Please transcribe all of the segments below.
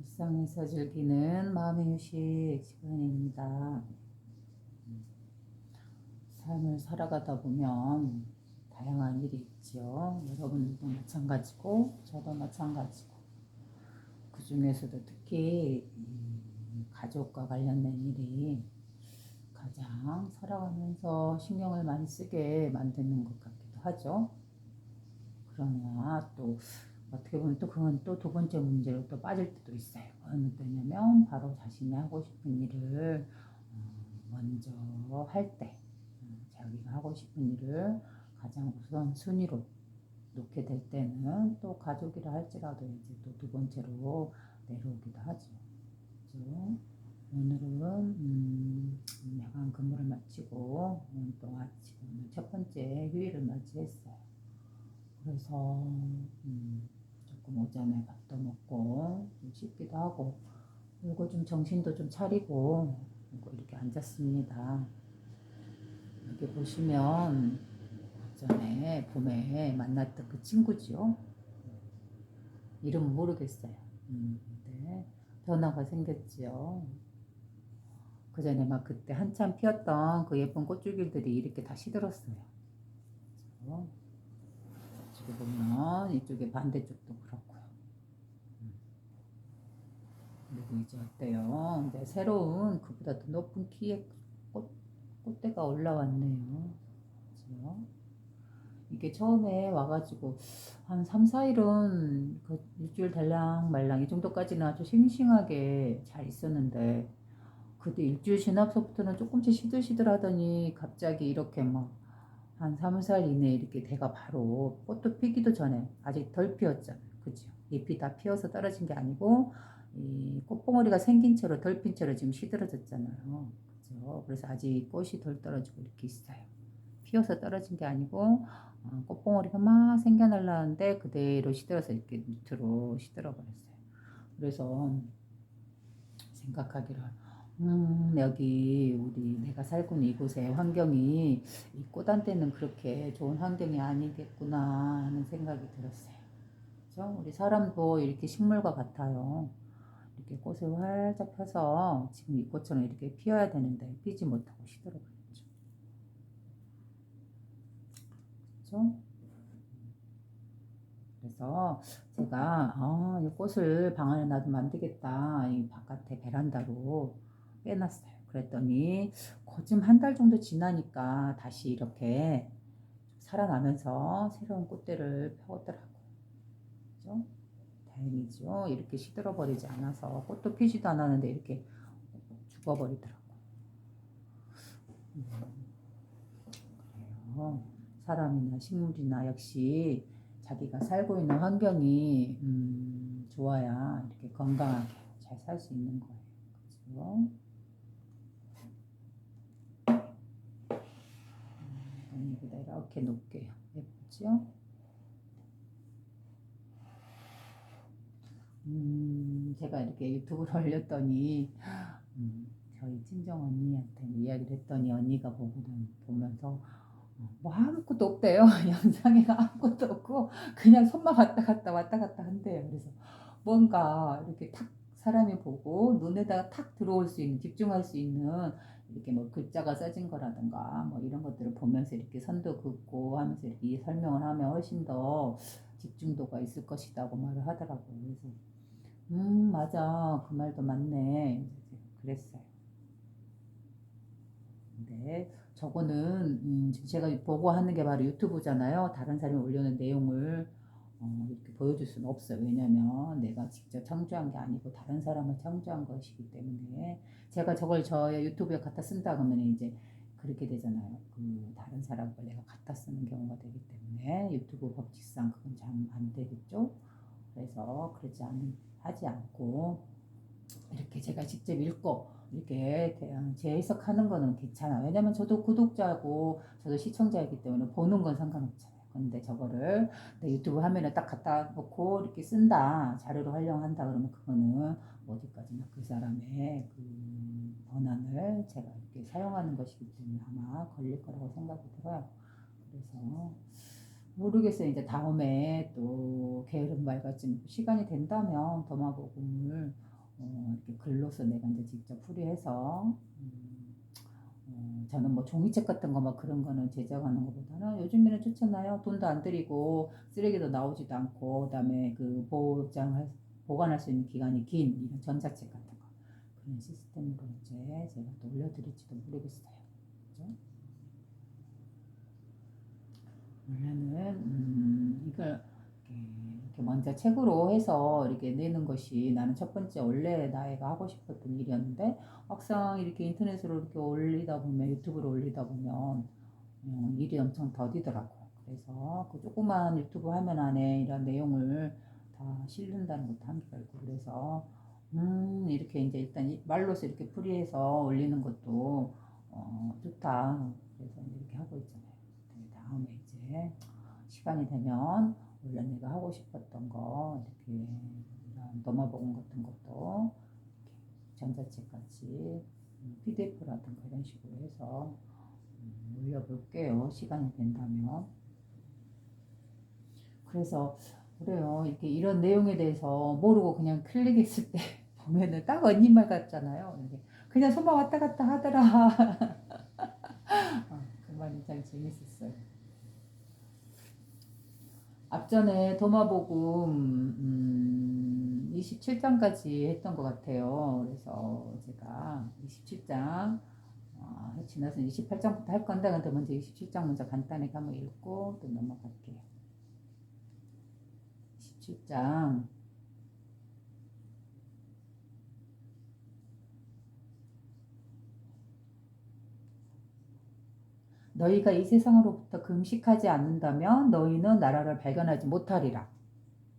일상에서 즐기는 마음의 휴식 시간입니다. 삶을 살아가다 보면 다양한 일이 있죠. 여러분도 마찬가지고 저도 마찬가지고 그 중에서도 특히 가족과 관련된 일이 가장 살아가면서 신경을 많이 쓰게 만드는 것 같기도 하죠. 그러나 또 어떻게 보면 또 그건 또 두 번째 문제로 또 빠질 때도 있어요. 어느 때냐면 바로 자신이 하고 싶은 일을 먼저 할 때, 자기가 하고 싶은 일을 가장 우선 순위로 놓게 될 때는 또 가족이라 할지라도 이제 또 두 번째로 내려오기도 하죠. 그죠? 오늘은 야간 근무를 마치고 오늘 또 아침 오늘 첫 번째 휴일을 맞이했어요. 그래서 조금 오전에 밥도 먹고 좀 씻기도 하고 그리고 좀 정신도 좀 차리고 이렇게 앉았습니다. 여기 보시면 전에 봄에 만났던 그 친구지요. 이름은 모르겠어요. 근데 변화가 생겼지요. 그 전에 막 그때 한참 피었던 그 예쁜 꽃줄기들이 이렇게 다 시들었어요. 그렇죠? 이쪽에 보면 이쪽에 반대쪽도 그렇고요. 그리고 이제 어때요? 이제 새로운 그보다 더 높은 키의 꽃대가 올라왔네요. 그죠? 이게 처음에 와가지고 한 3, 4일은 그 일주일 달랑 말랑 이 정도까지는 아주 싱싱하게 잘 있었는데 그때 일주일 지나서부터는 조금씩 시들시들하더니 갑자기 이렇게 막 한 3, 4일 이내에 이렇게 대가 바로 꽃도 피기도 전에 아직 덜 피었잖아요. 그죠? 잎이 다 피어서 떨어진 게 아니고 이 꽃봉오리가 생긴 채로 덜 핀 채로 지금 시들어졌잖아요. 그죠? 그래서 아직 꽃이 덜 떨어지고 이렇게 있어요. 피어서 떨어진 게 아니고 꽃봉오리가 막 생겨날라는데 그대로 시들어서 이렇게 밑으로 시들어버렸어요. 그래서 생각하기를 여기 우리 내가 살고 있는 이곳의 환경이 이 꽃한테는 그렇게 좋은 환경이 아니겠구나 하는 생각이 들었어요. 그렇죠? 우리 사람도 이렇게 식물과 같아요. 이렇게 꽃을 활짝 펴서 지금 이 꽃처럼 이렇게 피어야 되는데 피지 못하고 시들어버렸죠. 그렇죠? 그래서 제가 이 꽃을 방 안에 놔두면 안 되겠다. 이 바깥에 베란다로 빼놨어요. 그랬더니 거진 한 달 정도 지나니까 다시 이렇게 살아나면서 새로운 꽃대를 펴더라고요. 그죠? 다행이죠. 이렇게 시들어버리지 않아서 꽃도 피지도 않았는데 이렇게 죽어버리더라고요. 그래요. 사람이나 식물이나 역시 자기가 살고 있는 환경이 좋아야 이렇게 건강하게 잘 살 수 있는 거예요. 그렇죠? 여기다 이렇게 놓을게요. 예쁘죠? 제가 이렇게 유튜브를 올렸더니 저희 친정 언니한테 이야기를 했더니 언니가 보면서 뭐 아무것도 없대요. 영상에 아무것도 없고 그냥 손만 왔다 갔다 한대요. 그래서 뭔가 이렇게 탁 사람이 보고 눈에다가 탁 들어올 수 있는 집중할 수 있는 이렇게 뭐 글자가 써진 거라든가 뭐 이런 것들을 보면서 이렇게 선도 긋고 하면서 이렇게 설명을 하면 훨씬 더 집중도가 있을 것이라고 말을 하더라고요. 그래서 맞아 그 말도 맞네 그랬어요. 네, 저거는 지금 제가 보고 하는 게 바로 유튜브잖아요. 다른 사람이 올려놓은 내용을 이렇게 보여줄 수는 없어요. 왜냐면 내가 직접 창조한 게 아니고 다른 사람을 창조한 것이기 때문에 제가 저걸 저의 유튜브에 갖다 쓴다 그러면 이제 그렇게 되잖아요. 그 다른 사람 걸 내가 갖다 쓰는 경우가 되기 때문에 유튜브 법칙상 그건 잘 안 되겠죠. 그래서 하지 않고 이렇게 제가 직접 읽고 이렇게 재해석하는 거는 괜찮아요. 왜냐면 저도 구독자고 저도 시청자이기 때문에 보는 건 상관없잖아요. 근데 저거를 내 유튜브 화면에 딱 갖다 놓고 이렇게 쓴다, 자료로 활용한다 그러면 그거는 어디까지나 그 사람의 그 권한을 제가 이렇게 사용하는 것이기 때문에 아마 걸릴 거라고 생각이 들어요. 그래서 모르겠어요. 이제 다음에 또 게으른 말 같지 시간이 된다면 더마복음을 이렇게 글로서 내가 이제 직접 풀이해서 저는 뭐 종이책 같은 거 막 그런 거는 제작하는 것보다는 요즘에는 좋잖아요. 돈도 안 들이고 쓰레기도 나오지도 않고 그다음에 그 보관할 수 있는 기간이 긴 이런 전자책 같은 거 그런 시스템으로 이제 제가 또 올려드릴지도 모르겠어요. 그죠? 원래는 이걸 이렇게 먼저 책으로 해서 이렇게 내는 것이 나는 첫 번째 원래 나이가 하고 싶었던 일이었는데 막상 이렇게 인터넷으로 이렇게 올리다 보면 유튜브로 올리다 보면 일이 엄청 더디더라고요. 그래서 그 조그만 유튜브 화면 안에 이런 내용을 다 실른다는 것도 한계가 있고 그래서 이렇게 이제 일단 말로서 이렇게 풀이해서 올리는 것도 좋다. 그래서 이렇게 하고 있잖아요. 네, 다음에 이제 시간이 되면 원래 내가 하고 싶었던 거 이렇게 이런 너마복음 같은 것도 이렇게 전자책 같이 PDF라든가 이런 식으로 해서 올려볼게요. 시간이 된다면. 그래서 그래요. 이렇게 이런 내용에 대해서 모르고 그냥 클릭했을 때 보면은 딱 언니 말 같잖아요. 그냥 손만 왔다 갔다 하더라. 그 말이 참 재밌었어요. 앞전에 도마복음 27장까지 했던 것 같아요. 그래서 제가 27장 지나서 28장부터 할 건데 근데 먼저 27장 먼저 간단하게 한번 읽고 또 넘어갈게요. 27장 너희가 이 세상으로부터 금식하지 않는다면 너희는 나라를 발견하지 못하리라.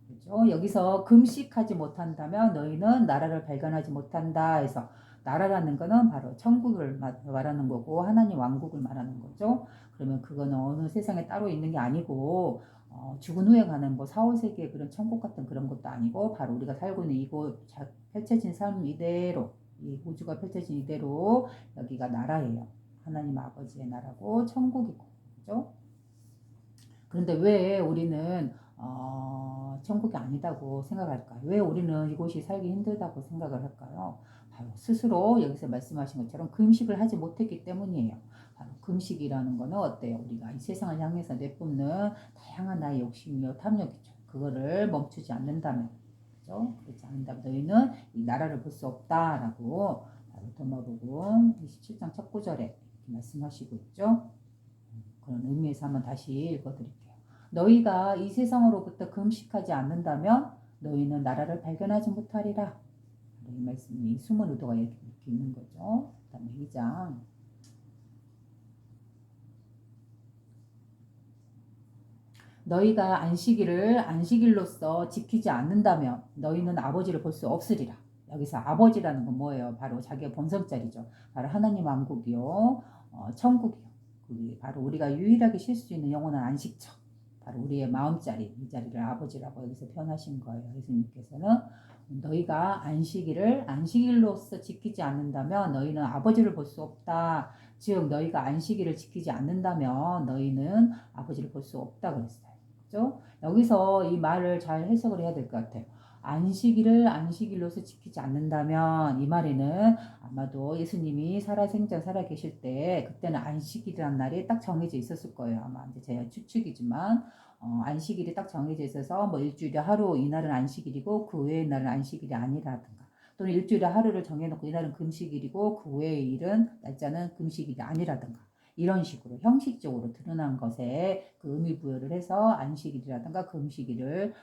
그죠? 여기서 금식하지 못한다면 너희는 나라를 발견하지 못한다 해서 나라라는 거는 바로 천국을 말하는 거고 하나님 왕국을 말하는 거죠. 그러면 그거는 어느 세상에 따로 있는 게 아니고 죽은 후에 가는 뭐 사후세계의 그런 천국 같은 그런 것도 아니고 바로 우리가 살고 있는 이곳 펼쳐진 삶 이대로 이 우주가 펼쳐진 이대로 여기가 나라예요. 하나님 아버지의 나라고 천국이고 그죠? 그런데 왜 우리는 천국이 아니다고 생각할까요? 왜 우리는 이곳이 살기 힘들다고 생각을 할까요? 바로 스스로 여기서 말씀하신 것처럼 금식을 하지 못했기 때문이에요. 바로 금식이라는 거는 어때요? 우리가 이 세상을 향해서 내뿜는 다양한 나의 욕심이요 탐욕이죠. 그거를 멈추지 않는다면, 그죠? 그렇지 않는다면 너희는 이 나라를 볼 수 없다라고 바로 도마복음 27장 첫 구절에 이렇게 말씀하시고 있죠. 그런 의미에서 한번 다시 읽어드릴게요. 너희가 이 세상으로부터 금식하지 않는다면 너희는 나라를 발견하지 못하리라. 이 말씀이 숨은 의도가 이렇게 있는 거죠. 그 다음에 2장 너희가 안식일을 안식일로서 지키지 않는다면 너희는 아버지를 볼 수 없으리라. 여기서 아버지라는 건 뭐예요? 바로 자기의 본성자리죠. 바로 하나님 왕국이요. 천국이요. 그게 바로 우리가 유일하게 쉴 수 있는 영원한 안식처. 바로 우리의 마음자리, 이 자리를 아버지라고 여기서 표현하신 거예요. 예수님께서는 너희가 안식일을 안식일로서 지키지 않는다면 너희는 아버지를 볼 수 없다. 즉 너희가 안식일을 지키지 않는다면 너희는 아버지를 볼 수 없다 그랬어요. 그죠? 여기서 이 말을 잘 해석을 해야 될 것 같아요. 안식일을 안식일로서 지키지 않는다면 이 말에는 아마도 예수님이 살아생전 살아 계실 때 그때는 안식일이란 날이 딱 정해져 있었을 거예요. 아마 이제 제 추측이지만 안식일이 딱 정해져 있어서 뭐 일주일에 하루 이날은 안식일이고 그 외의 날은 안식일이 아니라든가 또는 일주일에 하루를 정해놓고 이날은 금식일이고 그 외의 일은 날짜는 금식일이 아니라든가 이런 식으로 형식적으로 드러난 것에 그 의미 부여를 해서 안식일이라든가 금식일을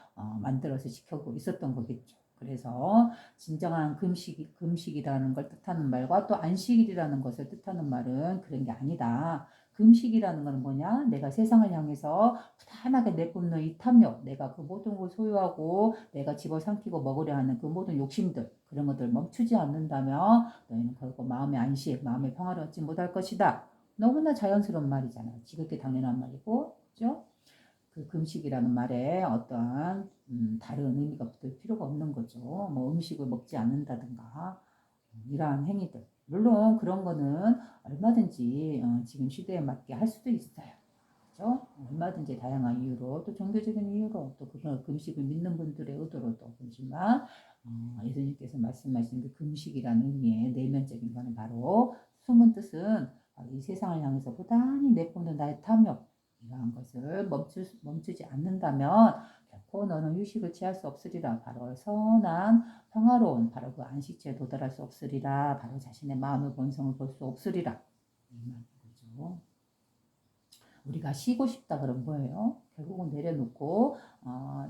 만들어서 지켜고 있었던 거겠죠. 그래서 진정한 금식이라는 걸 뜻하는 말과 또 안식일이라는 것을 뜻하는 말은 그런 게 아니다. 금식이라는 건 뭐냐? 내가 세상을 향해서 부단하게 내뿜는 이 탐욕, 내가 그 모든 걸 소유하고 내가 집어삼키고 먹으려 하는 그 모든 욕심들, 그런 것들 멈추지 않는다면 너희는 결국 마음의 안식, 마음의 평화를 얻지 못할 것이다. 너무나 자연스러운 말이잖아요. 지극히 당연한 말이고, 그죠? 그 금식이라는 말에 어떠한 다른 의미가 붙을 필요가 없는 거죠. 뭐 음식을 먹지 않는다든가 이러한 행위들. 물론 그런 거는 얼마든지 지금 시대에 맞게 할 수도 있어요. 그죠? 얼마든지 다양한 이유로 또 종교적인 이유로 또 그걸 금식을 믿는 분들의 의도로도 그렇지만 예수님께서 말씀하신 그 금식이라는 의미의 내면적인 거는 바로 숨은 뜻은 바로 이 세상을 향해서 고단히 내뿜는 나의 탐욕 이러한 것을 멈추지 않는다면 결코 너는 휴식을 취할 수 없으리라. 바로 선한 평화로운 바로 그 안식처에 도달할 수 없으리라. 바로 자신의 마음의 본성을 볼 수 없으리라. 이 말인 거죠. 우리가 쉬고 싶다 그러면 뭐예요? 결국은 내려놓고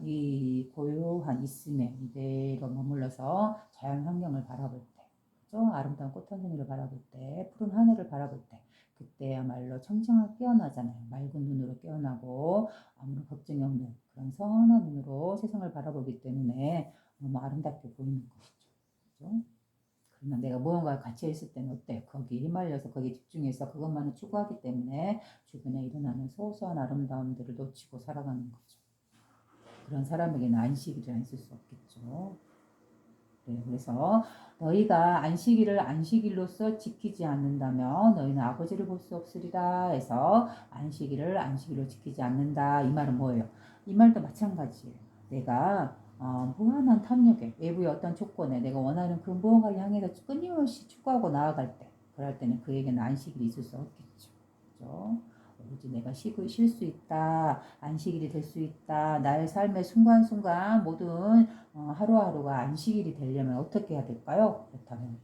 이 고요한 있음에 이대로 머물러서 자연 환경을 바라볼 때, 그죠? 아름다운 꽃 한 송이를 바라볼 때, 푸른 하늘을 바라볼 때, 그때야말로 청청하게 깨어나잖아요. 맑은 눈으로 깨어나고 아무런 걱정이 없는 그런 선한 눈으로 세상을 바라보기 때문에 너무 아름답게 보이는 것이죠. 그죠? 그러나 내가 무언가에 갇혀 있을 때는 어때? 거기에 휘말려서 거기에 집중해서 그것만을 추구하기 때문에 주변에 일어나는 소소한 아름다움들을 놓치고 살아가는 거죠. 그런 사람에게는 안식일이란 있을 수 없겠죠. 네, 그래서 너희가 안식일을 안식일로서 지키지 않는다면 너희는 아버지를 볼 수 없으리라 해서 안식일을 안식일로 지키지 않는다. 이 말은 뭐예요? 이 말도 마찬가지예요. 내가 무한한 탐욕에 외부의 어떤 조건에 내가 원하는 그 무언가를 향해서 끊임없이 추구하고 나아갈 때 그럴 때는 그에게는 안식일이 있을 수 없겠죠. 그렇죠? 오로지 내가 쉴 수 있다. 안식일이 될 수 있다. 나의 삶의 순간순간 모든 하루하루가 안식일이 되려면 어떻게 해야 될까요? 그렇다면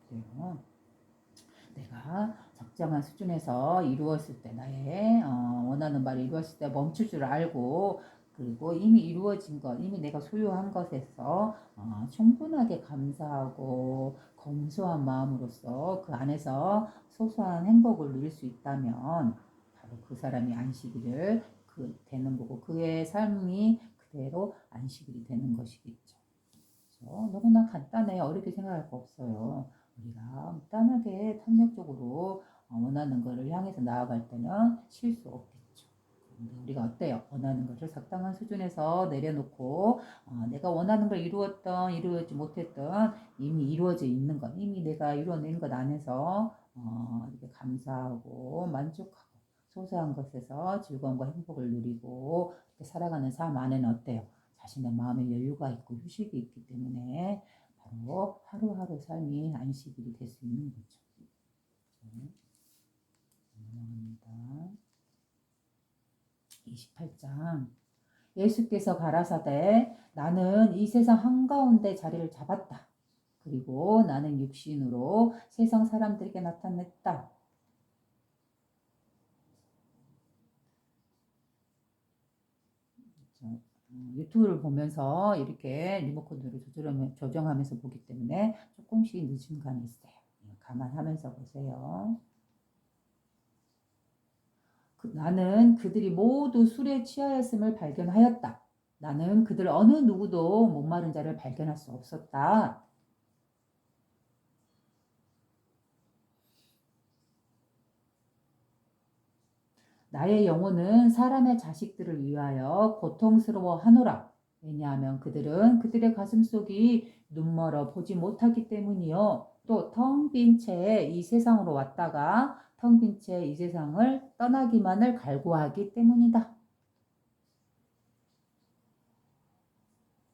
그래요. 내가 적정한 수준에서 이루었을 때 나의 원하는 바를 이루었을 때 멈출 줄 알고 그리고 이미 이루어진 것, 이미 내가 소유한 것에서 충분하게 감사하고 검소한 마음으로써 그 안에서 소소한 행복을 누릴 수 있다면 바로 그 사람이 안식일을 되는 거고 그의 삶이 그대로 안식일이 되는 것이겠죠. 그렇죠? 너무나 간단해 어렵게 생각할 거 없어요. 우리가 간단하게 탐욕적으로 원하는 것을 향해서 나아갈 때는 쉴 수 없겠죠. 근데 우리가 어때요? 원하는 것을 적당한 수준에서 내려놓고 내가 원하는 걸 이루어지 못했던 이미 이루어져 있는 것, 이미 내가 이루어낸 것 안에서 이렇게 감사하고 만족하고 소소한 것에서 즐거움과 행복을 누리고 이렇게 살아가는 삶 안에는 어때요? 자신의 마음에 여유가 있고 휴식이 있기 때문에 바로 하루하루 삶이 안식일이 될 수 있는 거죠. 네. 넘어갑니다. 28장 예수께서 가라사대 나는 이 세상 한가운데 자리를 잡았다. 그리고 나는 육신으로 세상 사람들에게 나타냈다. 유튜브를 보면서 이렇게 리모컨으로 조정하면서 보기 때문에 조금씩 늦은 감이 있어요. 감안하면서 보세요. 나는 그들이 모두 술에 취하였음을 발견하였다. 나는 그들 어느 누구도 목마른 자를 발견할 수 없었다. 나의 영혼은 사람의 자식들을 위하여 고통스러워하노라. 왜냐하면 그들은 그들의 가슴속이 눈멀어 보지 못하기 때문이요. 또 텅 빈 채 이 세상으로 왔다가 텅 빈 채 이 세상을 떠나기만을 갈구하기 때문이다.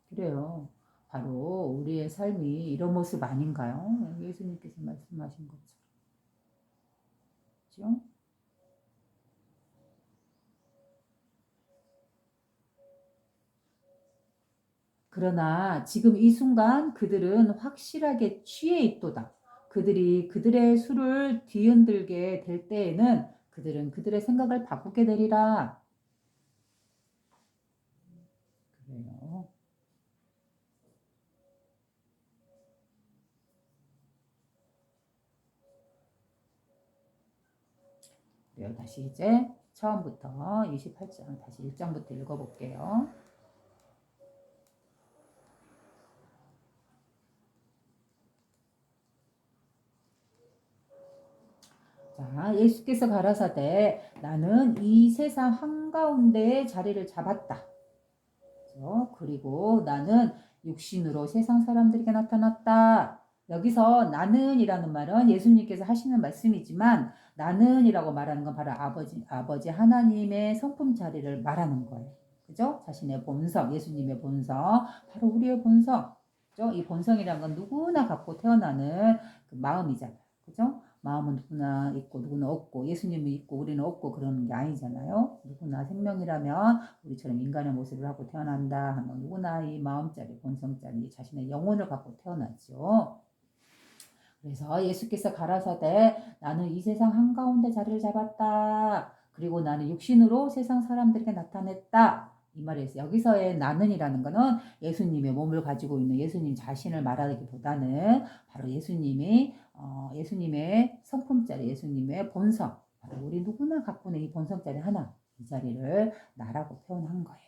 그래요. 바로 우리의 삶이 이런 모습 아닌가요? 예수님께서 말씀하신 것처럼. 그렇죠? 그러나 지금 이 순간 그들은 확실하게 취해 있도다. 그들이 그들의 술을 뒤흔들게 될 때에는 그들은 그들의 생각을 바꾸게 되리라. 그래요. 그래요. 다시 이제 처음부터 28장 다시 1장부터 읽어볼게요. 자, 예수께서 가라사대 나는 이 세상 한가운데에 자리를 잡았다. 그리고 나는 육신으로 세상 사람들에게 나타났다. 여기서 나는이라는 말은 예수님께서 하시는 말씀이지만 나는이라고 말하는 건 바로 아버지 하나님의 성품 자리를 말하는 거예요. 그죠? 자신의 본성, 예수님의 본성, 바로 우리의 본성. 그죠? 이 본성이라는 건 누구나 갖고 태어나는 그 마음이잖아요. 그죠? 마음은 누구나 있고 누구나 없고 예수님이 있고 우리는 없고 그러는 게 아니잖아요. 누구나 생명이라면 우리처럼 인간의 모습을 하고 태어난다 하면 누구나 이 마음짜리 본성짜리 자신의 영혼을 갖고 태어나죠. 그래서 예수께서 가라사대 나는 이 세상 한가운데 자리를 잡았다. 그리고 나는 육신으로 세상 사람들에게 나타냈다. 이 말에서 여기서의 나는이라는 것은 예수님의 몸을 가지고 있는 예수님 자신을 말하기보다는 바로 예수님의 성품짜리 예수님의 본성 바로 우리 누구나 갖고 있는 이 본성짜리 하나 이 자리를 나라고 표현한 거예요.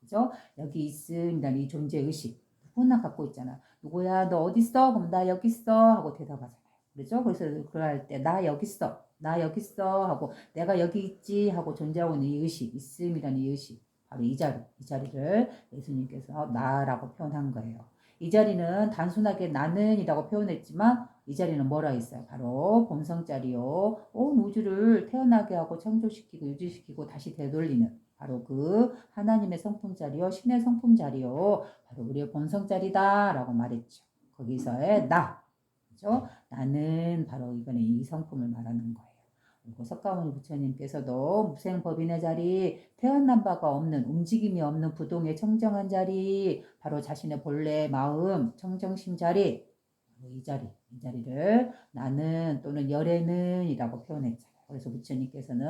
그죠? 여기 있습니다. 이 존재의식 누구나 갖고 있잖아. 누구야 너 어디 있어? 그럼 나 여기 있어 하고 대답하잖아요. 그렇죠? 그래서 그럴 때 나 여기 있어. 나 여기 있어 하고 내가 여기 있지 하고 존재하고 있는 이 의식 있음이라는 이 의식 바로 이 자리를 예수님께서 나라고 표현한 거예요. 이 자리는 단순하게 나는이라고 표현했지만 이 자리는 뭐라 했어요? 바로 본성자리요. 온 우주를 태어나게 하고 창조시키고 유지시키고 다시 되돌리는 바로 그 하나님의 성품자리요. 신의 성품자리요. 바로 우리의 본성자리다라고 말했죠. 거기서의 나. 그죠? 나는 바로 이번에 이 성품을 말하는 거예요. 그리고 석가모니 부처님께서도 무생법인의 자리, 태어난 바가 없는 움직임이 없는 부동의 청정한 자리, 바로 자신의 본래 마음, 청정심 자리, 이 자리를 나는 또는 열애는이라고 표현했잖아요. 그래서 부처님께서는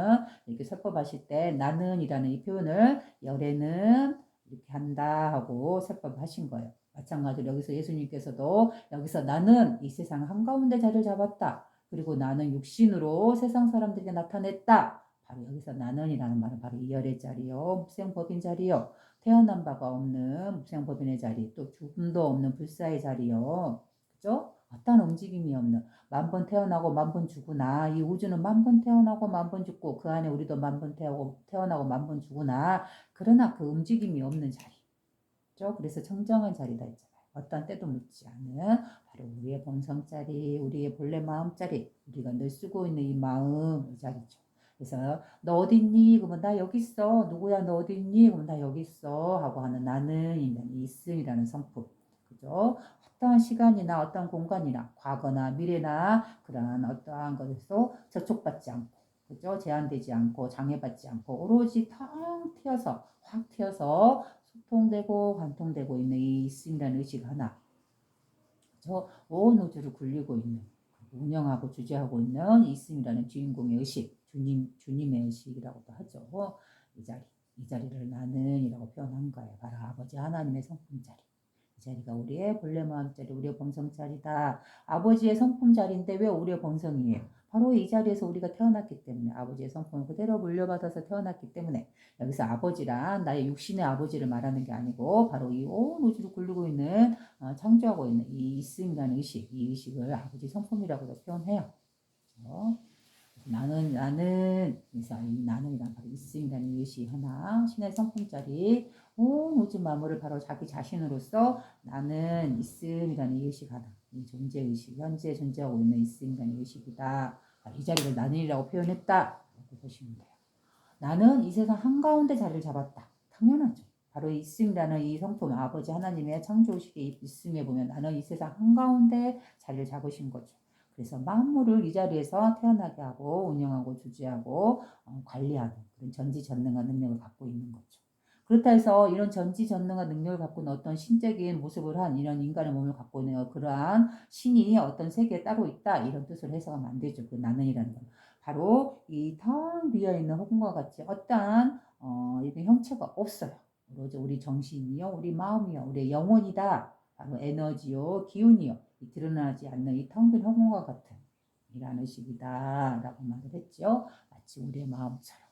이렇게 설법하실 때 나는이라는 이 표현을 열애는 이렇게 한다 하고 설법하신 거예요. 마찬가지로 여기서 예수님께서도 여기서 나는 이 세상 한가운데 자리를 잡았다. 그리고 나는 육신으로 세상 사람들에게 나타냈다. 바로 여기서 나는이라는 말은 바로 이 열의 자리요. 무생법인 자리요. 태어난 바가 없는 무생법인의 자리, 또 죽음도 없는 불사의 자리요. 그죠? 어떤 움직임이 없는 만번 태어나고 만번 죽으나 이 우주는 만번 태어나고 만번 죽고 그 안에 우리도 만번 태어나고 만번 죽으나 그러나 그 움직임이 없는 자리. 그죠? 그래서 청정한 자리다 했잖아요. 어떤 때도 묻지 않은 바로 우리의 본성자리, 우리의 본래 마음자리, 우리가 늘 쓰고 있는 이 마음 이 자리죠. 그래서 너 어디 있니? 그러면 나 여기 있어. 누구야 너 어디 있니? 그러면 나 여기 있어. 하고 하는 나는 있음이라는 성품. 그죠? 어떠한 시간이나 어떠한 공간이나 과거나 미래나 그러한 어떠한 것에서 저촉받지 않고 그죠? 제한되지 않고 장애받지 않고 오로지 텅 튀어서 확 튀어서 소통되고 관통되고 있는 이 있음이라는 의식 하나 그죠? 온 우주를 굴리고 있는 운영하고 주재하고 있는 있음이라는 주인공의 의식 주님의 의식이라고도 하죠. 이 자리를 나는이라고 표현한 거예요. 바로 아버지 하나님의 성품 자리. 이 자리가 우리의 본래 마음자리, 우리의 본성자리다. 아버지의 성품자리인데 왜 우리의 본성이에요? 바로 이 자리에서 우리가 태어났기 때문에 아버지의 성품을 그대로 물려받아서 태어났기 때문에 여기서 아버지란 나의 육신의 아버지를 말하는 게 아니고 바로 이 온 우주를 굴리고 있는 창조하고 있는 이 있음이라는 의식, 이 의식을 아버지 성품이라고도 표현해요. 그렇죠? 그래서 이 나는이란 바로 있음이라는 의식 하나, 신의 성품짜리 온 우주 만물을 바로 자기 자신으로서 나는 있음이라는 의식 하나, 이 존재의식, 현재 존재하고 있는 있음이라는 의식이다. 이 자리를 나는이라고 표현했다. 라고 보시면 돼요. 나는 이 세상 한가운데 자리를 잡았다. 당연하죠. 바로 있음이라는 이 성품, 아버지 하나님의 창조의식의 있음에 보면 나는 이 세상 한가운데 자리를 잡으신 거죠. 그래서 만물을 이 자리에서 태어나게 하고 운영하고 주지하고 관리하는 그런 전지전능한 능력을 갖고 있는 거죠. 그렇다 해서 이런 전지전능한 능력을 갖고 있는 어떤 신적인 모습을 한 이런 인간의 몸을 갖고 있는 그러한 신이 어떤 세계에 따로 있다 이런 뜻으로 해석하면 안 되죠. 그 나는이라는 건. 바로 이 텅 비어있는 허공과 같이 어떠한 이런 형체가 없어요. 오로지 우리 정신이요, 우리 마음이요, 우리의 영혼이다. 바로 에너지요, 기운이요. 이 드러나지 않는 이 텅 빈 허공과 같은 이라는 의식이다. 라고 말을 했죠. 마치 우리의 마음처럼.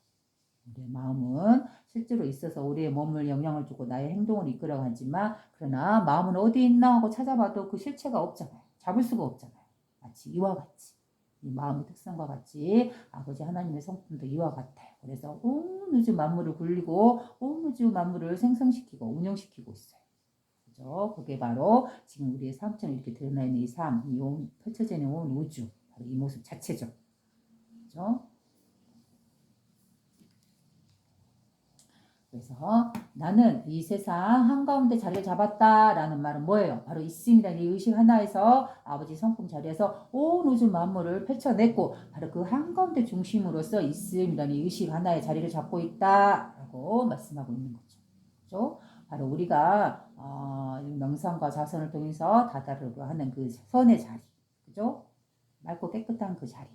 우리의 마음은 실제로 있어서 우리의 몸을 영향을 주고 나의 행동을 이끌어가지만 그러나 마음은 어디 있나 하고 찾아봐도 그 실체가 없잖아요. 잡을 수가 없잖아요. 마치 이와 같이. 이 마음의 특성과 같이 아버지 하나님의 성품도 이와 같아요. 그래서 온 우주 만물을 굴리고 온 우주 만물을 생성시키고 운영시키고 있어요. 그죠? 그게 바로 지금 우리의 삶처럼 이렇게 드러나 있는 이 삶, 펼쳐져 있는 온 우주, 바로 이 모습 자체죠. 그죠? 그래서 나는 이 세상 한가운데 자리를 잡았다라는 말은 뭐예요? 바로 있습니다. 이 의식 하나에서 아버지 성품 자리에서 온 우주 만물을 펼쳐냈고 바로 그 한가운데 중심으로서 있습니다. 이 의식 하나에 자리를 잡고 있다라고 말씀하고 있는 거죠. 그렇죠? 바로 우리가 명상과 자선을 통해서 다다르고 하는 그 선의 자리, 그죠? 맑고 깨끗한 그 자리,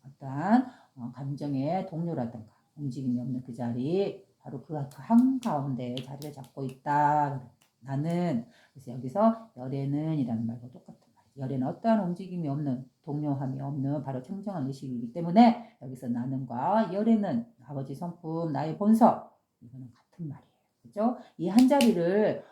어떠한 감정의 동료라든가 움직임이 없는 그 자리, 바로 그 한가운데 자리를 잡고 있다. 나는 그래서 여기서 열에는 이라는 말과 똑같은 말이죠. 열에는 어떠한 움직임이 없는 동료함이 없는 바로 청정한 의식이기 때문에 여기서 나는과 열에는 아버지 성품 나의 본성 이거는 같은 말이에요. 그죠? 이 한 자리를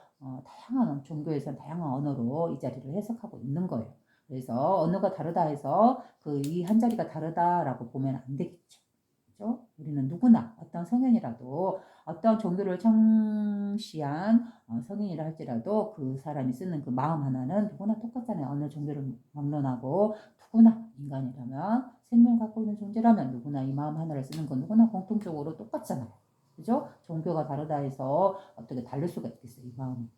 다양한 종교에서 다양한 언어로 이 자리를 해석하고 있는 거예요. 그래서 언어가 다르다 해서 그 이 한 자리가 다르다라고 보면 안 되겠죠. 그죠? 우리는 누구나 어떤 성현이라도 어떤 종교를 청시한 성인이라 할지라도 그 사람이 쓰는 그 마음 하나는 누구나 똑같잖아요. 어느 종교를 막론하고 누구나 인간이라면 생명을 갖고 있는 존재라면 누구나 이 마음 하나를 쓰는 건 누구나 공통적으로 똑같잖아요. 그죠? 종교가 다르다 해서 어떻게 다를 수가 있겠어요, 이 마음이.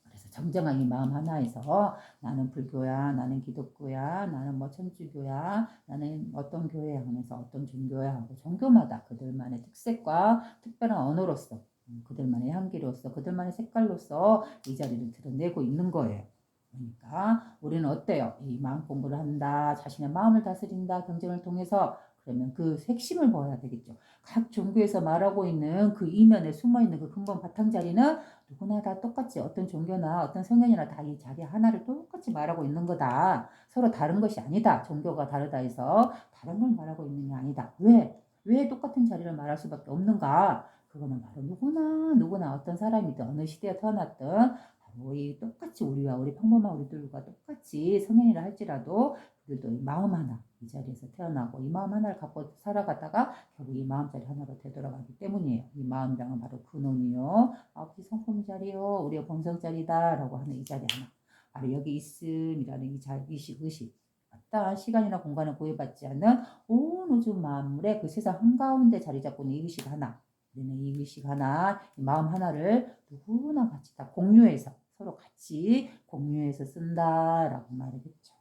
그래서 정정한 이 마음 하나에서 나는 불교야, 나는 기독교야, 나는 뭐 천주교야, 나는 어떤 교회에 하면서 어떤 종교야 하고 종교마다 그들만의 특색과 특별한 언어로서 그들만의 향기로서 그들만의 색깔로서 이 자리를 드러내고 있는 거예요. 그러니까 우리는 어때요? 이 마음 공부를 한다, 자신의 마음을 다스린다, 경쟁을 통해서 그러면 그 핵심을 보아야 되겠죠. 각 종교에서 말하고 있는 그 이면에 숨어있는 그 근본 바탕 자리는 누구나 다 똑같이 어떤 종교나 어떤 성향이나 다 이 자리 하나를 똑같이 말하고 있는 거다. 서로 다른 것이 아니다. 종교가 다르다 해서 다른 걸 말하고 있는 게 아니다. 왜? 왜 똑같은 자리를 말할 수밖에 없는가? 그거는 바로 누구나 어떤 사람이든 어느 시대에 태어났든 바로 이 똑같이 우리와 우리 평범한 우리들과 똑같이 성인이라 할지라도 우리도 마음 하나 이 자리에서 태어나고 이 마음 하나를 갖고 살아가다가 결국 이 마음자리 하나로 되돌아가기 때문이에요. 이 마음장은 바로 근원이요. 아버지 성품 자리요. 우리의 본성 자리다라고 하는 이 자리 하나. 바로 여기 있음이라는 이 자리, 의식. 어떠한 시간이나 공간을 구애받지 않는 온 우주 만물의 그 세상 한가운데 자리 잡고 있는 이 의식 하나. 우리는 이 의식 하나, 이 마음 하나를 누구나 같이 다 공유해서 서로 같이 공유해서 쓴다라고 말을 했죠.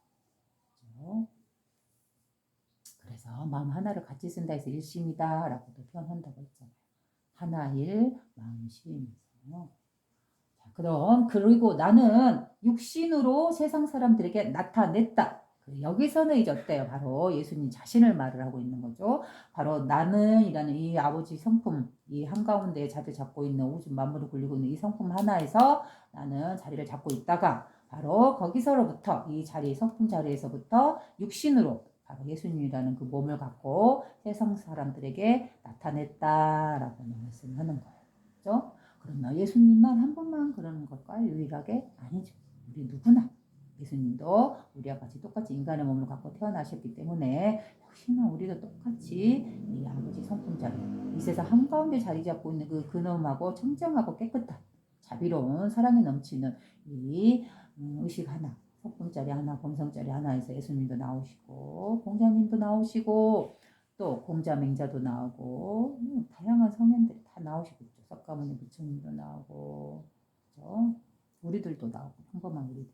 그렇죠? 그래서 마음 하나를 같이 쓴다 해서 일심이다 라고도 표현한다고 했잖아요. 하나일 마음심이죠. 자, 그럼 그리고 나는 육신으로 세상 사람들에게 나타냈다. 여기서는 이제 어때요? 바로 예수님 자신을 말을 하고 있는 거죠. 바로 나는이라는 이 아버지 성품, 이 한가운데 자리를 잡고 있는 우주 만물을 굴리고 있는 이 성품 하나에서 나는 자리를 잡고 있다가 바로 거기서로부터 이 자리, 성품 자리에서부터 육신으로 바로 예수님이라는 그 몸을 갖고 세상 사람들에게 나타냈다라고 말씀하는 거예요. 그렇죠? 그러나 예수님만 한 번만 그러는 걸까요? 유일하게? 아니죠. 우리 누구나 예수님도 우리와 같이 똑같이 인간의 몸을 갖고 태어나셨기 때문에 역시나 우리도 똑같이 이 아버지 성품 자리, 이 세상 한가운데 자리 잡고 있는 그 근엄하고 청정하고 깨끗한 자비로운 사랑이 넘치는 이 의식 하나, 성품자리 하나, 범성자리 하나에서 예수님도 나오시고 공자님도 나오시고 또 공자 맹자도 나오고 다양한 성현들이 다 나오시겠죠. 석가모니 부처님도 나오고 그죠? 우리들도 나오고 평범한 우리들.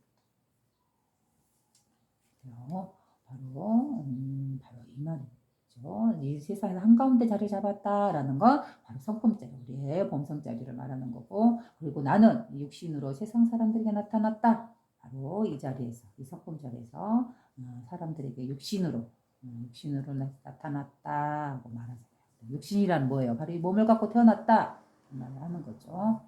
바로 이 말이죠. 이 세상에서 한가운데 자리 잡았다라는 건 바로 성품자리, 우리의 범성자리를 말하는 거고, 그리고 나는 육신으로 세상 사람들에게 나타났다. 바로 이 자리에서, 이 성품자리에서 사람들에게 육신으로 나타났다고 말하잖아요. 육신이란 뭐예요? 바로 이 몸을 갖고 태어났다. 말을 하는 거죠.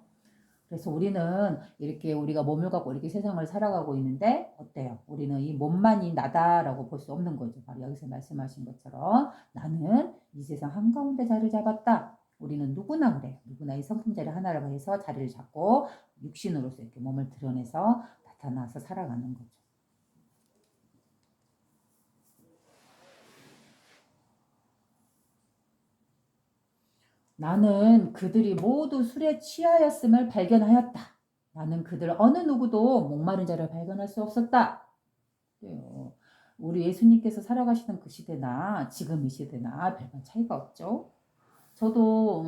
그래서 우리는 이렇게 우리가 몸을 갖고 이렇게 세상을 살아가고 있는데 어때요? 우리는 이 몸만이 나다라고 볼 수 없는 거죠. 바로 여기서 말씀하신 것처럼 나는 이 세상 한가운데 자리를 잡았다. 우리는 누구나 그래요. 누구나 이 성품자리 하나를 해서 자리를 잡고 육신으로서 이렇게 몸을 드러내서 나타나서 살아가는 거죠. 나는 그들이 모두 술에 취하였음을 발견하였다. 나는 그들 어느 누구도 목마른 자를 발견할 수 없었다. 그래요. 우리 예수님께서 살아가시던 그 시대나 지금 이 시대나 별반 차이가 없죠. 저도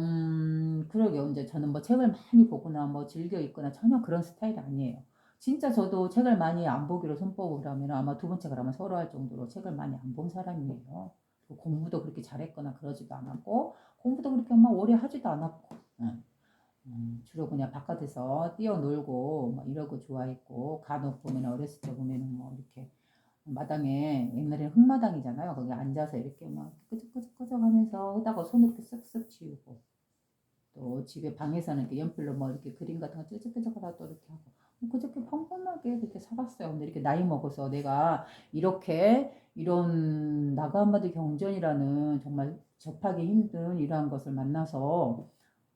그러게요. 이제 저는 뭐 책을 많이 보거나 뭐 즐겨 읽거나 전혀 그런 스타일이 아니에요. 진짜 저도 책을 많이 안 보기로 손꼽으라면 아마 두 번 책을 아마 서로 할 정도로 책을 많이 안 본 사람이에요. 그 공부도 그렇게 잘했거나 그러지도 않았고 공부도 그렇게 막 오래 하지도 않았고 응. 주로 그냥 바깥에서 뛰어놀고 뭐 이러고 좋아했고 간혹 보면 어렸을 때 보면은 뭐 이렇게 마당에 옛날에는 흙마당이잖아요. 거기 앉아서 이렇게 막 끄적끄적끄적 하면서 하다가 손으로 이렇게 쓱쓱 지우고 또 집에 방에서는 이렇게 연필로 뭐 이렇게 그림 같은 거 끄적끄적 하다 또 이렇게 하고 그저께 평범하게 그렇게 살았어요. 근데 이렇게 나이 먹어서 내가 이렇게 이런 나가 한마디 경전이라는 정말 접하기 힘든 이러한 것을 만나서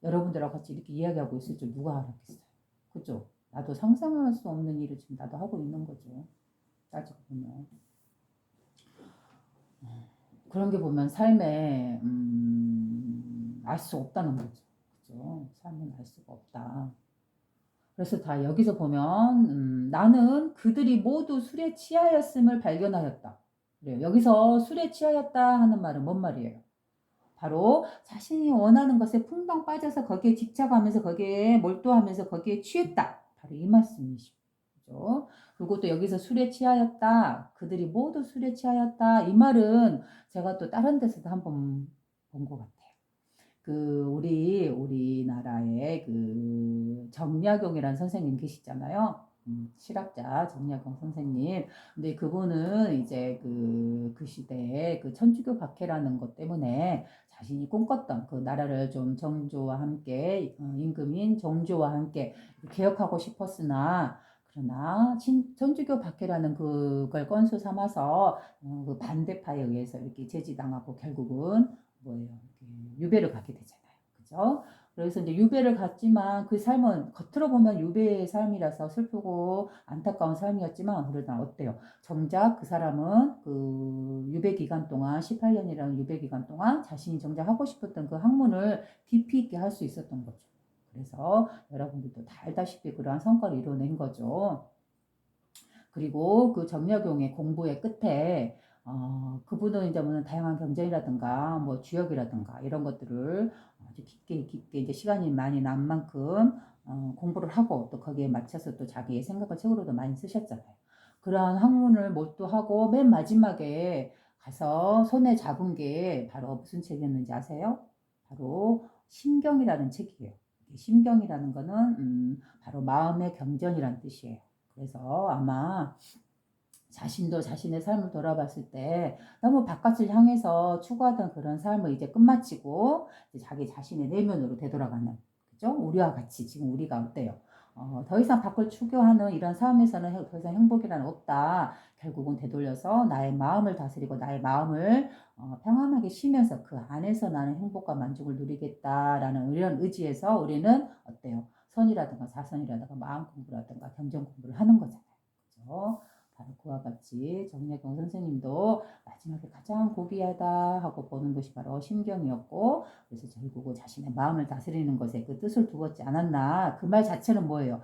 여러분들하고 같이 이렇게 이야기하고 있을 줄 누가 알았겠어요. 그죠? 나도 상상할 수 없는 일을 지금 나도 하고 있는 거죠. 따지고 보면. 그런 게 보면 삶에 알 수 없다는 거죠. 그죠? 삶은 알 수가 없다. 그래서 다 여기서 보면 나는 그들이 모두 술에 취하였음을 발견하였다. 그래요. 여기서 술에 취하였다 하는 말은 뭔 말이에요? 바로 자신이 원하는 것에 풍덩 빠져서 거기에 집착하면서 거기에 몰두하면서 거기에 취했다. 바로 이 말씀이죠. 그죠? 그리고 또 여기서 술에 취하였다. 그들이 모두 술에 취하였다. 이 말은 제가 또 다른 데서도 한번 본 것 같아요. 그 우리나라에 그 정약용이라는 선생님 계시잖아요. 실학자 정약용 선생님. 근데 그분은 이제 그 시대에 그 천주교 박해라는 것 때문에 자신이 꿈꿨던 그 나라를 좀 정조와 함께 임금인 정조와 함께 개혁하고 싶었으나 그러나 천주교 박해라는 그걸 건수 삼아서 그 반대파에 의해서 이렇게 제지당하고 결국은 뭐예요? 유배를 가게 되잖아요. 그죠? 그래서 이제 유배를 갔지만 그 삶은 겉으로 보면 유배의 삶이라서 슬프고 안타까운 삶이었지만 그러나 어때요? 정작 그 사람은 그 유배 기간 동안 18년이라는 유배 기간 동안 자신이 정작 하고 싶었던 그 학문을 깊이 있게 할 수 있었던 거죠. 그래서 여러분들도 다 알다시피 그러한 성과를 이뤄낸 거죠. 그리고 그 정약용의 공부의 끝에 그분은 이제 뭐 다양한 경전이라든가 뭐 주역이라든가 이런 것들을 아주 깊게 깊게 이제 시간이 많이 난 만큼 공부를 하고 또 거기에 맞춰서 또 자기의 생각을 책으로도 많이 쓰셨잖아요. 그러한 학문을 몰두하고 맨 마지막에 가서 손에 잡은 게 바로 무슨 책이었는지 아세요? 바로 심경이라는 책이에요. 심경이라는 거는 바로 마음의 경전이라는 뜻이에요. 그래서 아마 자신도 자신의 삶을 돌아봤을 때 너무 바깥을 향해서 추구하던 그런 삶을 이제 끝마치고 이제 자기 자신의 내면으로 되돌아가는 그죠? 우리와 같이 지금 우리가 어때요? 더 이상 밖을 추구하는 이런 삶에서는 더 이상 행복이란 없다. 결국은 되돌려서 나의 마음을 다스리고 나의 마음을 평안하게 쉬면서 그 안에서 나는 행복과 만족을 누리겠다라는 이런 의지에서 우리는 어때요? 선이라든가 사선이라든가 마음 공부라든가 경전 공부를 하는 거잖아요. 그죠? 바로 그와 같이 정약용 선생님도 마지막에 가장 고귀하다 하고 보는 것이 바로 심경이었고 그래서 결국은 자신의 마음을 다스리는 것에 그 뜻을 두었지 않았나. 그 말 자체는 뭐예요?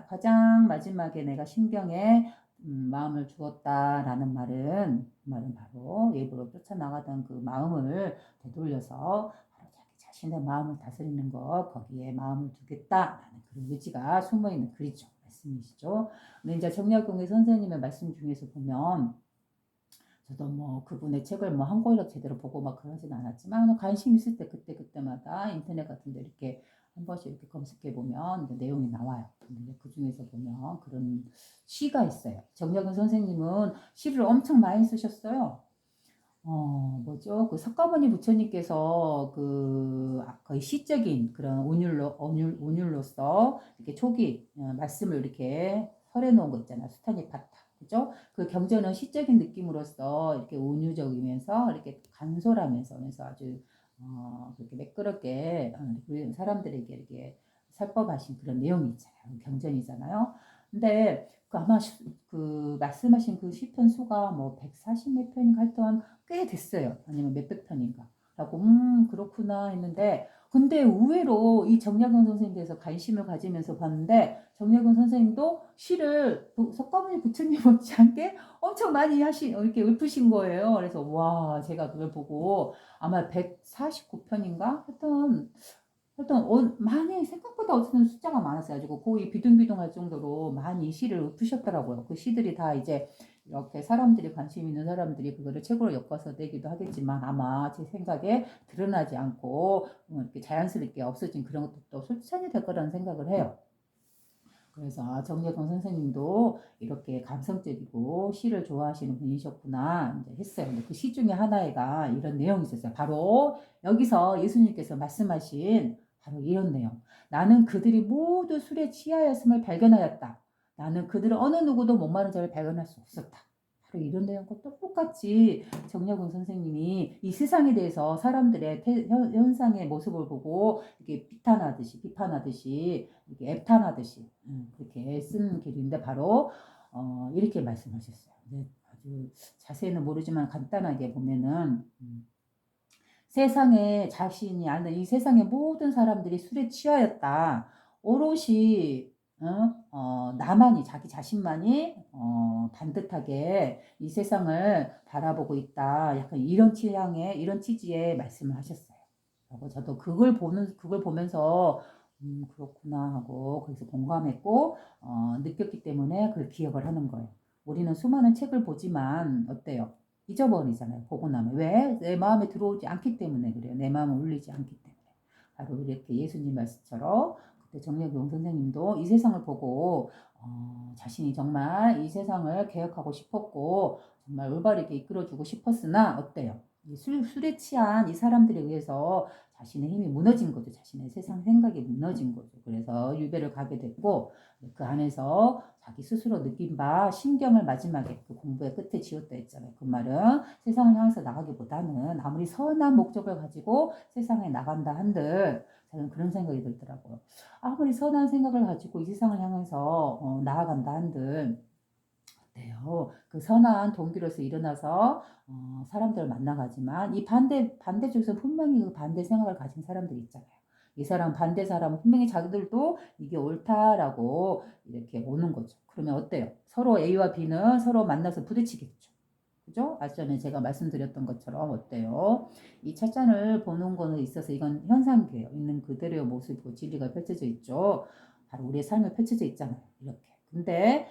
가장 마지막에 내가 심경에 마음을 주었다라는 말은 바로 예부로 쫓아나가던 그 마음을 되돌려서 바로 자기 자신의 마음을 다스리는 것 거기에 마음을 두겠다라는 그런 의지가 숨어있는 글이죠. 말씀이시죠. 근데 이제 정약용의 선생님의 말씀 중에서 보면 저도 뭐 그분의 책을 뭐 한 권이라도 제대로 보고 막 그러진 않았지만 관심 있을 때 그때 그때마다 인터넷 같은 데 이렇게 한 번씩 이렇게 검색해 보면 내용이 나와요. 근데 그 중에서 보면 그런 시가 있어요. 정약용 선생님은 시를 엄청 많이 쓰셨어요. 뭐죠? 그 석가모니 부처님께서 그 거의 시적인 그런 운율로서 이렇게 초기 말씀을 이렇게 설해 놓은 거 있잖아요. 수타니파타. 그죠? 그 경전은 시적인 느낌으로서 이렇게 운유적이면서 이렇게 간솔하면서 아주 그렇게 매끄럽게 우리 사람들에게 이렇게 설법하신 그런 내용이 있잖아요. 경전이잖아요. 근데 그 아마 그 말씀하신 그 시편 수가 뭐 140몇 편인가 하여튼 꽤 됐어요. 아니면 몇백 편인가. 라고 그렇구나 했는데 근데 의외로 이 정약용 선생님에 대해서 관심을 가지면서 봤는데 정약용 선생님도 시를 석가모니 부처님 못지않게 엄청 많이 이렇게 읊으신 거예요. 그래서 와 제가 그걸 보고 아마 149편인가? 하여튼 많이 생각보다 어쨌든 숫자가 많았어요. 가지고 거의 비둥비둥할 정도로 많이 시를 읊으셨더라고요. 그 시들이 다 이제 이렇게 사람들이 관심 있는 사람들이 그거를 책으로 엮어서 내기도 하겠지만 아마 제 생각에 드러나지 않고 이렇게 자연스럽게 없어진 그런 것도 솔찬이 될 거라는 생각을 해요. 그래서 정재건 선생님도 이렇게 감성적이고 시를 좋아하시는 분이셨구나 이제 했어요. 근데 그 시 중에 하나가 이런 내용이 있었어요. 바로 여기서 예수님께서 말씀하신 바로 이런 내용. 나는 그들이 모두 술에 취하였음을 발견하였다. 나는 그들을 어느 누구도 목마른 자를 발견할 수 없었다. 바로 이런 내용과 똑같이 정약용 선생님이 이 세상에 대해서 사람들의 현상의 모습을 보고 이렇게 비판하듯이 이렇게 애탄하듯이 그렇게 쓴 글인데 바로 이렇게 말씀하셨어요. 네, 아주 자세히는 모르지만 간단하게 보면은 세상에 자신이 아는 이 세상의 모든 사람들이 술에 취하였다. 오롯이 나만이 자기 자신만이 반듯하게 이 세상을 바라보고 있다. 약간 이런 취향의 이런 취지의 말씀을 하셨어요. 그리고 저도 그걸 보면서 그렇구나 하고 거기서 공감했고 느꼈기 때문에 그걸 기억을 하는 거예요. 우리는 수많은 책을 보지만 어때요? 잊어버리잖아요. 보고 나면. 왜? 내 마음에 들어오지 않기 때문에 그래요. 내 마음을 울리지 않기 때문에. 바로 이렇게 예수님 말씀처럼 그때 정약용 선생님도 이 세상을 보고 자신이 정말 이 세상을 개혁하고 싶었고 정말 올바르게 이끌어주고 싶었으나 어때요? 술에 취한 이 사람들에 의해서 자신의 힘이 무너진 거죠. 자신의 세상 생각이 무너진 거죠. 그래서 유배를 가게 됐고 그 안에서 자기 스스로 느낀 바 신경을 마지막에 그 공부의 끝에 지었다 했잖아요. 그 말은 세상을 향해서 나가기보다는 아무리 선한 목적을 가지고 세상에 나간다 한들 저는 그런 생각이 들더라고요. 아무리 선한 생각을 가지고 이 세상을 향해서 나아간다 한들 어때요? 그 선한 동기로서 일어나서 사람들을 만나가지만 이 반대쪽에서 분명히 그 반대 생각을 가진 사람들이 있잖아요. 이 사람 반대 사람은 분명히 자기들도 이게 옳다라고 이렇게 오는 거죠. 그러면 어때요? 서로 A와 B는 서로 만나서 부딪히겠죠. 그죠? 아까 전에 제가 말씀드렸던 것처럼 어때요? 이 찻잔을 보는 거는 있어서 이건 현상이에요. 있는 그대로의 모습이고 진리가 펼쳐져 있죠. 바로 우리의 삶에 펼쳐져 있잖아요. 이렇게. 근데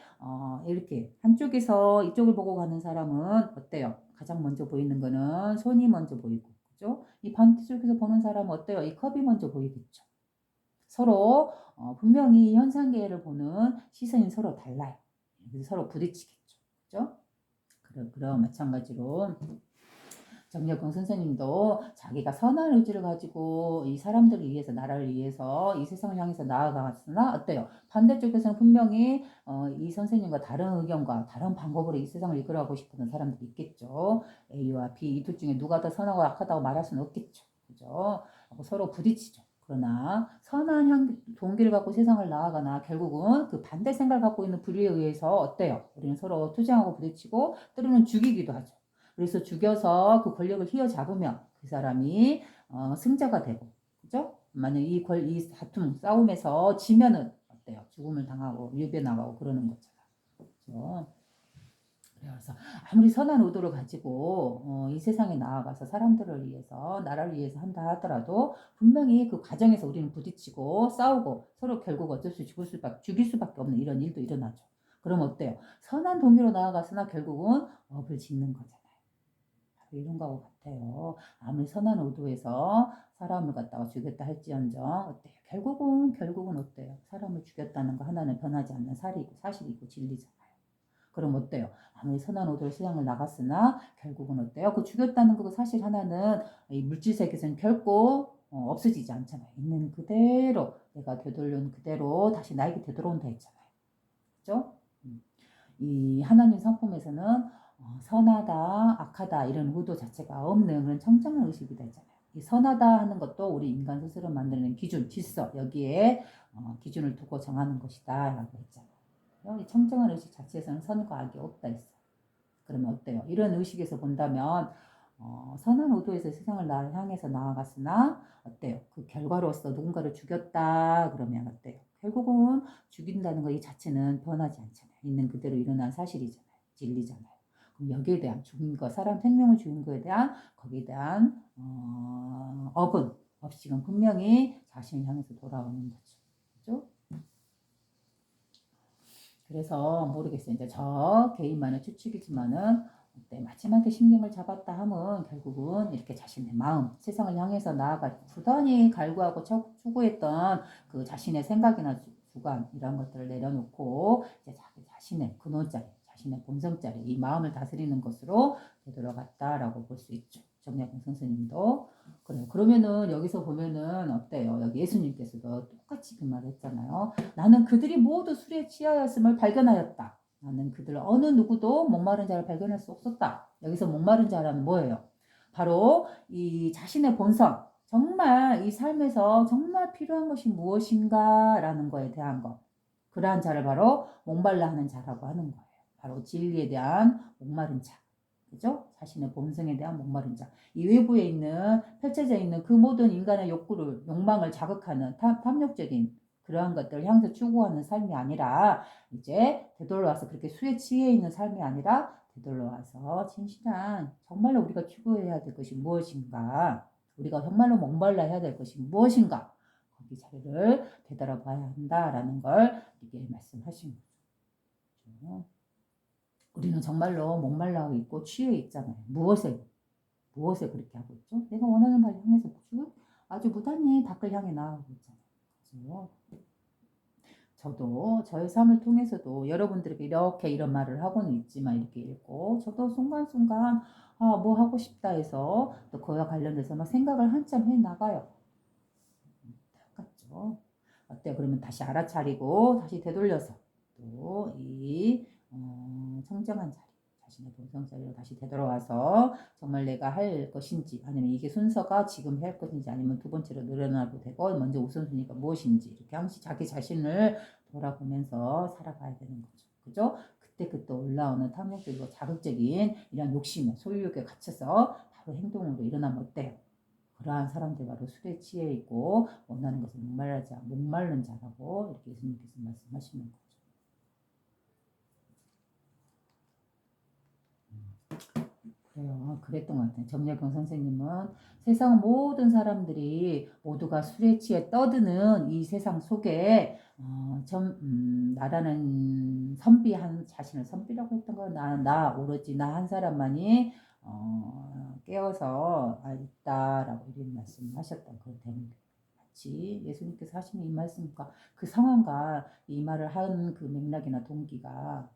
이렇게 한쪽에서 이쪽을 보고 가는 사람은 어때요? 가장 먼저 보이는 거는 손이 먼저 보이고, 그죠? 이 반대쪽에서 보는 사람은 어때요? 이 컵이 먼저 보이겠죠. 서로 분명히 현상계를 보는 시선이 서로 달라요. 그래서 서로 부딪히겠죠. 그죠? 그럼 마찬가지로 정약용 선생님도 자기가 선한 의지를 가지고 이 사람들을 위해서 나라를 위해서 이 세상을 향해서 나아갔으나 어때요? 반대쪽에서는 분명히 이 선생님과 다른 의견과 다른 방법으로 이 세상을 이끌어가고 싶은 사람들이 있겠죠. A와 B 이 둘 중에 누가 더 선하고 악하다고 말할 수는 없겠죠. 그죠? 서로 부딪히죠. 그러나 선한 동기를 갖고 세상을 나아가나 결국은 그 반대 생각을 갖고 있는 불의에 의해서 어때요? 우리는 서로 투쟁하고 부딪히고 때로는 죽이기도 하죠. 그래서 죽여서 그 권력을 휘어잡으면 그 사람이 승자가 되고, 그죠? 만약 이 다툼, 싸움에서 지면은 어때요? 죽음을 당하고 유배 나가고 그러는 거잖아. 그죠? 그래서 아무리 선한 의도를 가지고 이 세상에 나아가서 사람들을 위해서 나라를 위해서 한다 하더라도 분명히 그 과정에서 우리는 부딪히고 싸우고 서로 결국 어쩔 수 죽일 수밖에 없는 이런 일도 일어나죠. 그럼 어때요? 선한 동기로 나아갔으나 결국은 업을 짓는 거잖아요. 이런 거 같아요. 아무리 선한 의도에서 사람을 갖다가 죽였다 할지언정 어때요? 결국은 어때요? 사람을 죽였다는 거 하나는 변하지 않는 사실이고 진리잖아요. 그럼 어때요? 아무리 선한 의도로 세상을 나갔으나 결국은 어때요? 그 죽였다는 그 사실 하나는 이 물질 세계에서는 결코 없어지지 않잖아요. 있는 그대로 내가 되돌린 그대로 다시 나에게 되돌아온다 했잖아요. 그죠? 이 하나님 성품에서는 선하다, 악하다 이런 의도 자체가 없는 그런 청정한 의식이다 했잖아요. 이 선하다 하는 것도 우리 인간 스스로 만드는 기준, 질서 여기에 기준을 두고 정하는 것이다 라고 했잖아요. 이 청정한 의식 자체에서는 선과 악이 없다 했어요. 그러면 어때요? 이런 의식에서 본다면 선한 의도에서 세상을 향해서 나아갔으나 어때요? 그 결과로서 누군가를 죽였다 그러면 어때요? 결국은 죽인다는 거 이 자체는 변하지 않잖아요. 있는 그대로 일어난 사실이잖아요. 진리잖아요. 그럼 여기에 대한 죽인 거, 사람 생명을 죽인 거에 대한 거기에 대한 업은 업식은 분명히 자신을 향해서 돌아오는 거죠. 그죠? 그래서 모르겠어요. 이제 저 개인만의 추측이지만은 마지막에 신경을 잡았다 하면 결국은 이렇게 자신의 마음, 세상을 향해서 나아가 부단히 갈구하고 추구했던 그 자신의 생각이나 주관 이런 것들을 내려놓고 이제 자기 자신의 근원자리, 자신의 본성자리, 이 마음을 다스리는 것으로 되돌아갔다라고 볼 수 있죠. 정약용 선생님도 그래요. 그러면은 여기서 보면은 어때요? 여기 예수님께서도 똑같이 그 말을 했잖아요. 나는 그들이 모두 술에 취하였음을 발견하였다. 나는 그들 어느 누구도 목마른 자를 발견할 수 없었다. 여기서 목마른 자라는 뭐예요? 바로 이 자신의 본성, 정말 이 삶에서 정말 필요한 것이 무엇인가라는 거에 대한 것. 그러한 자를 바로 목말라 하는 자라고 하는 거예요. 바로 진리에 대한 목마른 자. 그죠? 자신의 본성에 대한 목마른 자. 이 외부에 있는 펼쳐져 있는 그 모든 인간의 욕구를 욕망을 자극하는 탐욕적인 그러한 것들을 향해서 추구하는 삶이 아니라 이제 되돌아와서 그렇게 수에 취해 있는 삶이 아니라 되돌아와서 진실한 정말로 우리가 추구해야 될 것이 무엇인가, 우리가 정말로 목말라 해야 될 것이 무엇인가, 거기 자리를 되돌아봐야 한다라는 걸 이게 말씀하신 거죠. 우리는 정말로 목말라 있고 취해 있잖아요. 무엇에 그렇게 하고 있죠? 내가 원하는 바를 향해서 아주 무단히 밖을 향해 나아가고 있잖아요. 그렇죠? 저도 저의 삶을 통해서도 여러분들에게 이렇게 이런 말을 하고는 있지만 이렇게 읽고 저도 순간순간 뭐 하고 싶다 해서 또 그와 관련돼서 막 생각을 한참 해 나가요. 똑같죠. 어때요? 그러면 다시 알아차리고 다시 되돌려서 또 이 청정한 자리, 자신의 본성 자리로 다시 되돌아와서 정말 내가 할 것인지 아니면 이게 순서가 지금 해야 할 것인지 아니면 두 번째로 늘어나도 되고 먼저 우선순위가 무엇인지 이렇게 항상 자기 자신을 돌아보면서 살아가야 되는 거죠. 그죠? 그때 올라오는 탐욕적이고 자극적인 이런 욕심에 소유욕에 갇혀서 바로 행동으로 일어나면 어때요? 그러한 사람들 바로 술에 취해 있고 원하는 것을 목마른 자라고 이렇게 예수님께서 말씀하시는 거죠. 그래요. 그랬던 것 같아요. 정약용 선생님은 세상 모든 사람들이 모두가 술에 취해 떠드는 이 세상 속에 나라는 선비한 자신을 선비라고 했던 거예요. 나 오로지 나 한 사람만이 깨어서 있다라고 이런 말씀을 하셨던 그 대목. 같이 예수님께서 하시는 이 말씀과 그 상황과 이 말을 한 그 맥락이나 동기가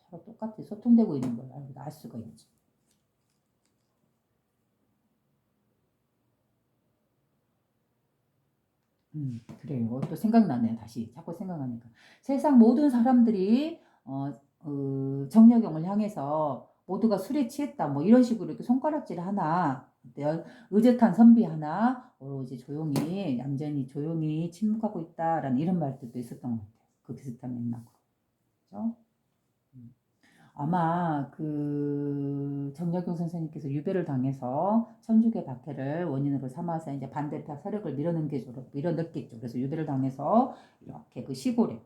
서로 똑같이 소통되고 있는 걸 알 수가 있죠. 그래요. 또 생각나네요. 다시 자꾸 생각하니까 세상 모든 사람들이 정약용을 향해서 모두가 술에 취했다 뭐 이런 식으로 이렇게 손가락질 하나 의젓한 선비 하나 이제 조용히 얌전히 조용히 침묵하고 있다라는 이런 말들도 있었던 것 같아요. 그 비슷한 맥락으로. 그렇죠? 아마 그 정약용 선생님께서 유배를 당해서 천주교 박해를 원인으로 삼아서 이제 반대파 세력을 밀어넣겠죠. 그래서 유배를 당해서 이렇게 그 시골에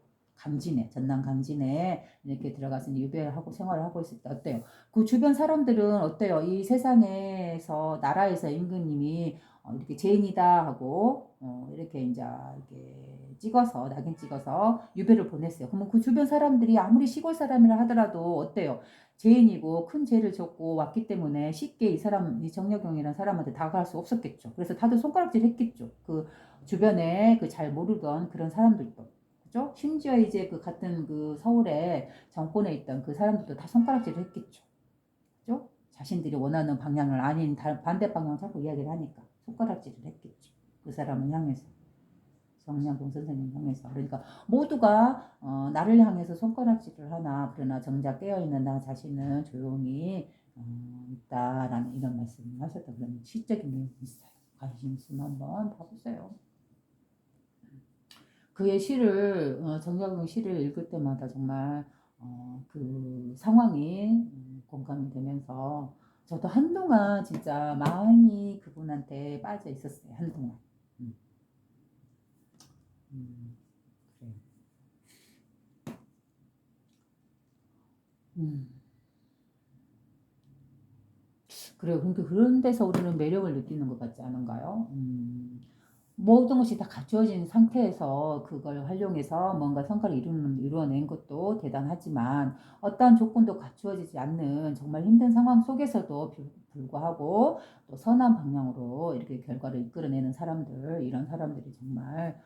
전남 강진에 이렇게 들어가서 유배하고 생활을 하고 있을 때 어때요? 그 주변 사람들은 어때요? 이 세상에서 나라에서 임금님이 이렇게 죄인이다 하고 이렇게 이제 이렇게 찍어서 낙인 찍어서 유배를 보냈어요. 그러면 그 주변 사람들이 아무리 시골 사람이라 하더라도 어때요? 죄인이고 큰 죄를 졌고 왔기 때문에 쉽게 이 정약용이라는 사람한테 다가갈 수 없었겠죠. 그래서 다들 손가락질 했겠죠. 그 주변에 그 잘 모르던 그런 사람들도. 그죠? 심지어 이제 그 같은 그 서울에 정권에 있던 그 사람들도 다 손가락질을 했겠죠. 그죠? 자신들이 원하는 방향을 아닌 반대 방향 자꾸 이야기를 하니까 손가락질을 했겠죠. 그 사람을 향해서. 정약용 선생님 향해서. 그러니까 모두가 나를 향해서 손가락질을 하나 그러나 정작 깨어있는 나 자신은 조용히 있다라는 이런 말씀을 하셨다. 그런 시적인 내용이 있어요. 관심 있으면 한번 봐보세요. 그의 시를 정약용 시를 읽을 때마다 정말 그 상황이 공감이 되면서 저도 한동안 진짜 많이 그분한테 빠져 있었어요. 한동안. 음, 그래요. 음, 그래요. 그러니까 그런 데서 우리는 매력을 느끼는 것 같지 않은가요? 모든 것이 다 갖추어진 상태에서 그걸 활용해서 뭔가 성과를 이루어낸 것도 대단하지만 어떠한 조건도 갖추어지지 않는 정말 힘든 상황 속에서도 불구하고 또 선한 방향으로 이렇게 결과를 이끌어내는 사람들, 이런 사람들이 정말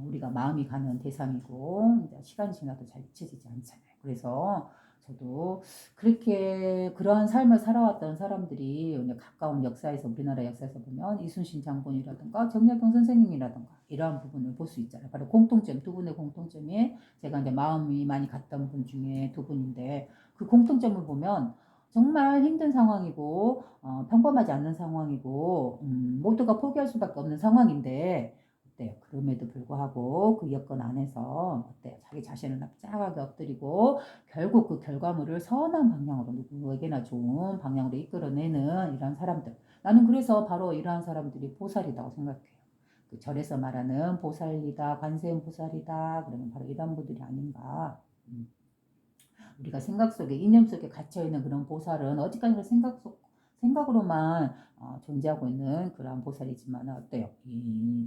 우리가 마음이 가는 대상이고 이제 시간이 지나도 잘 잊혀지지 않잖아요. 그래서 저도 그렇게 그러한 삶을 살아왔던 사람들이 가까운 역사에서 우리나라 역사에서 보면 이순신 장군이라든가 정약용 선생님이라든가 이러한 부분을 볼 수 있잖아요. 바로 공통점 두 분의 공통점이 제가 이제 마음이 많이 갔던 분 중에 두 분인데 그 공통점을 보면 정말 힘든 상황이고 평범하지 않는 상황이고 모두가 포기할 수밖에 없는 상황인데 어때요? 그럼에도 불구하고 그 여건 안에서 어때요? 자기 자신을 납작하게 엎드리고 결국 그 결과물을 선한 방향으로 누구에게나 좋은 방향으로 이끌어내는 이런 사람들. 나는 그래서 바로 이러한 사람들이 보살이라고 생각해요. 그 절에서 말하는 보살이다, 관세음 보살이다. 그러면 바로 이런 분들이 아닌가. 우리가 생각 속에, 이념 속에 갇혀있는 그런 보살은 어디까지나 생각으로만 존재하고 있는 그러한 보살이지만 어때요?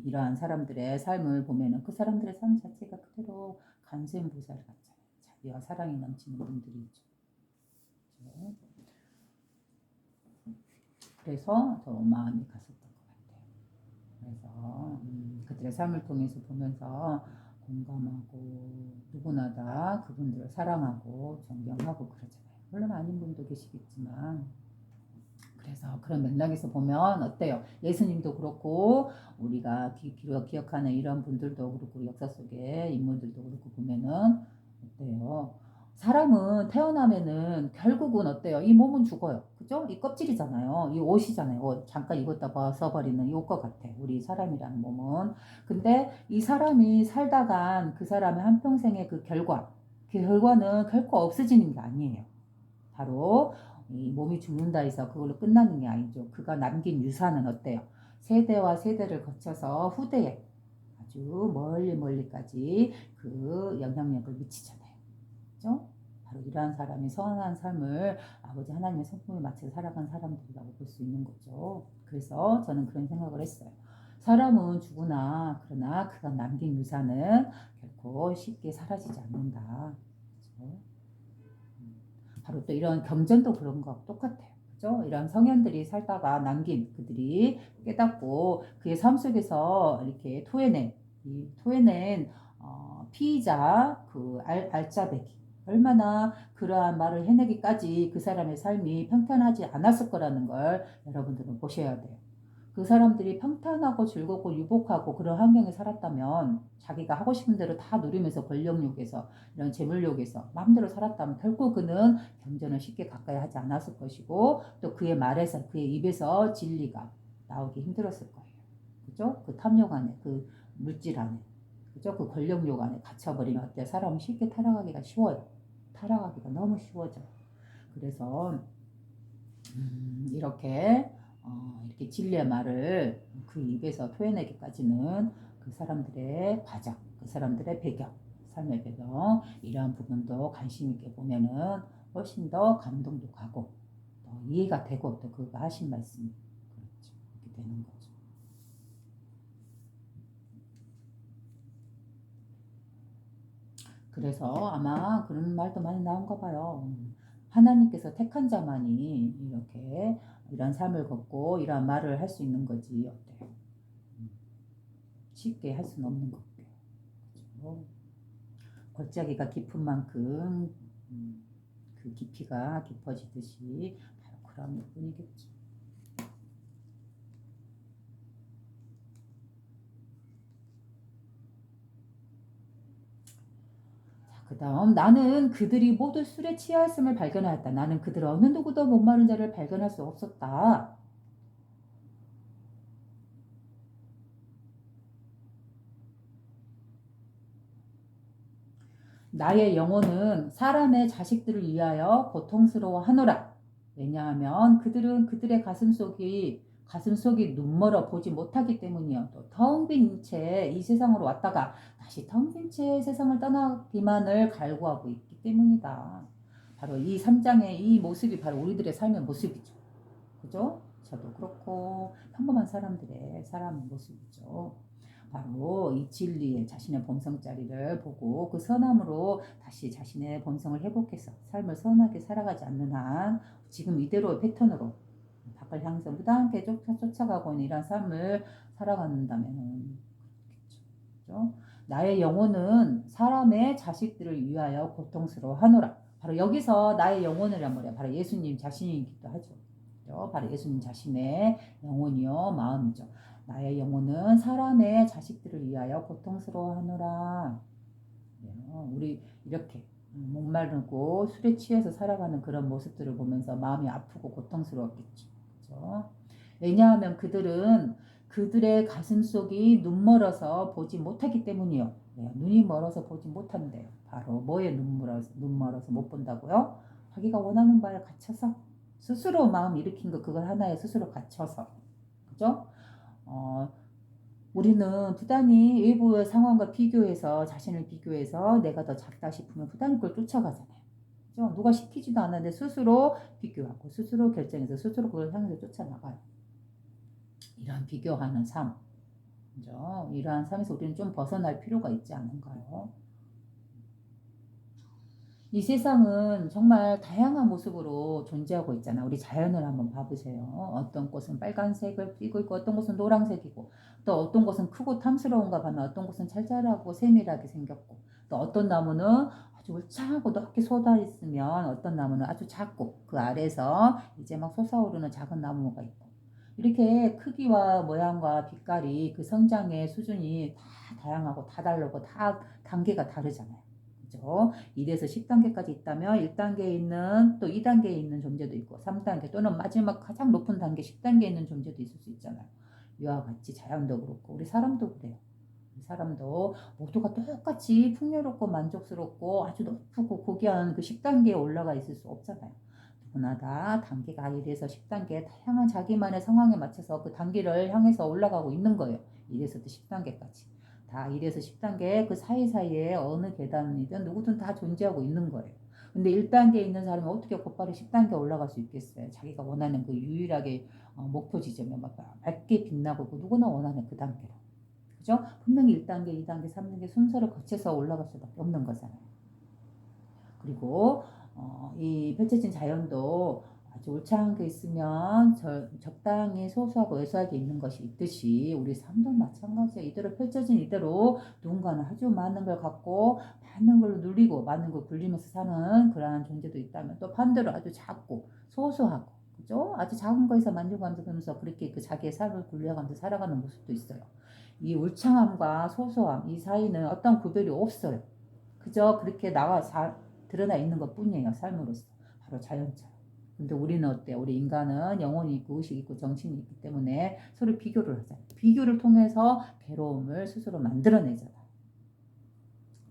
이러한 사람들의 삶을 보면은 그 사람들의 삶 자체가 그대로 관세음 보살 같잖아요. 자비와 사랑이 넘치는 분들이죠. 그렇죠? 그래서 더 마음이 갔었던 것 같아요. 그래서 그들의 삶을 통해서 보면서 공감하고 누구나 다 그분들을 사랑하고 존경하고 그러잖아요. 물론 아닌 분도 계시겠지만 그래서 그런 맥락에서 보면 어때요? 예수님도 그렇고 우리가 기억하는 이런 분들도 그렇고 역사 속의 인물들도 그렇고 보면은 어때요? 사람은 태어나면은 결국은 어때요? 이 몸은 죽어요. 그죠? 이 껍질이잖아요. 이 옷이잖아요. 옷. 잠깐 입었다 벗어버리는 이 옷과 같아. 우리 사람이라는 몸은. 근데 이 사람이 살다간 그 사람의 한평생의 그 결과는 결코 없어지는 게 아니에요. 바로 이 몸이 죽는다 해서 그걸로 끝나는 게 아니죠. 그가 남긴 유산은 어때요? 세대와 세대를 거쳐서 후대에 아주 멀리 멀리까지 그 영향력을 미치잖아요. 그죠? 바로 이러한 사람이 선한 삶을 아버지 하나님의 성품에 맞춰 살아간 사람들이라고 볼 수 있는 거죠. 그래서 저는 그런 생각을 했어요. 사람은 죽으나 그러나 그가 남긴 유산은 결코 쉽게 사라지지 않는다. 그렇죠? 바로 또 이런 경전도 그런 거하고 똑같아요. 그죠? 이런 성현들이 살다가 남긴 그들이 깨닫고 그의 삶 속에서 이렇게 토해낸 피의자 그 알짜배기 얼마나 그러한 말을 해내기까지 그 사람의 삶이 평탄하지 않았을 거라는 걸 여러분들은 보셔야 돼요. 그 사람들이 평탄하고 즐겁고 유복하고 그런 환경에 살았다면 자기가 하고 싶은 대로 다 누리면서 권력욕에서 이런 재물욕에서 마음대로 살았다면 결국 그는 경전을 쉽게 가까이 하지 않았을 것이고 또 그의 말에서 그의 입에서 진리가 나오기 힘들었을 거예요. 그죠? 그 탐욕 안에 그 물질 안에 그죠? 그 권력욕 안에 갇혀버리면 어때? 사람은 쉽게 타락하기가 쉬워요. 타락하기가 너무 쉬워져요. 그래서 이렇게 진리의 말을 그 입에서 토해내기까지는 그 사람들의 과정, 그 사람들의 배경, 삶의 배경 이러한 부분도 관심 있게 보면은 훨씬 더 감동도 가고 더 이해가 되고 또 그가 하신 말씀이 그렇죠. 이렇게 되는 거죠. 그래서 아마 그런 말도 많이 나온가 봐요. 하나님께서 택한 자만이 이렇게 이런 삶을 걷고 이런 말을 할 수 있는 거지 어때요? 쉽게 할 수는 없는 거고요. 그렇죠? 골짜기가 깊은 만큼 그 깊이가 깊어지듯이 바로 그런 부분이겠죠. 그 다음 나는 그들이 모두 술에 취하였음을 발견하였다. 나는 그들 어느 누구도 목마른 자를 발견할 수 없었다. 나의 영혼은 사람의 자식들을 위하여 고통스러워하노라. 왜냐하면 그들은 그들의 가슴속이 눈멀어 보지 못하기 때문이요. 또 텅 빈 채 이 세상으로 왔다가 다시 텅 빈 채 세상을 떠나기만을 갈구하고 있기 때문이다. 바로 이 3장의 이 모습이 바로 우리들의 삶의 모습이죠. 그죠? 저도 그렇고 평범한 사람의 모습이죠. 바로 이 진리의 자신의 본성자리를 보고 그 선함으로 다시 자신의 본성을 회복해서 삶을 선하게 살아가지 않는 한 지금 이대로의 패턴으로 밖을 향해서 무단하게 쫓아가고 있는 이런 삶을 살아간다면 그렇겠죠. 나의 영혼은 사람의 자식들을 위하여 고통스러워하노라. 바로 여기서 나의 영혼이란 말이야. 바로 예수님 자신이기도 하죠. 바로 예수님 자신의 영혼이요 마음이죠. 나의 영혼은 사람의 자식들을 위하여 고통스러워하노라. 우리 이렇게 목마르고 술에 취해서 살아가는 그런 모습들을 보면서 마음이 아프고 고통스러웠겠죠. 그렇죠? 왜냐하면 그들은 그들의 가슴속이 눈멀어서 보지 못하기 때문이요. 눈이 멀어서 보지 못한대요. 바로 뭐에 눈멀어서 못 본다고요? 자기가 원하는 바에 갇혀서 스스로 마음 일으킨 거 그걸 하나에 스스로 갇혀서 그죠? 우리는 부단히 외부의 상황과 비교해서 자신을 비교해서 내가 더 작다 싶으면 부단히 그걸 쫓아가잖아요. 그죠? 누가 시키지도 않았는데 스스로 비교하고 스스로 결정해서 스스로 그걸 향해서 쫓아나가요. 이러한 비교하는 삶, 그죠? 이러한 삶에서 우리는 좀 벗어날 필요가 있지 않은가요? 이 세상은 정말 다양한 모습으로 존재하고 있잖아. 우리 자연을 한번 봐보세요. 어떤 꽃은 빨간색을 띠고 있고 어떤 꽃은 노란색이고 또 어떤 곳은 크고 탐스러운가 하면 어떤 곳은 찰찰하고 세밀하게 생겼고 또 어떤 나무는 아주 울창하고 넓게 쏟아있으면 어떤 나무는 아주 작고 그 아래서 이제 막 솟아오르는 작은 나무가 있고 이렇게 크기와 모양과 빛깔이 그 성장의 수준이 다 다양하고 다 다르고 다 단계가 다르잖아요. 그죠? 1에서 10단계까지 있다면 1단계에 있는 또 2단계에 있는 존재도 있고 3단계 또는 마지막 가장 높은 단계 10단계에 있는 존재도 있을 수 있잖아요. 이와 같이 자연도 그렇고 우리 사람도 그래요. 우리 사람도 모두가 똑같이 풍요롭고 만족스럽고 아주 높고 고귀한 그 10단계에 올라가 있을 수 없잖아요. 누구나 다 단계가 1에서 10단계 다양한 자기만의 상황에 맞춰서 그 단계를 향해서 올라가고 있는 거예요. 1에서부터 10단계까지. 다 1에서 10단계 그 사이사이에 어느 계단이든 누구든 다 존재하고 있는 거예요. 근데 1단계에 있는 사람이 어떻게 곧바로 10단계 올라갈 수 있겠어요? 자기가 원하는 그 유일하게 목표 지점에 막 맑게 빛나고 그 누구나 원하는 그 단계로. 그죠? 분명히 1단계, 2단계, 3단계 순서를 거쳐서 올라갈 수밖에 없는 거잖아요. 그리고 이 펼쳐진 자연도 아주 울창한 게 있으면 적당히 소소하고 왜소하게 있는 것이 있듯이 우리 삶도 마찬가지예요. 이대로 펼쳐진 이대로 누군가는 아주 많은 걸 갖고 많은 걸 누리고 많은 걸 굴리면서 사는 그러한 존재도 있다면 또 반대로 아주 작고 소소하고 그죠? 아주 작은 거에서 만족하면서 그렇게 그 자기의 삶을 굴려가면서 살아가는 모습도 있어요. 이 울창함과 소소함 이 사이는 어떤 구별이 없어요. 그저 그렇게 드러나 있는 것 뿐이에요. 삶으로서. 바로 자연처럼. 근데 우리는 어때요? 우리 인간은 영혼이 있고 의식이 있고 정신이 있기 때문에 서로 비교를 하잖아요. 비교를 통해서 괴로움을 스스로 만들어내잖아요.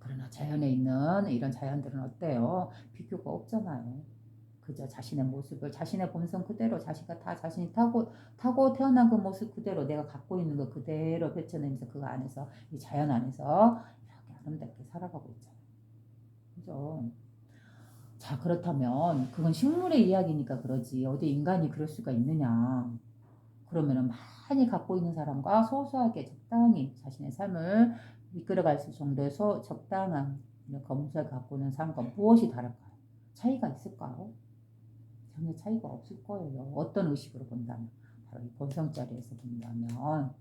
그러나 자연에 있는 이런 자연들은 어때요? 비교가 없잖아요. 그저 자신의 모습을 자신의 본성 그대로 자신이 타고 태어난 그 모습 그대로 내가 갖고 있는 거 그대로 펼쳐내면서 그 안에서 이 자연 안에서 이렇게 아름답게 살아가고 있잖아요. 그죠? 자, 그렇다면 그건 식물의 이야기니까 그러지. 어디 인간이 그럴 수가 있느냐. 그러면은 많이 갖고 있는 사람과 소소하게 적당히 자신의 삶을 이끌어갈 수 정도의 적당한 검소하게 갖고 있는 사람과 무엇이 다를까요? 차이가 있을까요? 전혀 차이가 없을 거예요. 어떤 의식으로 본다면. 바로 이 본성자리에서 본다면.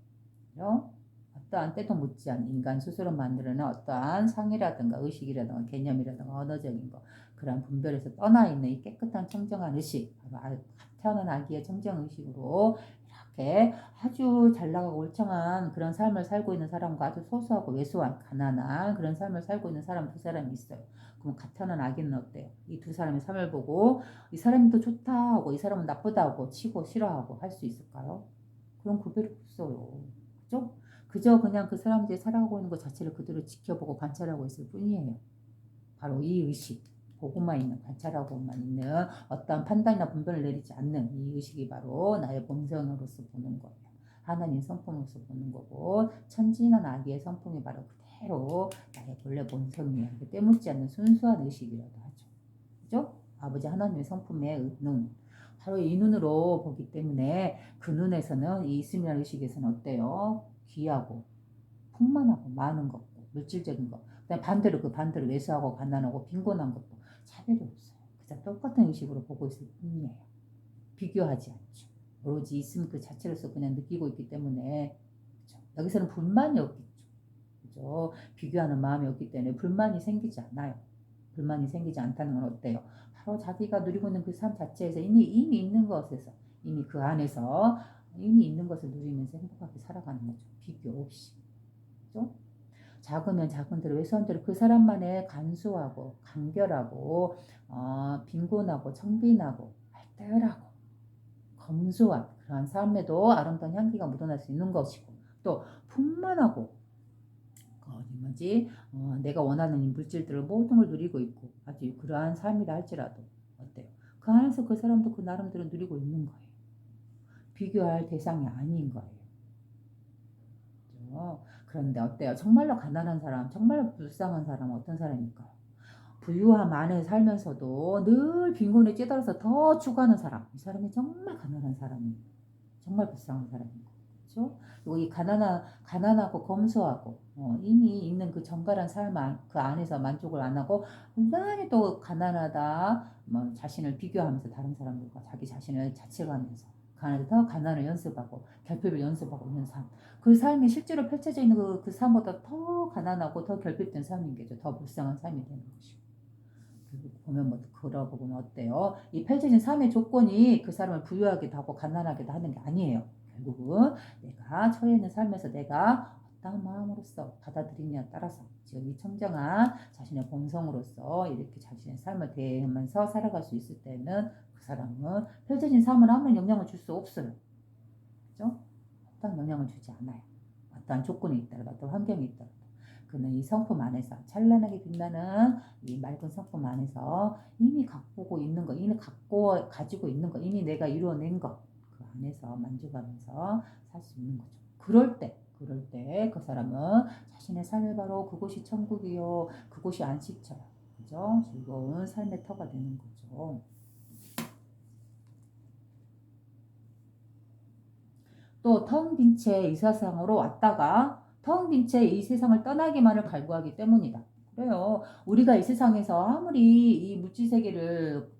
그죠? 어떠한 때도 묻지 않은 인간 스스로 만들어낸 어떠한 상이라든가 의식이라든가 개념이라든가 언어적인 거 그런 분별에서 떠나 있는 이 깨끗한 청정한 의식 바로 태어난 아기의 청정 의식으로 이렇게 아주 잘 나가고 울창한 그런 삶을 살고 있는 사람과 아주 소소하고 왜소한 가난한 그런 삶을 살고 있는 사람 두 사람이 있어요. 그럼 갓 태어난 아기는 어때요? 이 두 사람의 삶을 보고 이 사람이 더 좋다 하고 이 사람은 나쁘다 하고 치고 싫어하고 할 수 있을까요? 그런 구별이 없어요. 그죠? 그저 그냥 그 사람들이 살아가고 있는 것 자체를 그대로 지켜보고 관찰하고 있을 뿐이에요. 바로 이 의식. 보고만 있는, 관찰하고만 있는 어떠한 판단이나 분별을 내리지 않는 이 의식이 바로 나의 본성으로서 보는 거예요. 하나님 성품으로서 보는 거고, 천지나 아기의 성품이 바로 그대로 나의 본래 본성이에요. 때묻지 않는 순수한 의식이라고 하죠. 그죠? 아버지 하나님의 성품의 눈. 바로 이 눈으로 보기 때문에 그 눈에서는 이 있음이라는 의식에서는 어때요? 귀하고 풍만하고 많은 것, 물질적인 것. 그다음 반대로 그 반대로 왜소하고 가난하고 빈곤한 것도 차별이 없어요. 그냥 똑같은 의식으로 보고 있을 뿐이에요. 비교하지 않죠. 오로지 있음 그 자체로서 그냥 느끼고 있기 때문에 그렇죠? 여기서는 불만이 없겠죠. 그죠? 비교하는 마음이 없기 때문에 불만이 생기지 않아요. 불만이 생기지 않다는 건 어때요? 바로 자기가 누리고 있는 그 삶 자체에서 이미 있는 것에서 이미 그 안에서 이미 있는 것을 누리면서 행복하게 살아가는 거죠. 비교 없이. 그죠? 작으면 작은 대로 왜소한 대로 그 사람만의 간소하고 간결하고 빈곤하고 청빈하고 알뜰하고 검소한 그러한 삶에도 아름다운 향기가 묻어날 수 있는 것이고 또 풍만하고 내가 원하는 이 물질들을 모든 걸 누리고 있고 아주 그러한 삶이라 할지라도 어때요? 그 안에서 그 사람도 그 나름대로 누리고 있는 거예요. 비교할 대상이 아닌 거예요. 그렇죠? 그런데 어때요? 정말로 가난한 사람, 정말로 불쌍한 사람은 어떤 사람일까요? 부유함 안에 살면서도 늘 빈곤에 찌들어서 더 추구하는 사람. 이 사람이 정말 가난한 사람이에요. 정말 불쌍한 사람이고. 그렇죠? 그리고 이 가난하고 검소하고 이미 있는 그 정갈한 삶 그 안에서 만족을 안 하고 굉장히 또 가난하다 뭐 자신을 비교하면서 다른 사람들과 자기 자신을 자책하면서 그 안에서 더 가난을 연습하고 결핍을 연습하고 있는 삶. 그 삶이 실제로 펼쳐져 있는 그 삶보다 더 가난하고 더 결핍된 삶인 게죠. 더 불쌍한 삶이 되는 것이고. 보면 뭐 그러고 보면 어때요? 이 펼쳐진 삶의 조건이 그 사람을 부유하게도 하고 가난하게도 하는 게 아니에요. 결국은 내가 처해 있는 삶에서 내가 어떤 마음으로서 받아들이냐에 따라서 지금 이 청정한 자신의 본성으로서 이렇게 자신의 삶을 대하면서 살아갈 수 있을 때는 그 사람은 펼쳐진 삶을 아무런 영향을 줄 수 없어요. 그죠? 어떤 영향을 주지 않아요. 어떤 조건이 있더라도 어떤 환경이 있더라도 그는 이 성품 안에서 찬란하게 빛나는 이 맑은 성품 안에서 이미 갖고 있는 것, 이미 가지고 있는 것, 이미 내가 이루어낸 것, 그 안에서 만족하면서 살 수 있는 거죠. 그럴 때 그 사람은 자신의 삶이 바로 그곳이 천국이요, 그곳이 안식처요. 그죠? 즐거운 삶의 터가 되는 거죠. 또 텅 빈 채 이 세상으로 왔다가 텅 빈 채 이 세상을 떠나기만을 갈구하기 때문이다. 그래요. 우리가 이 세상에서 아무리 이 물질 세계를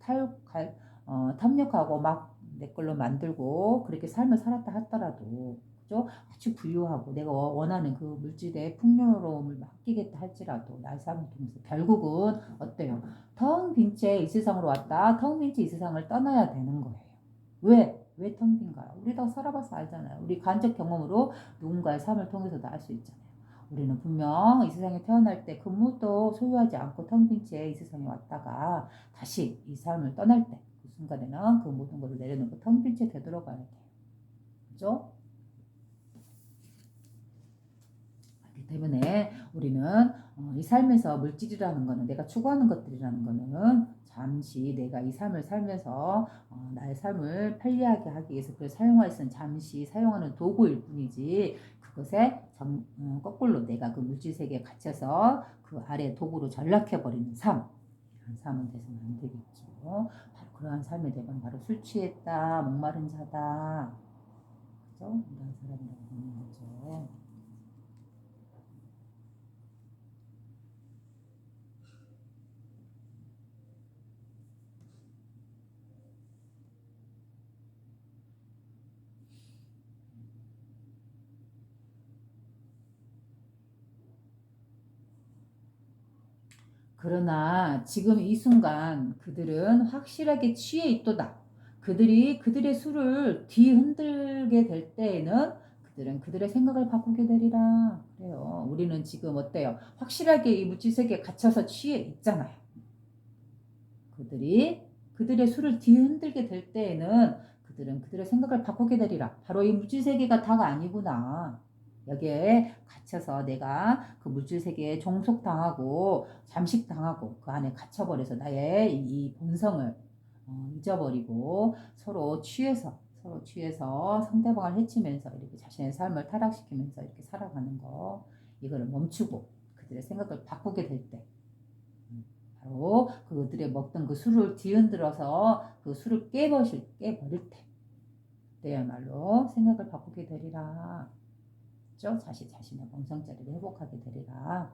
탐욕하고 막 내 걸로 만들고 그렇게 삶을 살았다 하더라도 그죠? 아주 부유하고 내가 원하는 그 물질의 풍요로움을 맡기겠다 할지라도 나의 삶을 통해서 결국은 어때요? 텅 빈 채 이 세상으로 왔다. 텅 빈 채 이 세상을 떠나야 되는 거예요. 왜 텅 빈가요? 우리 다 살아봐서 알잖아요. 우리 간접 경험으로 누군가의 삶을 통해서도 알 수 있잖아요. 우리는 분명 이 세상에 태어날 때 근무도 소유하지 않고 텅 빈 채 이 세상에 왔다가 다시 이 삶을 떠날 때 그 순간에는 그 모든 것을 내려놓고 텅 빈 채 되돌아가야 돼요. 그죠? 그렇기 때문에 우리는 이 삶에서 물질이라는 거는 내가 추구하는 것들이라는 거는 잠시 내가 이 삶을 살면서 나의 삶을 편리하게 하기 위해서 그걸 사용할 수 있는 잠시 사용하는 도구일 뿐이지 그것에 거꾸로 내가 그 물질 세계에 갇혀서 그 아래 도구로 전락해버리는 삶 이런 삶은 돼서는 안 되겠죠. 바로 그러한 삶의 대부분 바로 술 취했다 목마른 자다 그죠? 이런 사람이라고 보는 거죠. 그러나 지금 이 순간 그들은 확실하게 취해 있도다. 그들이 그들의 술을 뒤흔들게 될 때에는 그들은 그들의 생각을 바꾸게 되리라. 그래요. 우리는 지금 어때요? 확실하게 이 물질 세계에 갇혀서 취해 있잖아요. 그들이 그들의 술을 뒤흔들게 될 때에는 그들은 그들의 생각을 바꾸게 되리라. 바로 이 물질 세계가 다가 아니구나. 여기에 갇혀서 내가 그 물질 세계에 종속당하고 잠식당하고 그 안에 갇혀버려서 나의 이 본성을 잊어버리고 서로 취해서 상대방을 해치면서 이렇게 자신의 삶을 타락시키면서 이렇게 살아가는 거, 이거를 멈추고 그들의 생각을 바꾸게 될 때, 바로 그들의 먹던 그 술을 뒤흔들어서 그 술을 깨버릴 때, 그때야말로 생각을 바꾸게 되리라. 그렇죠? 자신의 본성자리를 회복하게 되리라.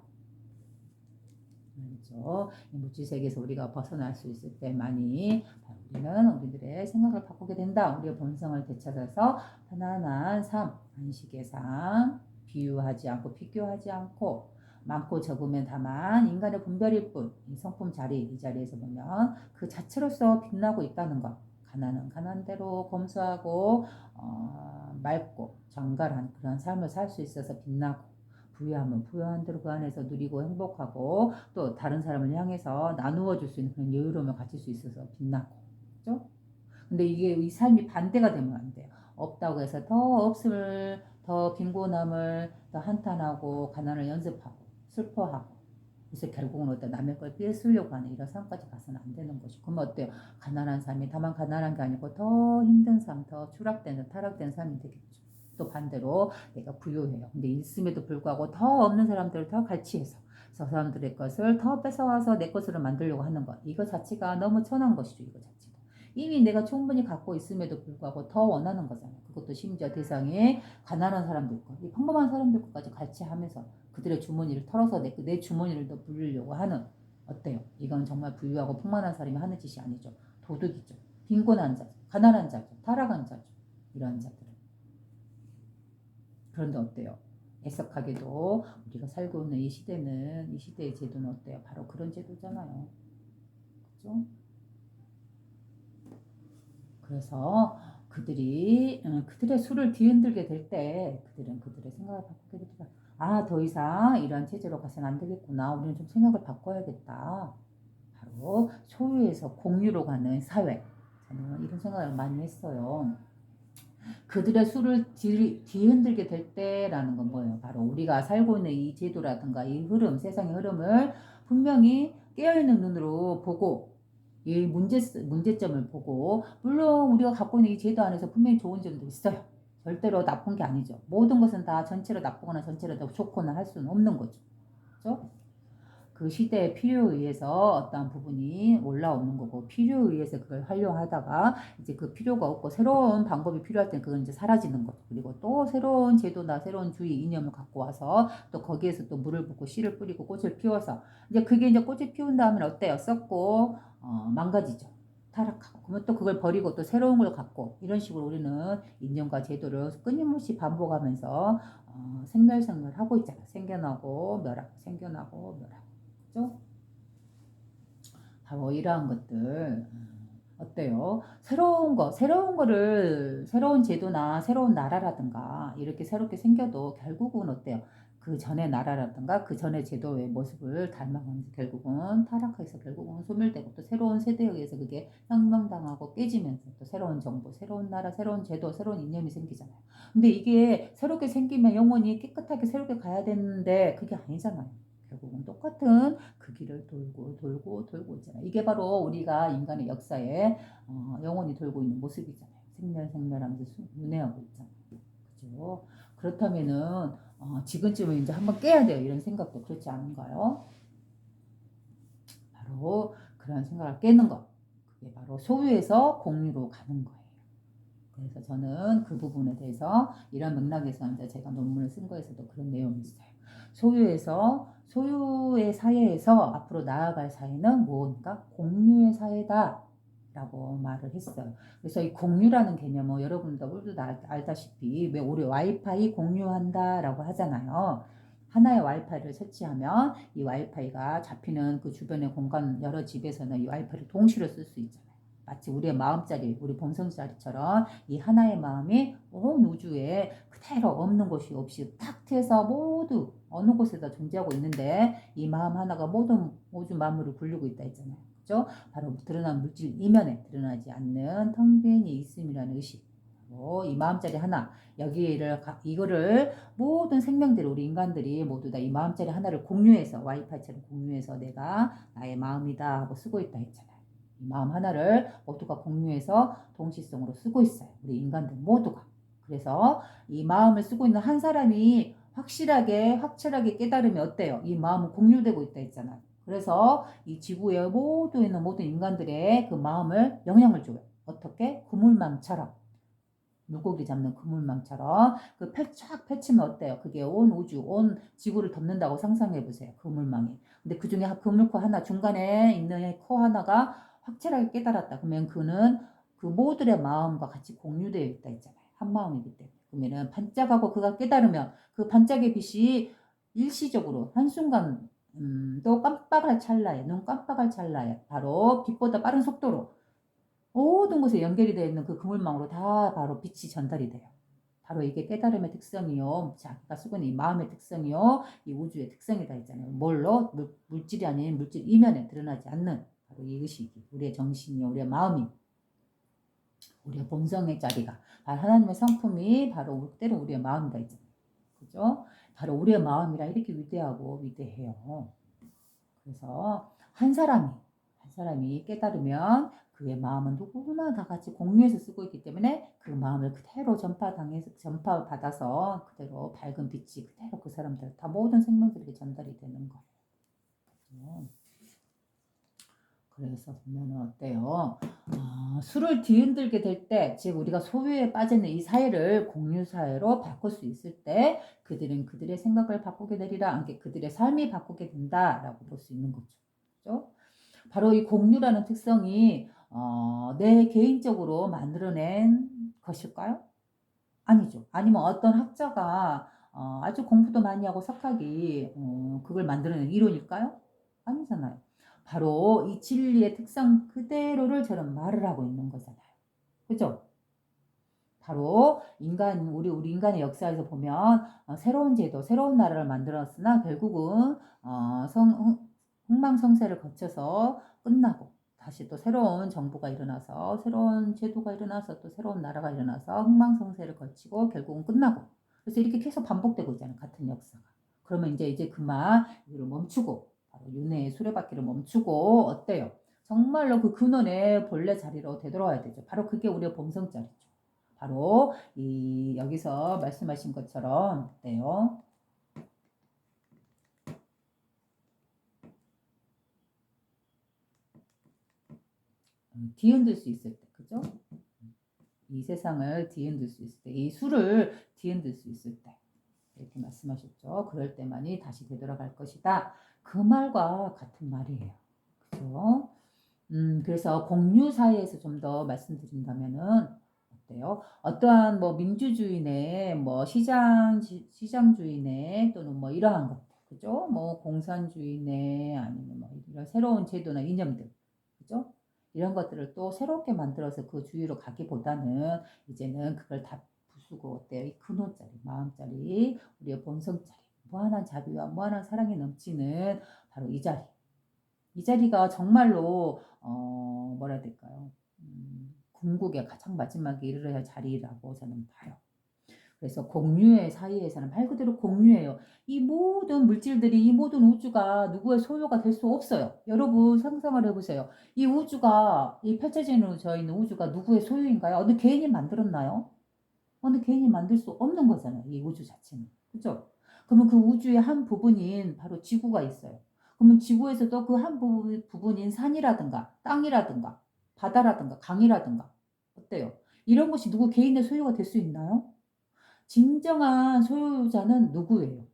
그렇죠? 이 물질세계에서 우리가 벗어날 수 있을 때만이 우리는 우리들의 생각을 바꾸게 된다. 우리의 본성을 되찾아서 편안한 삶, 안식의 삶, 비유하지 않고 비교하지 않고 많고 적으면 다만 인간의 분별일 뿐, 이 성품 자리, 이 자리에서 보면 그 자체로서 빛나고 있다는 것. 가난은 가난대로 검소하고 맑고 정갈한 그런 삶을 살 수 있어서 빛나고, 부유하면 부유한 대로 그 안에서 누리고 행복하고 또 다른 사람을 향해서 나누어 줄 수 있는 그런 여유로움을 가질 수 있어서 빛나고, 그죠? 근데 이게 이 삶이 반대가 되면 안 돼요. 없다고 해서 더 없음을, 더 빈곤함을 더 한탄하고 가난을 연습하고 슬퍼하고, 그래서 결국은 어떤 남의 걸 뺏으려고 하는 이런 삶까지 가서는 안 되는 것이고, 그러면 어때요? 가난한 삶이 다만 가난한 게 아니고 더 힘든 삶, 더 추락된, 타락된 삶이 되겠죠. 또 반대로 내가 부유해요. 근데 있음에도 불구하고 더 없는 사람들을 더 갈취해서 저 사람들의 것을 더 뺏어와서 내 것으로 만들려고 하는 것. 이거 자체가 너무 천한 것이죠. 이거 자체가. 이미 내가 충분히 갖고 있음에도 불구하고 더 원하는 거잖아요. 그것도 심지어 대상이 가난한 사람들 것, 이 평범한 사람들 것까지 갈취하면서 그들의 주머니를 털어서 내 주머니를 더 부르려고 하는, 어때요? 이건 정말 부유하고 풍만한 사람이 하는 짓이 아니죠. 도둑이죠. 빈곤한 자죠. 가난한 자죠. 타락한 자죠. 이런 자들은. 그런데 어때요? 애석하게도 우리가 살고 있는 이 시대는, 이 시대의 제도는 어때요? 바로 그런 제도잖아요. 그죠? 그래서 그들의 수를 뒤흔들게 될 때 그들은 그들의 생각을 바꾸게 되더라. 아, 더 이상 이런 체제로 가서는 안 되겠구나. 우리는 좀 생각을 바꿔야겠다. 바로 소유에서 공유로 가는 사회. 저는 이런 생각을 많이 했어요. 그들의 수를 뒤흔들게 될 때라는 건 뭐예요? 바로 우리가 살고 있는 이 제도라든가 이 흐름, 세상의 흐름을 분명히 깨어있는 눈으로 보고 이 문제점을 보고, 물론 우리가 갖고 있는 이 제도 안에서 분명히 좋은 점도 있어요. 절대로 나쁜 게 아니죠. 모든 것은 다 전체로 나쁘거나 전체로 더 좋거나 할 수는 없는 거죠. 그렇죠? 그 시대의 필요에 의해서 어떠한 부분이 올라오는 거고, 필요에 의해서 그걸 활용하다가 이제 그 필요가 없고 새로운 방법이 필요할 때는 그건 이제 사라지는 거죠. 그리고 또 새로운 제도나 새로운 주의 이념을 갖고 와서 또 거기에서 또 물을 붓고 씨를 뿌리고 꽃을 피워서 이제 그게 이제 꽃을 피운 다음에 어때요? 썩고 망가지죠. 타락하고. 그러면 또 그걸 버리고 또 새로운 걸 갖고, 이런 식으로 우리는 이념과 제도를 끊임없이 반복하면서 생멸하고 있잖아. 생겨나고 멸하고 생겨나고 멸하고. 그죠? 바로 이러한 것들 어때요? 새로운 제도나 새로운 나라라든가 이렇게 새롭게 생겨도 결국은 어때요? 그 전의 나라라든가 그 전의 제도의 모습을 닮아가면서 결국은 타락해서 결국은 소멸되고, 또 새로운 세대에 의해서 그게 혁명당하고 깨지면서 또 새로운 정부, 새로운 나라, 새로운 제도, 새로운 이념이 생기잖아요. 근데 이게 새롭게 생기면 영원히 깨끗하게 새롭게 가야 되는데 그게 아니잖아요. 결국은 똑같은 그 길을 돌고 있잖아요. 이게 바로 우리가 인간의 역사에 영원히 돌고 있는 모습이잖아요. 생멸하면서 윤회하고 있잖아요. 그죠? 그렇다면은 지금쯤은 이제 한번 깨야 돼요. 이런 생각도 그렇지 않은가요? 바로 그런 생각을 깨는 것. 그게 바로 소유에서 공유로 가는 거예요. 그래서 저는 그 부분에 대해서 이런 맥락에서 이제 제가 논문을 쓴 거에서도 그런 내용이 있어요. 소유의 사회에서 앞으로 나아갈 사회는 뭔가 공유의 사회다 라고 말을 했어요. 그래서 이 공유라는 개념은 여러분도 모두 알다시피 왜 우리 와이파이 공유한다 라고 하잖아요. 하나의 와이파이를 설치하면 이 와이파이가 잡히는 그 주변의 공간, 여러 집에서는 이 와이파이를 동시로 쓸 수 있잖아요. 마치 우리의 마음자리, 우리 본성자리처럼 이 하나의 마음이 온 우주에 그대로 없는 곳이 없이 탁 트여서 모두 어느 곳에다 존재하고 있는데, 이 마음 하나가 모든 우주 만물을 굴리고 있다 했잖아요. 그죠? 바로 드러난 물질 이면에 드러나지 않는 텅 빈 있음이라는 의식. 이 마음자리 하나, 이거를 모든 생명들, 우리 인간들이 모두 다 이 마음자리 하나를 공유해서, 와이파이처럼 공유해서 내가 나의 마음이다 하고 쓰고 있다 했잖아요. 이 마음 하나를 모두가 공유해서 동시성으로 쓰고 있어요. 우리 인간들 모두가. 그래서 이 마음을 쓰고 있는 한 사람이 확실하게 깨달으면 어때요? 이 마음은 공유되고 있다 했잖아요. 그래서 이 지구에 모두 있는 모든 인간들의 그 마음을 영향을 줘요. 어떻게? 그물망처럼. 물고기 잡는 그물망처럼 쫙 펼치면 어때요? 그게 온 우주, 온 지구를 덮는다고 상상해 보세요. 그물망이. 근데 그 중에 그물코 하나, 중간에 있는 코 하나가 확실하게 깨달았다. 그러면 그는 그 모두의 마음과 같이 공유되어 있다 했잖아요. 한 마음이기 때문에. 그러면은 반짝하고 그가 깨달으면 그 반짝의 빛이 일시적으로 한순간 또 깜빡할 찰나에, 눈 깜빡할 찰나에 바로 빛보다 빠른 속도로 모든 곳에 연결이 되어 있는 그 그물망으로 다 바로 빛이 전달이 돼요. 바로 이게 깨달음의 특성이요. 자기가 쓰고 있는 이 마음의 특성이요. 이 우주의 특성이다 했잖아요. 뭘로? 물질이 아닌 물질 이면에 드러나지 않는 바로 이 의식이. 우리의 정신이요. 우리의 마음이. 우리의 본성의 자리가. 바로 하나님의 성품이 바로 때로 우리의 마음이다 했잖아요. 그죠? 바로 우리의 마음이라 이렇게 위대하고 위대해요. 그래서 한 사람이 깨달으면 그의 마음은 누구나 다 같이 공유해서 쓰고 있기 때문에 그 마음을 그대로 전파받아서 그대로 밝은 빛이 그대로 그 사람들 다 모든 생명들에게 전달이 되는 거예요. 그래서 보면 어때요? 수를 뒤흔들게 될 때, 즉 우리가 소유에 빠지는 이 사회를 공유 사회로 바꿀 수 있을 때 그들은 그들의 생각을 바꾸게 되리라, 그들의 삶이 바꾸게 된다라고 볼 수 있는 거죠. 그렇죠? 바로 이 공유라는 특성이 내 개인적으로 만들어낸 것일까요? 아니죠. 아니면 어떤 학자가 아주 공부도 많이 하고 석학이 그걸 만들어낸 이론일까요? 아니잖아요. 바로 이 진리의 특성 그대로를 저는 말을 하고 있는 거잖아요. 그죠? 바로 우리 인간의 역사에서 보면 새로운 제도, 새로운 나라를 만들었으나 결국은 흥망성쇠를 거쳐서 끝나고 다시 또 새로운 정부가 일어나서 새로운 제도가 일어나서 또 새로운 나라가 일어나서 흥망성쇠를 거치고 결국은 끝나고 그래서 이렇게 계속 반복되고 있잖아요. 같은 역사가. 그러면 이제 그만 이걸 멈추고 바로 윤회의 수레바퀴를 멈추고 어때요? 정말로 그 근원의 본래 자리로 되돌아와야 되죠. 바로 그게 우리의 본성자리죠. 바로 여기서 말씀하신 것처럼 어때요? 뒤흔들 수 있을 때, 그죠? 이 세상을 뒤흔들 수 있을 때, 이 수를 뒤흔들 수 있을 때, 이렇게 말씀하셨죠. 그럴 때만이 다시 되돌아갈 것이다. 그 말과 같은 말이에요. 그죠? 그래서 공유 사회에서 좀 더 말씀드린다면은, 어때요? 어떠한 뭐 민주주의 내, 뭐 시장주의 내, 또는 뭐 이러한 것들, 그죠? 뭐 공산주의 내, 아니면 뭐 이런 새로운 제도나 이념들, 그죠? 이런 것들을 또 새롭게 만들어서 그 주위로 가기보다는 이제는 그걸 다 부수고 어때요? 이 근원자리, 마음자리, 우리의 본성자리, 무한한 자비와 무한한 사랑이 넘치는 바로 이 자리. 이 자리가 정말로 뭐라 해야 될까요? 궁극의 가장 마지막에 이르러야 할 자리라고 저는 봐요. 그래서 공유의 사이에서는 말 그대로 공유예요. 이 모든 물질들이 이 모든 우주가 누구의 소유가 될 수 없어요. 여러분 상상을 해보세요. 이 우주가 이 펼쳐지는 저 있는 우주가 누구의 소유인가요? 어느 개인이 만들었나요? 어느 개인이 만들 수 없는 거잖아요. 이 우주 자체는. 그죠? 그러면 그 우주의 한 부분인 바로 지구가 있어요. 그러면 지구에서도 그 한 부분인 산이라든가 땅이라든가 바다라든가 강이라든가 어때요? 이런 것이 누구 개인의 소유가 될 수 있나요? 진정한 소유자는 누구예요?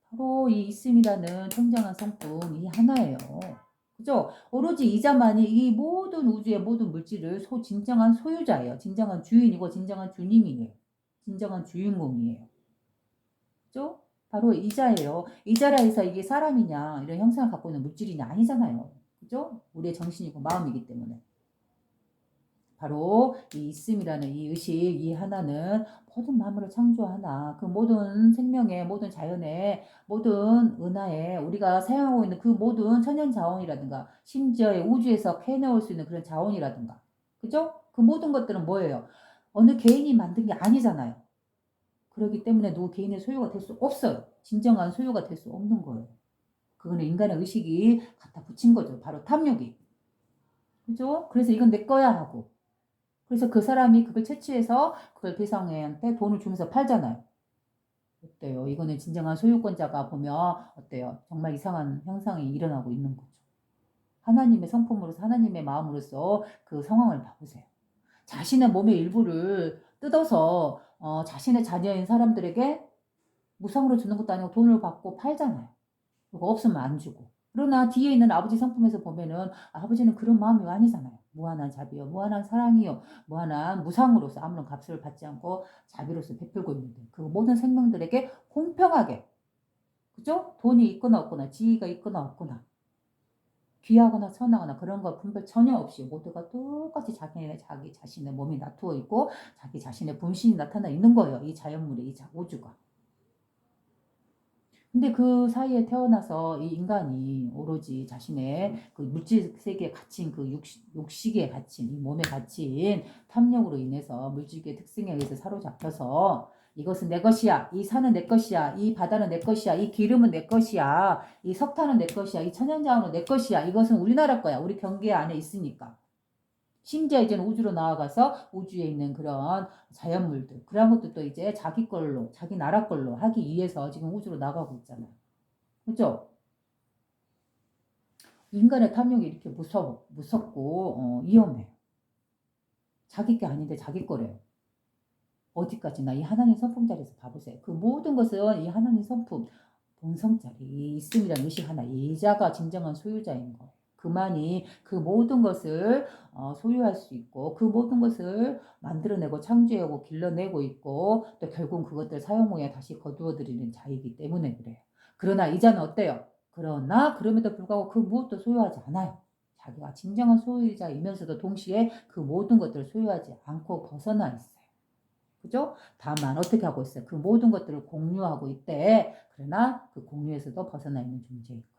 바로 이 있음이라는 청정한 성품 이 하나예요. 그죠? 오로지 이자만이 이 모든 우주의 모든 물질을 진정한 소유자예요. 진정한 주인이고 진정한 주님이에요. 진정한 주인공이에요. 그죠? 바로 이자예요. 이자라 해서 이게 사람이냐 이런 형상을 갖고 있는 물질이냐 아니잖아요. 그죠? 우리의 정신이고 마음이기 때문에. 바로 이 있음이라는 이 의식 이 하나는 모든 만물을 창조하나 그 모든 생명의 모든 자연의 모든 은하에 우리가 사용하고 있는 그 모든 천연 자원이라든가 심지어 우주에서 캐내올 수 있는 그런 자원이라든가 그죠? 그 모든 것들은 뭐예요? 어느 개인이 만든 게 아니잖아요. 그렇기 때문에 누구 개인의 소유가 될 수 없어요. 진정한 소유가 될 수 없는 거예요. 그거는 인간의 의식이 갖다 붙인 거죠. 바로 탐욕이. 그죠? 그래서 이건 내 거야 하고. 그래서 그 사람이 그걸 채취해서 그걸 대상한테 돈을 주면서 팔잖아요. 어때요? 이거는 진정한 소유권자가 보면 어때요? 정말 이상한 현상이 일어나고 있는 거죠. 하나님의 성품으로서 하나님의 마음으로서 그 상황을 봐보세요. 자신의 몸의 일부를 뜯어서 자신의 자녀인 사람들에게 무상으로 주는 것도 아니고 돈을 받고 팔잖아요. 그거 없으면 안 주고. 그러나 뒤에 있는 아버지 성품에서 보면은 아버지는 그런 마음이 아니잖아요. 무한한 자비요, 무한한 사랑이요, 무한한 무상으로서 아무런 값을 받지 않고 자비로서 베풀고 있는데 그 모든 생명들에게 공평하게, 그죠? 돈이 있거나 없거나 지위가 있거나 없거나 귀하거나 천하거나 그런 거 분별 전혀 없이 모두가 똑같이 자기 자신의 몸이 나투어 있고 자기 자신의 분신이 나타나 있는 거예요. 이 자연물에 이 우주가. 근데 그 사이에 태어나서 이 인간이 오로지 자신의 그 물질 세계에 갇힌 그 육식에 갇힌 이 몸에 갇힌 탐욕으로 인해서 물질계의 특성에 의해서 사로잡혀서 이것은 내 것이야. 이 산은 내 것이야. 이 바다는 내 것이야. 이 기름은 내 것이야. 이 석탄은 내 것이야. 이 천연자원은 내 것이야. 이것은 우리나라 거야. 우리 경계 안에 있으니까. 심지어 이제는 우주로 나아가서 우주에 있는 그런 자연물들, 그런 것도 이제 자기 걸로, 자기 나라 걸로 하기 위해서 지금 우주로 나가고 있잖아요. 그죠? 인간의 탐욕이 이렇게 무섭고, 위험해요. 자기 게 아닌데 자기 거래요. 어디까지나 이 하나님 성품 자리에서 봐보세요. 그 모든 것은 이 하나님 성품, 본성자리, 있음이라는 의식 하나, 이자가 진정한 소유자인 거. 그만이 그 모든 것을 소유할 수 있고 그 모든 것을 만들어내고 창조하고 길러내고 있고 또 결국 그것들 사용 후에 다시 거두어들이는 자이기 때문에 그래요. 그러나 이자는 어때요? 그러나 그럼에도 불구하고 그 무엇도 소유하지 않아요. 자기가 진정한 소유자이면서도 동시에 그 모든 것들을 소유하지 않고 벗어나 있어요. 그죠? 다만 어떻게 하고 있어요? 그 모든 것들을 공유하고 있대. 그러나 그 공유에서도 벗어나 있는 존재인 것이죠.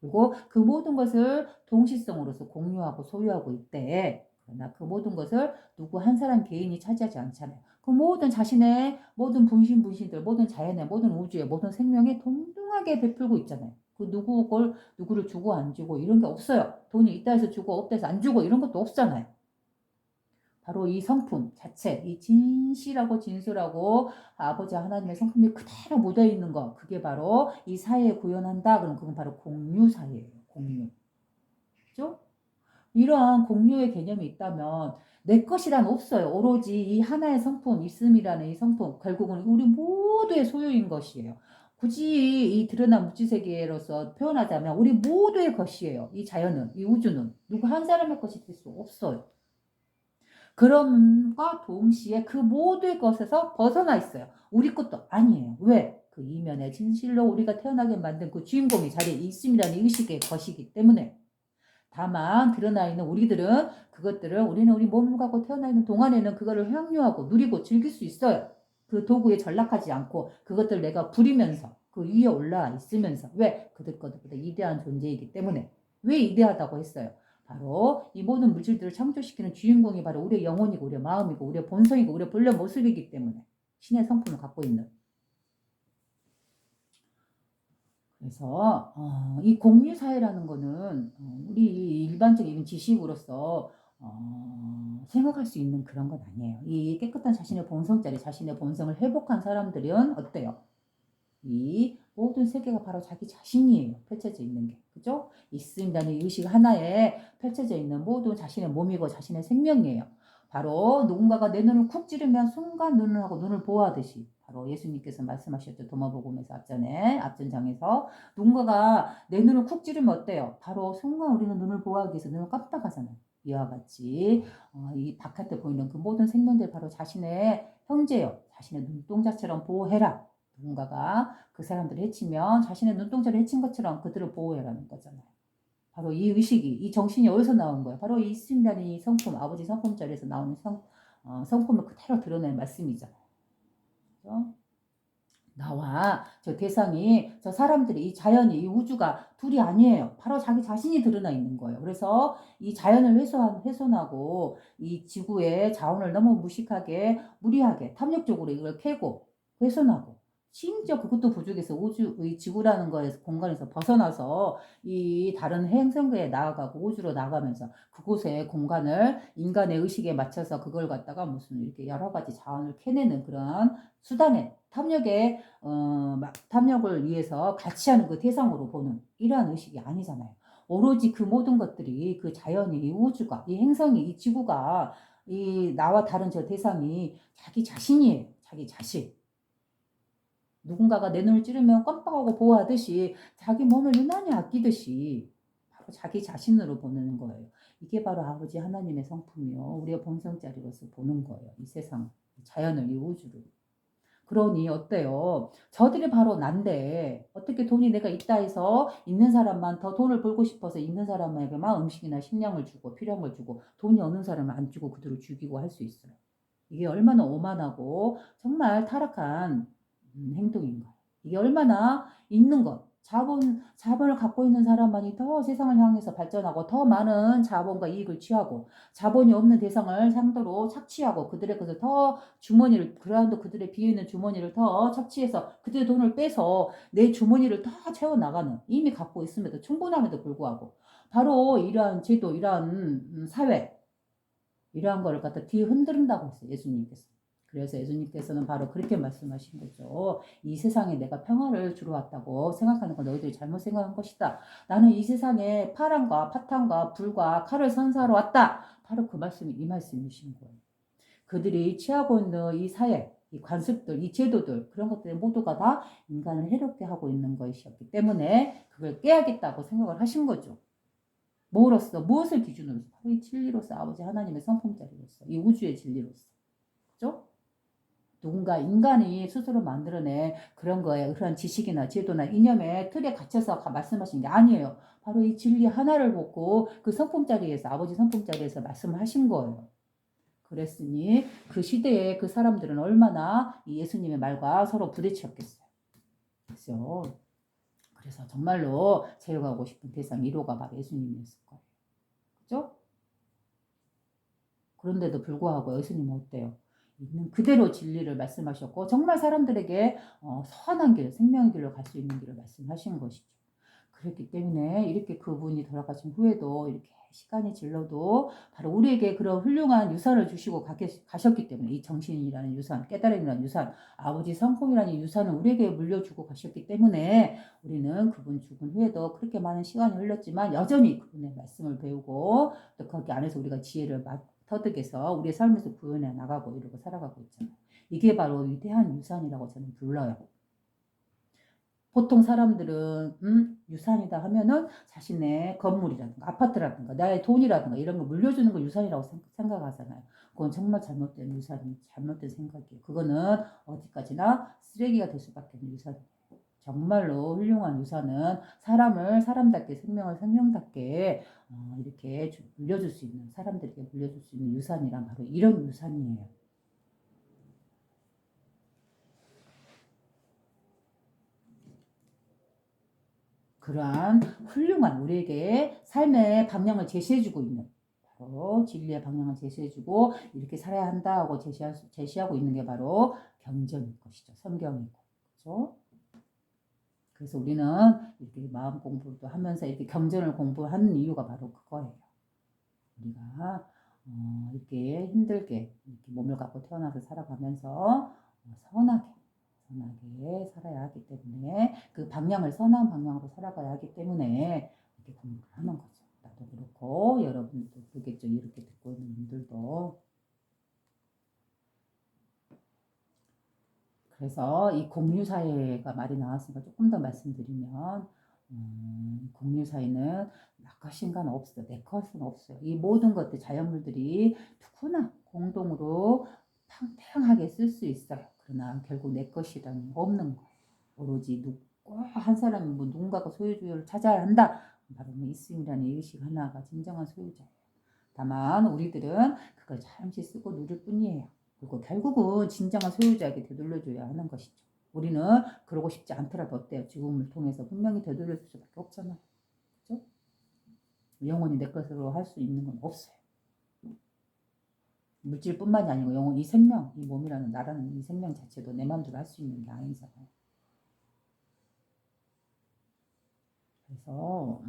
그리고 그 모든 것을 동시성으로서 공유하고 소유하고 있대. 그러나 그 모든 것을 누구 한 사람 개인이 차지하지 않잖아요. 그 모든 자신의 모든 분신들, 모든 자연의 모든 우주의 모든 생명에 동등하게 베풀고 있잖아요. 그 누구를 주고 안 주고 이런 게 없어요. 돈이 있다 해서 주고 없다 해서 안 주고 이런 것도 없잖아요. 바로 이 성품 자체, 이 진실하고 진솔하고 아버지 하나님의 성품이 그대로 묻어 있는 거, 그게 바로 이 사회에 구현한다. 그럼 그건 바로 공유 사회예요. 공유. 그죠? 이러한 공유의 개념이 있다면 내 것이란 없어요. 오로지 이 하나의 성품, 있음이라는 이 성품, 결국은 우리 모두의 소유인 것이에요. 굳이 이 드러난 물질세계로서 표현하자면 우리 모두의 것이에요. 이 자연은, 이 우주는 누구 한 사람의 것이 될 수 없어요. 그럼과 동시에 그 모든 것에서 벗어나 있어요. 우리 것도 아니에요. 왜? 그 이면에 진실로 우리가 태어나게 만든 그 주인공이 자리에 있음이라는 의식의 것이기 때문에. 다만 드러나 있는 우리들은 그것들을 우리는 우리 몸을 갖고 태어나 있는 동안에는 그거를 향유하고 누리고 즐길 수 있어요. 그 도구에 전락하지 않고 그것들 내가 부리면서 그 위에 올라 있으면서. 왜? 그들 것보다 이대한 존재이기 때문에. 왜 이대하다고 했어요? 바로 이 모든 물질들을 창조시키는 주인공이 바로 우리의 영혼이고 우리의 마음이고 우리의 본성이고 우리의 본래 모습이기 때문에 신의 성품을 갖고 있는. 그래서 이 공유사회라는 거는 우리 일반적인 지식으로서 생각할 수 있는 그런 건 아니에요. 이 깨끗한 자신의 본성짜리 자신의 본성을 회복한 사람들은 어때요? 이 모든 세계가 바로 자기 자신이에요. 펼쳐져 있는 게. 그죠? 있음이라는 의식 하나에 펼쳐져 있는 모든 자신의 몸이고 자신의 생명이에요. 바로 누군가가 내 눈을 쿡 찌르면 순간 눈을 하고 눈을 보호하듯이 바로 예수님께서 말씀하셨죠. 도마복음에서 앞전장에서 누군가가 내 눈을 쿡 찌르면 어때요? 바로 순간 우리는 눈을 보호하기 위해서 눈을 깜빡하잖아요. 이와 같이 이 바깥에 보이는 그 모든 생명들 바로 자신의 형제요. 자신의 눈동자처럼 보호해라. 누군가가 그 사람들을 해치면 자신의 눈동자를 해친 것처럼 그들을 보호해라는 거잖아요. 바로 이 의식이, 이 정신이 어디서 나온 거예요? 바로 이 있음이라는 이 성품, 아버지 성품자리에서 나오는 성품을 그대로 드러낸 말씀이잖아요. 그렇죠? 나와 저 대상이 저 사람들이 이 자연이 이 우주가 둘이 아니에요. 바로 자기 자신이 드러나 있는 거예요. 그래서 이 자연을 훼손하고 이 지구의 자원을 너무 무식하게 무리하게 탐욕적으로 이걸 캐고 훼손하고 심지어 그것도 부족해서 우주의 지구라는 거에서 공간에서 벗어나서 이 다른 행성계에 나아가고 우주로 나가면서 그곳에 공간을 인간의 의식에 맞춰서 그걸 갖다가 무슨 이렇게 여러 가지 자원을 캐내는 그런 수단에 탐욕에 탐욕을 위해서 같이 하는 그 대상으로 보는 이러한 의식이 아니잖아요. 오로지 그 모든 것들이 그 자연이 이 우주가 이 행성이 이 지구가 이 나와 다른 저 대상이 자기 자신이에요. 자기 자신. 누군가가 내 눈을 찌르면 깜빡하고 보호하듯이 자기 몸을 유난히 아끼듯이 바로 자기 자신으로 보는 거예요. 이게 바로 아버지 하나님의 성품이요. 우리가 본성자리로서 보는 거예요. 이 세상, 자연을, 이 우주를. 그러니 어때요? 저들이 바로 난데 어떻게 돈이 내가 있다 해서 있는 사람만 더 돈을 벌고 싶어서 있는 사람에게만 음식이나 식량을 주고 필요한 걸 주고 돈이 없는 사람은 안 주고 그대로 죽이고 할 수 있어요. 이게 얼마나 오만하고 정말 타락한 행동인가. 이게 얼마나 있는 것, 자본을 갖고 있는 사람만이 더 세상을 향해서 발전하고 더 많은 자본과 이익을 취하고 자본이 없는 대상을 상대로 착취하고 그들의 것을 더 주머니를, 그라운드 그들의 비어있는 주머니를 더 착취해서 그들의 돈을 빼서 내 주머니를 더 채워나가는 이미 갖고 있음에도 충분함에도 불구하고 바로 이러한 제도, 이러한 사회, 이러한 거를 갖다 뒤에 흔든다고 했어요. 예수님께서. 그래서 예수님께서는 바로 그렇게 말씀하신 거죠. 이 세상에 내가 평화를 주러 왔다고 생각하는 건 너희들이 잘못 생각한 것이다. 나는 이 세상에 파랑과 파탄과 불과 칼을 선사하러 왔다. 바로 그 말씀이 이 말씀이신 거예요. 그들이 취하고 있는 이 사회, 이 관습들, 이 제도들 그런 것들이 모두가 다 인간을 해롭게 하고 있는 것이었기 때문에 그걸 깨야겠다고 생각을 하신 거죠. 뭐로써 무엇을 기준으로 바로 이 진리로서 아버지 하나님의 성품자리로서 이 우주의 진리로서 그죠? 누군가 인간이 스스로 만들어낸 그런 거에 그런 지식이나 제도나 이념의 틀에 갇혀서 말씀하신 게 아니에요. 바로 이 진리 하나를 보고 그 성품자리에서 아버지 성품자리에서 말씀하신 거예요. 그랬으니 그 시대에 그 사람들은 얼마나 이 예수님의 말과 서로 부딪혔겠어요. 그래서 정말로 제어가고 싶은 대상 1호가 바로 예수님이었을 거예요. 그죠? 그런데도 불구하고 예수님은 어때요? 있는 그대로 진리를 말씀하셨고 정말 사람들에게 선한 길, 생명의 길로 갈 수 있는 길을 말씀하신 것이죠. 그렇기 때문에 이렇게 그분이 돌아가신 후에도 이렇게 시간이 질러도 바로 우리에게 그런 훌륭한 유산을 주시고 가셨기 때문에 이 정신이라는 유산, 깨달음이라는 유산, 아버지 성품이라는 유산을 우리에게 물려주고 가셨기 때문에 우리는 그분 죽은 후에도 그렇게 많은 시간이 흘렀지만 여전히 그분의 말씀을 배우고 또 거기 안에서 우리가 지혜를 터득해서 우리의 삶에서 구현해 나가고 이러고 살아가고 있잖아요. 이게 바로 위대한 유산이라고 저는 불러요. 보통 사람들은 유산이다 하면은 자신의 건물이라든가 아파트라든가 나의 돈이라든가 이런 거 물려주는 거 유산이라고 생각하잖아요. 그건 정말 잘못된 유산, 잘못된 생각이에요. 그거는 어디까지나 쓰레기가 될 수밖에 없는 유산이에요. 정말로 훌륭한 유산은 사람답게 생명을 생명답게 이렇게 물려줄 수 있는 사람들에게 물려줄 수 있는 유산이란 바로 이런 유산이에요. 그러한 훌륭한 우리에게 삶의 방향을 제시해주고 있는 바로 진리의 방향을 제시해주고 이렇게 살아야 한다 하고 제시하고 있는 게 바로 경전일 것이죠. 성경이고. 그렇죠? 그래서 우리는 이렇게 마음 공부도 하면서 이렇게 경전을 공부하는 이유가 바로 그거예요. 우리가 이렇게 힘들게 이렇게 몸을 갖고 태어나서 살아가면서 선하게 살아야 하기 때문에 그 방향을 선한 방향으로 살아가야 하기 때문에 이렇게 공부를 하는 거죠. 나도 그렇고 여러분도 그러겠죠. 이렇게 듣고 있는 분들도. 그래서 이 공유사회가 말이 나왔으니까 조금 더 말씀드리면 공유사회는 나 것인간 없어. 내 것은 없어요. 이 모든 것들 자연물들이 누구나 공동으로 팽팽하게 쓸 수 있어요. 그러나 결국 내 것이라는 없는 거예요. 오로지 한 사람이 뭐 누군가가 소유주를 찾아야 한다. 바로 있음이라는 의식 하나가 진정한 소유자예요. 다만 우리들은 그걸 잠시 쓰고 누릴 뿐이에요. 그리고 결국은 진정한 소유자에게 되돌려줘야 하는 것이죠. 우리는 그러고 싶지 않더라도 어때요? 죽음을 통해서 분명히 되돌릴 수밖에 없잖아요. 그죠? 영혼이 내 것으로 할 수 있는 건 없어요. 물질뿐만이 아니고 영혼, 이 생명, 이 몸이라는 나라는 이 생명 자체도 내 마음대로 할 수 있는 게 아니잖아요. 그래서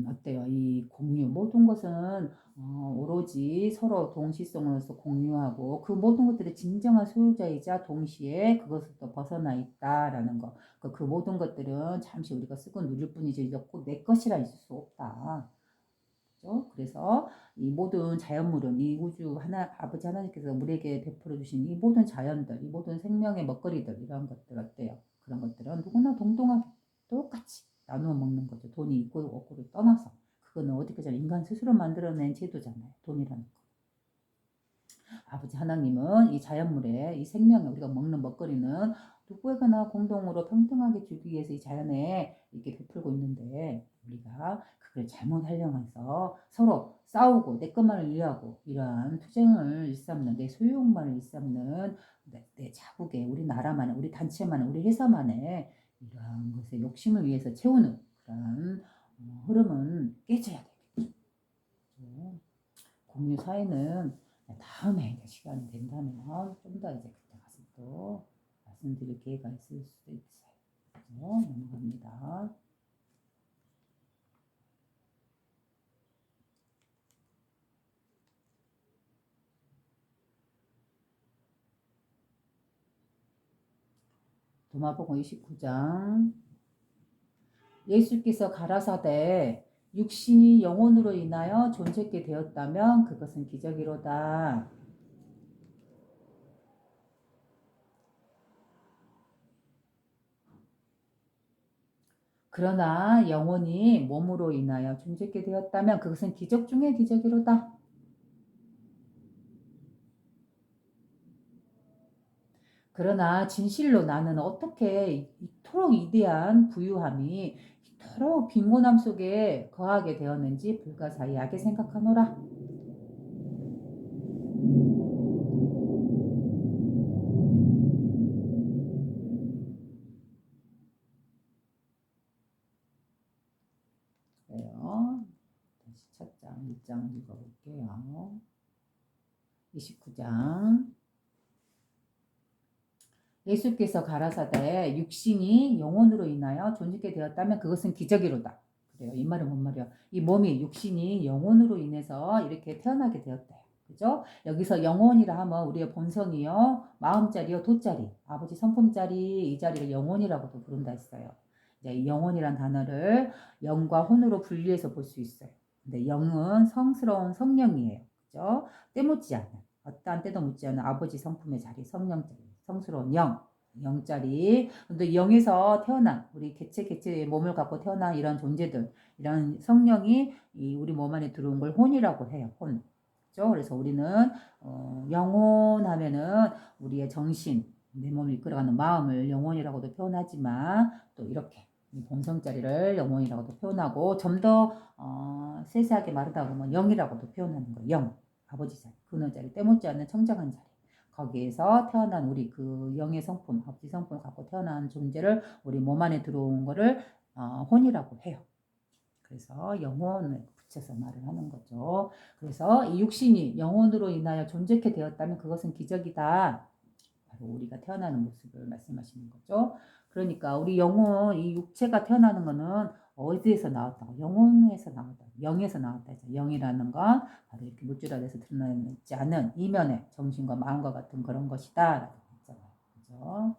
어때요? 이 공유 모든 것은 오로지 서로 동시성으로서 공유하고 그 모든 것들이 진정한 소유자이자 동시에 그것부터 벗어나 있다라는 거. 그 모든 것들은 잠시 우리가 쓰고 누릴 뿐이지 꼭 내 것이라 있을 수 없다. 그죠? 그래서 이 모든 자연물은 이 우주 아버지 하나님께서 우리에게 베풀어 주신 이 모든 자연들, 이 모든 생명의 먹거리들 이런 것들 어때요? 그런 것들은 누구나 동등하게 똑같이 나누어 먹는 거죠. 돈이 있고 없고를 떠나서. 그거는 어디까지나 인간 스스로 만들어낸 제도잖아요. 돈이라는 거. 아버지 하나님은 이 자연물에 이 생명에 우리가 먹는 먹거리는 누구에게나 공동으로 평등하게 주기 위해서 이 자연에 이렇게 베풀고 있는데 우리가 그걸 잘못 활용해서 서로 싸우고 내 것만을 위하고 이러한 투쟁을 일삼는 내 소유욕만을 일삼는 내 자국에 우리 나라만의 우리 단체만의 우리 회사만의 이러한 것에 욕심을 위해서 채우는 그런 흐름은 깨져야 되겠죠. 공유 사회는 다음에 이제 시간이 된다면 좀 더 이제 그때 가서 또 말씀드릴 기회가 있을 수도 있어요. 그래서 넘어갑니다. 도마복음 29장 예수께서 가라사대 육신이 영혼으로 인하여 존재케 되었다면 그것은 기적이로다. 그러나 영혼이 몸으로 인하여 존재케 되었다면 그것은 기적 중의 기적이로다. 그러나 진실로 나는 어떻게 이토록 위대한 부유함이 이토록 빈곤함 속에 거하게 되었는지 불가사의하게 생각하노라. 그래요. 다시 첫 1장 읽어볼게요. 29장 예수께서 가라사대 육신이 영혼으로 인하여 존재케 되었다면 그것은 기적이로다. 그래요. 이 말은 뭔 말이야? 이 몸이 육신이 영혼으로 인해서 이렇게 태어나게 되었대요. 그죠? 여기서 영혼이라 하면 우리의 본성이요, 마음자리요, 돛자리, 아버지 성품자리 이 자리를 영혼이라고도 부른다 했어요. 이제 이 영혼이란 단어를 영과 혼으로 분리해서 볼 수 있어요. 근데 영은 성스러운 성령이에요. 그죠? 때묻지 않은 어떠한 때도 묻지 않은 아버지 성품의 자리, 성령 자리. 성스러운 영자리. 근데 영에서 태어난 우리 개체의 몸을 갖고 태어난 이런 존재들, 이런 성령이 우리 몸 안에 들어온 걸 혼이라고 해요. 혼. 그렇죠? 그래서 우리는 영혼 하면은 우리의 정신, 내 몸을 이끌어가는 마음을 영혼이라고도 표현하지만 또 이렇게 본성자리를 영혼이라고도 표현하고 좀 더 세세하게 말하다 보면 영이라고도 표현하는 거예요. 영, 아버지 자리, 근원자리, 때묻지 않는 청정한 자리. 거기에서 태어난 우리 그 영의 성품, 아버지 성품을 갖고 태어난 존재를 우리 몸 안에 들어온 거를 혼이라고 해요. 그래서 영혼을 붙여서 말을 하는 거죠. 그래서 이 육신이 영혼으로 인하여 존재케 되었다면 그것은 기적이다. 바로 우리가 태어나는 모습을 말씀하시는 거죠. 그러니까 우리 영혼, 이 육체가 태어나는 거는 어디에서 나왔다? 영혼에서 나왔다. 영에서 나왔다. 영이라는 건 바로 이렇게 물질 안에서 드러나지 않은 이면의 정신과 마음과 같은 그런 것이다. 라고 했잖아요. 그죠?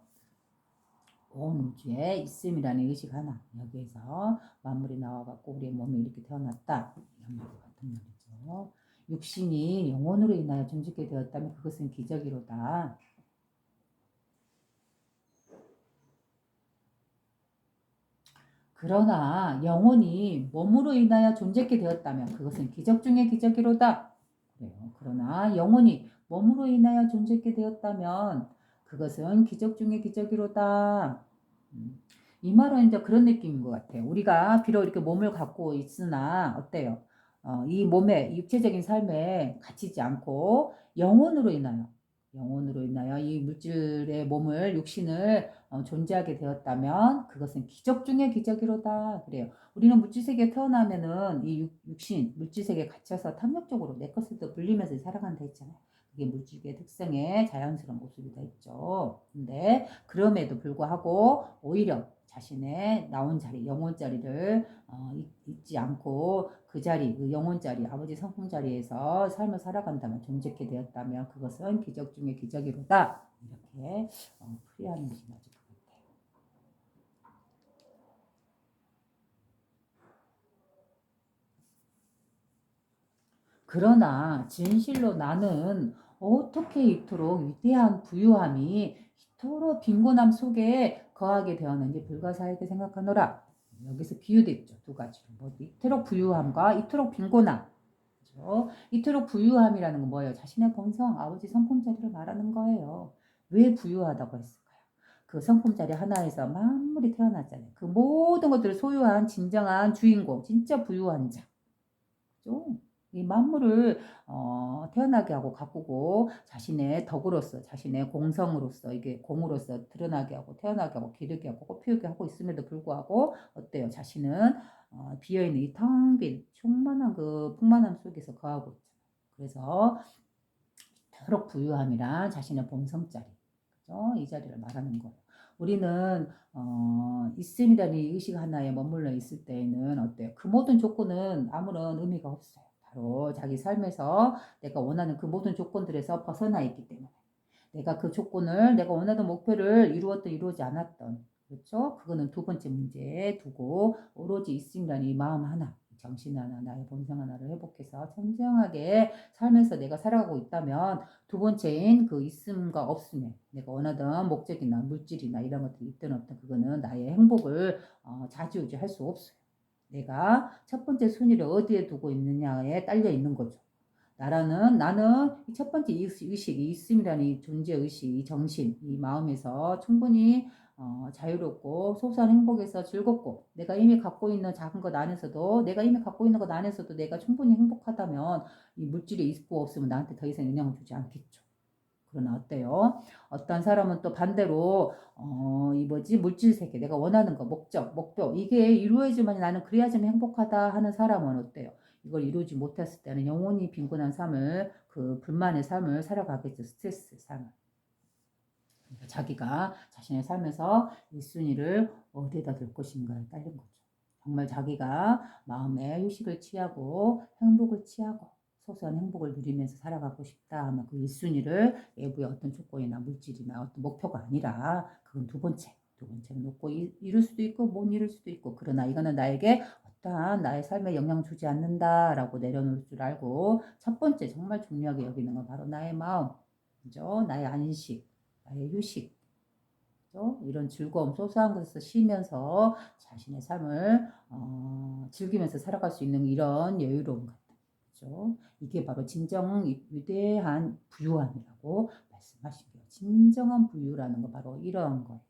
온 우주에 있음이라는 의식 하나. 여기에서 만물이 나와갖고 우리의 몸이 이렇게 태어났다. 이런 말 같은 말이죠. 육신이 영혼으로 인하여 존재케 되었다면 그것은 기적이로다. 그러나 영혼이 몸으로 인하여 존재케 되었다면 그것은 기적 중의 기적이로다. 그래요. 그러나 영혼이 몸으로 인하여 존재케 되었다면 그것은 기적 중의 기적이로다. 이 말은 이제 그런 느낌인 것 같아요. 우리가 비록 이렇게 몸을 갖고 있으나 어때요? 이 몸에 육체적인 삶에 갇히지 않고 영혼으로 인하여 이 물질의 몸을 육신을 존재하게 되었다면 그것은 기적 중의 기적이로다. 그래요. 우리는 물질세계에 태어나면은 이 육신, 물질세계에 갇혀서 탐욕적으로 내 것을 더 불리면서 살아간다 했잖아요. 그게 물질계의 특성의 자연스러운 모습이다 했죠. 근데 그럼에도 불구하고 오히려 자신의 나온 자리, 영혼 자리를 잊지 않고 그 자리, 그 영혼 자리, 아버지 성품 자리에서 삶을 살아간다면, 존재케 되었다면 그것은 기적 중의 기적이로다. 이렇게 풀이하는 것이 맞을 것 같아요. 그러나 진실로 나는 어떻게 이토록 위대한 부유함이 이토록 빈곤함 속에 거하게 되었는지 불가사하게 생각하노라. 여기서 비유됐죠. 두 가지로. 뭐 이토록 부유함과 이토록 빈곤함. 그렇죠? 이토록 부유함이라는 건 뭐예요? 자신의 본성, 아버지 성품자리를 말하는 거예요. 왜 부유하다고 했을까요? 그 성품자리 하나에서 만물이 태어났잖아요. 그 모든 것들을 소유한 진정한 주인공, 진짜 부유한 자. 그죠? 이 만물을 태어나게 하고 가꾸고 자신의 덕으로서, 자신의 공성으로서, 이게 공으로서 드러나게 하고 태어나게 하고 기르게 하고 꽃피우게 하고 있음에도 불구하고 어때요? 자신은 비어있는 이 텅 빈 충만한 그 풍만함 속에서 거하고 있잖아요. 그래서 더럽 부유함이란 자신의 본성자리, 그죠? 이 자리를 말하는 거예요. 우리는 있음이라는 의식 하나에 머물러 있을 때에는 어때요? 그 모든 조건은 아무런 의미가 없어요. 바로 자기 삶에서 내가 원하는 그 모든 조건들에서 벗어나 있기 때문에 내가 그 조건을, 내가 원하던 목표를 이루었던 이루지 않았던, 그렇죠? 그거는 두 번째 문제에 두고 오로지 있음이라는 이 마음 하나, 정신 하나, 나의 본성 하나를 회복해서 청정하게 살면서 내가 살아가고 있다면 두 번째인 그 있음과 없음에 내가 원하던 목적이나 물질이나 이런 것들이 있든 없든 그거는 나의 행복을 좌지우지할 수 없어요. 내가 첫 번째 순위를 어디에 두고 있느냐에 딸려 있는 거죠. 나는 이 첫 번째 의식, 이 있음이라는 이 존재 의식, 이 정신, 이 마음에서 충분히 자유롭고 소소한 행복에서 즐겁고 내가 이미 갖고 있는 작은 것 안에서도 내가 이미 갖고 있는 것 안에서도 내가 충분히 행복하다면 이 물질이 있고 없으면 나한테 더 이상 영향을 주지 않겠죠. 그러나 어때요? 어떤 사람은 또 반대로 이 뭐지 물질 세계 내가 원하는 거 목적 목표 이게 이루어지면 나는 그래야지만 행복하다 하는 사람은 어때요? 이걸 이루지 못했을 때는 영원히 빈곤한 삶을 그 불만의 삶을 살아가겠죠. 스트레스 삶을. 그러니까 자기가 자신의 삶에서 1순위를 어디에다 둘 것인가에 딸린 거죠. 정말 자기가 마음의 휴식을 취하고 행복을 취하고 소소한 행복을 누리면서 살아가고 싶다 하면 그 1순위를 외부의 어떤 조건이나 물질이나 어떤 목표가 아니라 그건 두 번째. 두 번째는 놓고 이룰 수도 있고 못 이룰 수도 있고 그러나 이거는 나에게 어떠한 나의 삶에 영향 주지 않는다라고 내려놓을 줄 알고 첫 번째 정말 중요하게 여기는 건 바로 나의 마음, 그죠? 나의 안식, 나의 휴식, 그죠? 이런 즐거움, 소소한 것에서 쉬면서 자신의 삶을 즐기면서 살아갈 수 있는 이런 여유로움 같은, 그죠? 이게 바로 진정 위대한 부유함이라고 말씀하신 거예요. 진정한 부유라는 건 바로 이러한 거예요.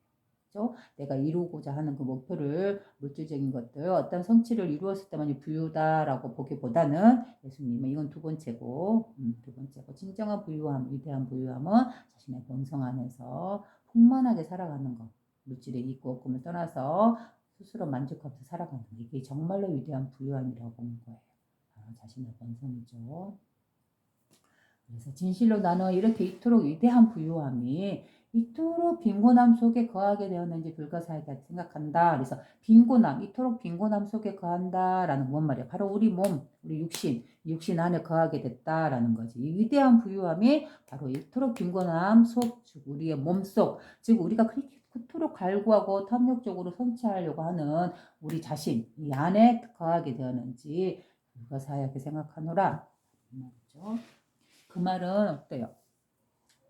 그죠? 내가 이루고자 하는 그 목표를 물질적인 것들 어떤 성취를 이루었을 때만 부유다라고 보기보다는 예수님은 이건 두 번째고 두 번째고 진정한 부유함 위대한 부유함은 자신의 본성 안에서 풍만하게 살아가는 것 물질의 있고 없음을 떠나서 스스로 만족하면서 살아가는 것 이게 정말로 위대한 부유함이라고 보는 거예요. 자신의 본성이죠. 그래서 진실로 나는 이렇게 이토록 위대한 부유함이 이토록 빈곤함 속에 거하게 되었는지 불가사의하게 생각한다. 그래서 빈곤함, 이토록 빈곤함 속에 거한다라는 뭔 말이야? 바로 우리 몸, 우리 육신 안에 거하게 됐다라는 거지. 이 위대한 부유함이 바로 이토록 빈곤함 속, 즉 우리의 몸 속, 즉 우리가 그토록 갈구하고 탐욕적으로 성취하려고 하는 우리 자신 이 안에 거하게 되었는지 불가사의하게 생각하노라. 말이죠. 그 말은 어때요?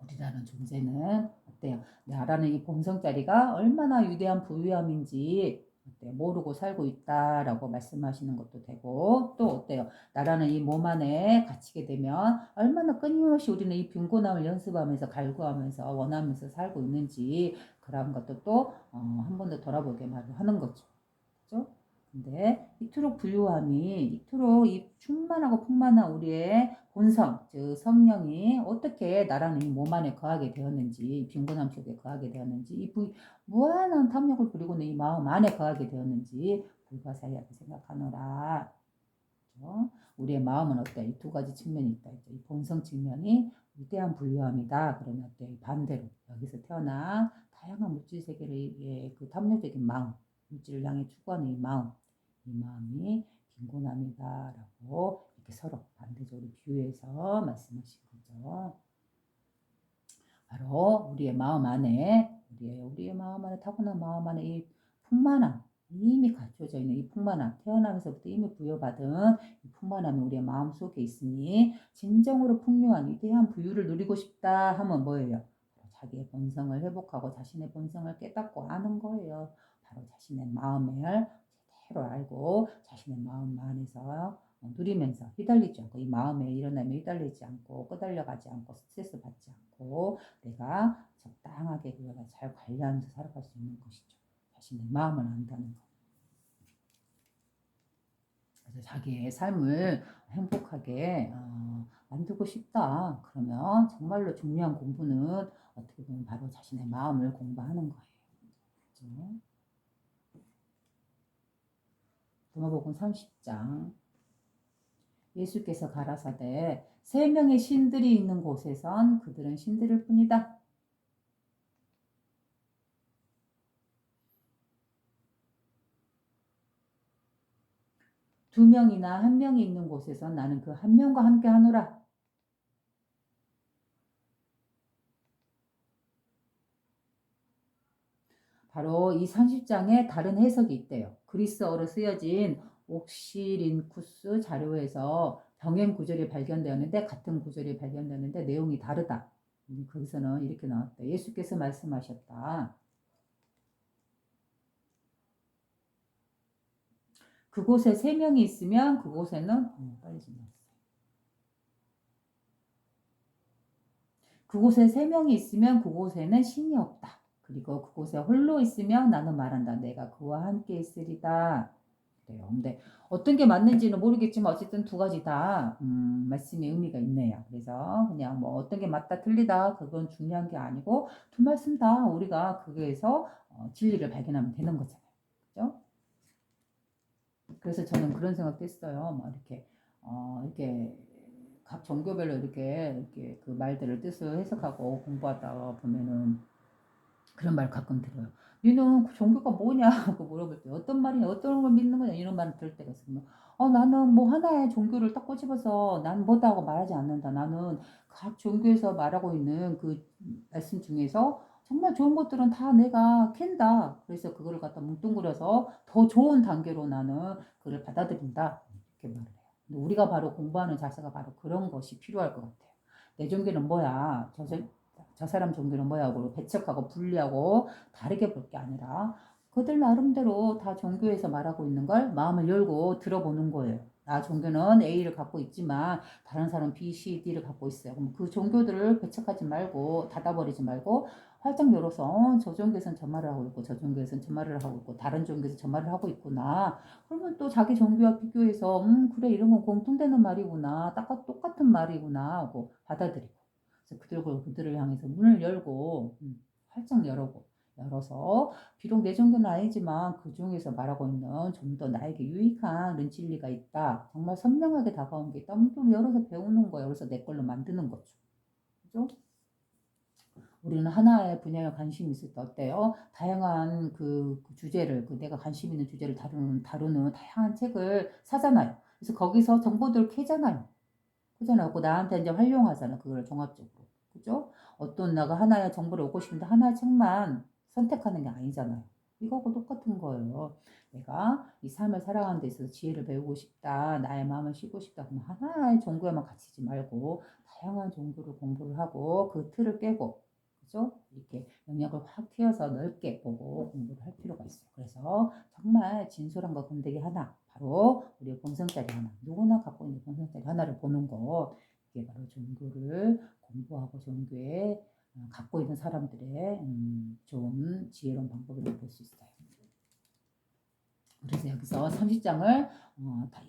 우리라는 존재는 어때요? 나라는 이 본성자리가 얼마나 위대한 부유함인지 어때요? 모르고 살고 있다라고 말씀하시는 것도 되고 또 어때요? 나라는 이 몸 안에 갇히게 되면 얼마나 끊임없이 우리는 이 빈곤함을 연습하면서 갈구하면서 원하면서 살고 있는지 그런 것도 또 한 번 더 돌아보게 하는 거죠. 그렇죠? 근데 이토록 부유함이, 이토록 이 충만하고 풍만한 우리의 본성, 즉 성령이 어떻게 나라는 이 몸 안에 거하게 되었는지, 빈곤함 속에 거하게 되었는지, 무한한 탐욕을 부리고는 이 마음 안에 거하게 되었는지 불가사의하게 생각하노라. 그렇죠? 우리의 마음은 어때? 이 두 가지 측면이 있다. 이 본성 측면이 위대한 부유함이다. 그러면 어때? 반대로 여기서 태어나 다양한 물질 세계의 그 탐욕적인 마음, 물질을 향해 추구하는 이 마음이 빈곤함이다라고 이렇게 서로 반대적으로 비유해서 말씀하신 거죠. 바로 우리의 마음 안에, 우리의 마음 안에, 타고난 마음 안에 이 풍만함, 이미 갖춰져 있는 이 풍만함, 태어나면서부터 이미 부여받은 이 풍만함이 우리의 마음 속에 있으니 진정으로 풍요한 위대한 부유를 누리고 싶다 하면 뭐예요? 자기의 본성을 회복하고 자신의 본성을 깨닫고 아는 거예요. 바로 자신의 마음을 제대로 알고 자신의 마음 안에서 누리면서 휘달리지 않고, 이 마음에 일어나면 휘달리지 않고 끄달려가지 않고 스트레스 받지 않고 내가 적당하게 그걸 잘 관리하면서 살아갈 수 있는 것이죠. 자신의 마음을 안다는 것. 그래서 자기의 삶을 행복하게 만들고 싶다. 그러면 정말로 중요한 공부는 어떻게 보면 바로 자신의 마음을 공부하는 거예요. 그렇죠? 도마복음 30장. 예수께서 가라사대 세 명의 신들이 있는 곳에선 그들은 신들일 뿐이다. 두 명이나 한 명이 있는 곳에선 나는 그 한 명과 함께 하노라. 바로 이 30장에 다른 해석이 있대요. 그리스어로 쓰여진 옥시린쿠스 자료에서 병행 구절이 발견되었는데 같은 구절이 발견되었는데 내용이 다르다. 거기서는 이렇게 나왔다. 예수께서 말씀하셨다. 그곳에 세 명이 있으면 그곳에는 빨리 좀 나왔어요. 그곳에 세 명이 있으면 그곳에는 신이 없다. 그리고 그곳에 홀로 있으면 나는 말한다. 내가 그와 함께 있으리다. 그래요. 근데 어떤 게 맞는지는 모르겠지만 어쨌든 두 가지 다 말씀의 의미가 있네요. 그래서 그냥 뭐 어떤 게 맞다 틀리다 그건 중요한 게 아니고 두 말씀 다 우리가 거기에서 진리를 발견하면 되는 거잖아요. 그죠? 그래서 저는 그런 생각도 했어요. 뭐 이렇게 각 종교별로 이렇게 그 말들을 뜻을 해석하고 공부하다 보면은 그런 말 가끔 들어요. 니는 그 종교가 뭐냐? 하고 물어볼 때 어떤 말이냐? 어떤 걸 믿는 거냐? 이런 말을 들을 때가 있어요. 나는 뭐 하나의 종교를 딱 꼬집어서 난 뭐다 하고 말하지 않는다. 나는 각 종교에서 말하고 있는 그 말씀 중에서 정말 좋은 것들은 다 내가 캔다. 그래서 그거를 갖다 뭉뚱그려서 더 좋은 단계로 나는 그걸 받아들인다. 이렇게 말을 해요. 근데 우리가 바로 공부하는 자세가 바로 그런 것이 필요할 것 같아요. 내 종교는 뭐야? 저 사람 종교는 뭐야 하고 배척하고 분리하고 다르게 볼 게 아니라 그들 나름대로 다 종교에서 말하고 있는 걸 마음을 열고 들어보는 거예요. 나 종교는 A를 갖고 있지만 다른 사람 B, C, D를 갖고 있어요. 그럼 그 종교들을 배척하지 말고 닫아버리지 말고 활짝 열어서 저 종교에서는 저 말을 하고 있고 저 종교에서는 저 말을 하고 있고 다른 종교에서 저 말을 하고 있구나. 그러면 또 자기 종교와 비교해서 그래 이런 건 공통되는 말이구나. 똑같은 말이구나 하고 받아들이고 그래서 그들을 향해서 문을 열고 활짝 열어서 비록 내 종교는 아니지만 그 중에서 말하고 있는 좀 더 나에게 유익한 그런 진리가 있다. 정말 선명하게 다가온 게 있다. 좀 열어서 배우는 거예요. 그래서 내 걸로 만드는 거죠. 그죠? 우리는 하나의 분야에 관심이 있을 때 어때요? 다양한 그 주제를, 내가 관심 있는 주제를 다루는 다양한 책을 사잖아요. 그래서 거기서 정보들을 캐잖아요. 그잖아요. 그 나한테 이제 활용하잖아. 그걸 종합적으로. 그죠? 어떤 나가 하나의 정보를 얻고 싶은데 하나의 책만 선택하는 게 아니잖아요. 이거하고 똑같은 거예요. 내가 이 삶을 살아가는 데 있어서 지혜를 배우고 싶다. 나의 마음을 쉬고 싶다. 그러면 하나의 종교에만 갇히지 말고 다양한 종교를 공부를 하고 그 틀을 깨고 그죠? 이렇게 영역을 확 트여서 넓게 보고 공부를 할 필요가 있어요. 그래서 정말 진솔한 거 건더기 하나 바로 우리의 본성짜리 하나 누구나 갖고 있는 본성짜리 하나를 보는 거 이게 바로 종교를 공부하고 종교에 갖고 있는 사람들의 좋은 지혜로운 방법이라고 볼 수 있어요. 그래서 여기서 30장을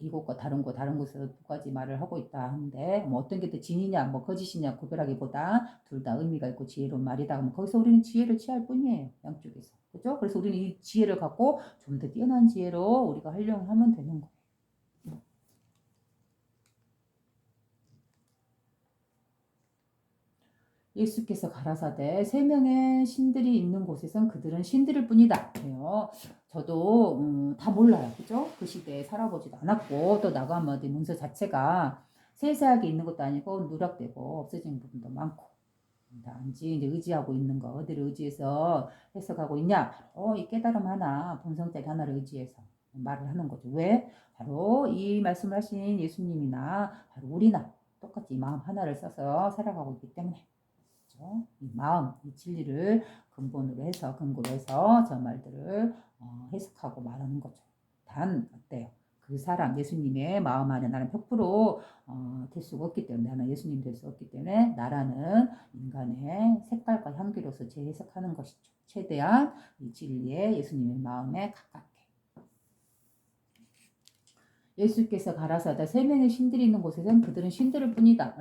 이곳과 다른 곳에서 두 가지 말을 하고 있다 하는데 뭐 어떤 게 더 진이냐 뭐 거짓이냐 구별하기보다 둘 다 의미가 있고 지혜로운 말이다. 그럼 거기서 우리는 지혜를 취할 뿐이에요. 양쪽에서. 그죠? 그래서 우리는 이 지혜를 갖고 좀 더 뛰어난 지혜로 우리가 활용하면 되는 거예요. 예수께서 가라사대 세 명의 신들이 있는 곳에선 그들은 신들일 뿐이다. 그래요. 저도 다 몰라요. 그죠? 그 시대에 살아보지도 않았고 또 나가마디 문서 자체가 세세하게 있는 것도 아니고 누락되고 없어진 부분도 많고 단지 이제 의지하고 있는 거 어디를 의지해서 해석하고 있냐? 바로 이 깨달음 하나, 본성짜리 하나를 의지해서 말을 하는 거죠. 왜? 바로 이 말씀을 하신 예수님이나 바로 우리나 똑같이 이 마음 하나를 써서 살아가고 있기 때문에 이 마음, 이 진리를 근본으로 해서 근거로 해서 저 말들을 해석하고 말하는 거죠. 단 어때요? 그 사람 예수님의 마음 안에 나는 100% 될 수가 없기 때문에 나는 예수님 될 수 없기 때문에 나라는 인간의 색깔과 향기로서 재해석하는 것이죠. 최대한 이 진리에 예수님의 마음에 가깝게. 예수께서 가라사대 세 명의 신들이 있는 곳에선 그들은 신들일 뿐이다.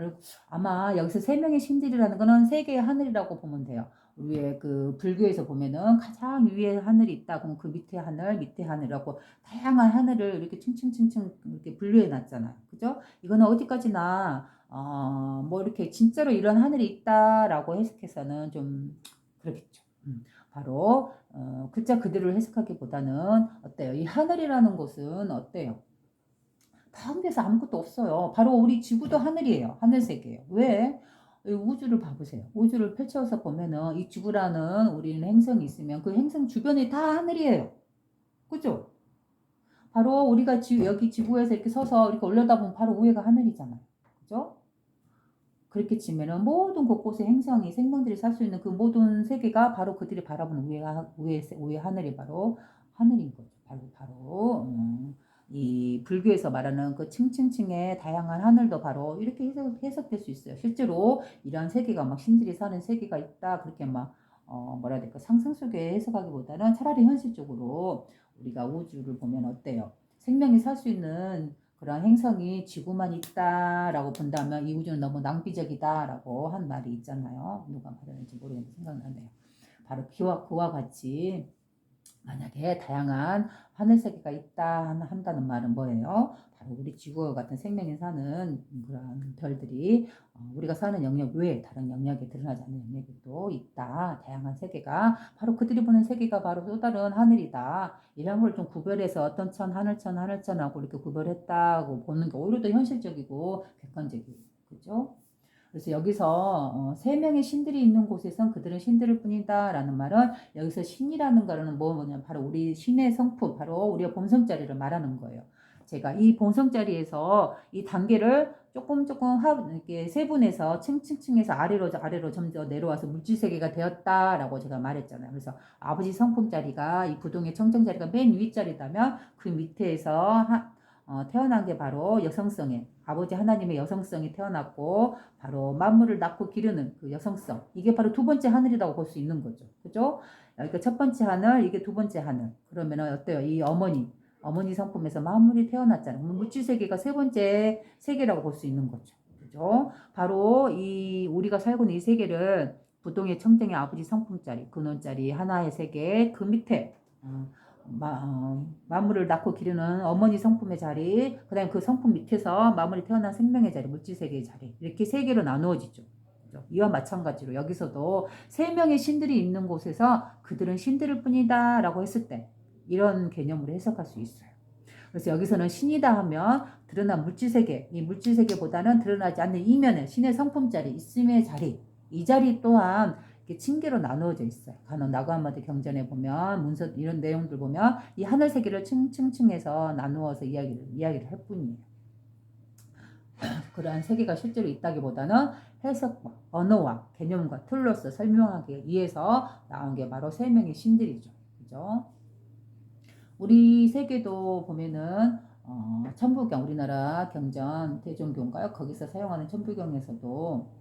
아마 여기서 세 명의 신들이라는 거는 세 개의 하늘이라고 보면 돼요. 우리의 그 불교에서 보면은 가장 위에 하늘이 있다. 그럼 그 밑에 하늘, 밑에 하늘이라고 다양한 하늘을 이렇게 층층층층 이렇게 분류해 놨잖아요. 그죠? 이거는 어디까지나 뭐 이렇게 진짜로 이런 하늘이 있다라고 해석해서는 좀 그렇겠죠. 바로 글자 그대로 해석하기보다는 어때요? 이 하늘이라는 곳은 어때요? 다른 데서 아무것도 없어요. 바로 우리 지구도 하늘이에요. 하늘색이에요. 왜? 우주를 봐보세요. 우주를 펼쳐서 보면은 이 지구라는 우리는 행성이 있으면 그 행성 주변이 다 하늘이에요. 그죠? 바로 우리가 여기 지구에서 이렇게 서서 이렇게 올려다보면 바로 위에가 하늘이잖아요. 그죠? 그렇게 치면은 모든 곳곳에 행성이 생명들이 살 수 있는 그 모든 세계가 바로 그들이 바라보는 위에 하늘이 바로 하늘인 거죠. 바로 이 불교에서 말하는 그 층층층의 다양한 하늘도 바로 이렇게 해석될 수 있어요. 실제로 이런 세계가 막 신들이 사는 세계가 있다 그렇게 막 뭐라 해야 될까 상상 속에 해석하기보다는 차라리 현실적으로 우리가 우주를 보면 어때요? 생명이 살 수 있는 그런 행성이 지구만 있다라고 본다면 이 우주는 너무 낭비적이다라고 한 말이 있잖아요. 누가 말했는지 모르겠는데 생각나네요. 바로 그와 같이 만약에 다양한 하늘세계가 있다 한다는 말은 뭐예요? 바로 우리 지구와 같은 생명이 사는 그런 별들이 우리가 사는 영역 외에 다른 영역에 드러나지 않는 영역이 또 있다. 다양한 세계가 바로 그들이 보는 세계가 바로 또 다른 하늘이다. 이런 걸 좀 구별해서 어떤 천, 하늘천하고 이렇게 구별했다고 보는 게 오히려 더 현실적이고 객관적이에요. 그죠? 그래서 여기서 세 명의 신들이 있는 곳에선 그들은 신들일 뿐이다라는 말은 여기서 신이라는 거는 뭐냐면 바로 우리 신의 성품, 바로 우리가 본성자리를 말하는 거예요. 제가 이 본성자리에서 이 단계를 조금 이렇게 세분해서 층층층에서 아래로 점점 내려와서 물질세계가 되었다라고 제가 말했잖아요. 그래서 아버지 성품자리가 이 부동의 청정자리가 맨 윗자리다면 그 밑에서 태어난 게 바로 여성성의 아버지 하나님의 여성성이 태어났고 바로 만물을 낳고 기르는 그 여성성 이게 바로 두 번째 하늘이라고 볼 수 있는 거죠. 그죠? 그러니까 첫 번째 하늘 이게 두 번째 하늘 그러면 어때요? 이 어머니 성품에서 만물이 태어났잖아요. 물질 세계가 세 번째 세계라고 볼 수 있는 거죠. 그죠? 바로 이 우리가 살고 있는 이 세계를 부동의 청정의 아버지 성품짜리 근원짜리 하나의 세계 그 밑에 만물을 낳고 기르는 어머니 성품의 자리, 그 다음에 그 성품 밑에서 만물이 태어난 생명의 자리, 물질세계의 자리 이렇게 세 개로 나누어지죠. 이와 마찬가지로 여기서도 세 명의 신들이 있는 곳에서 그들은 신들일 뿐이다 라고 했을 때 이런 개념으로 해석할 수 있어요. 그래서 여기서는 신이다 하면 드러난 물질세계, 이 물질세계보다는 드러나지 않는 이면에 신의 성품자리, 있음의 자리 이 자리 또한 층계로 나누어져 있어요. 간혹 나그아마드 경전에 보면 문서 이런 내용들 보면 이 하늘 세계를 층층층해서 나누어서 이야기를 할 뿐이에요. 그러한 세계가 실제로 있다기보다는 해석과 언어와 개념과 틀로서 설명하기 위해서 나온 게 바로 세 명의 신들이죠. 그죠? 우리 세계도 보면은 천부경 우리나라 경전 대종교인가요? 거기서 사용하는 천부경에서도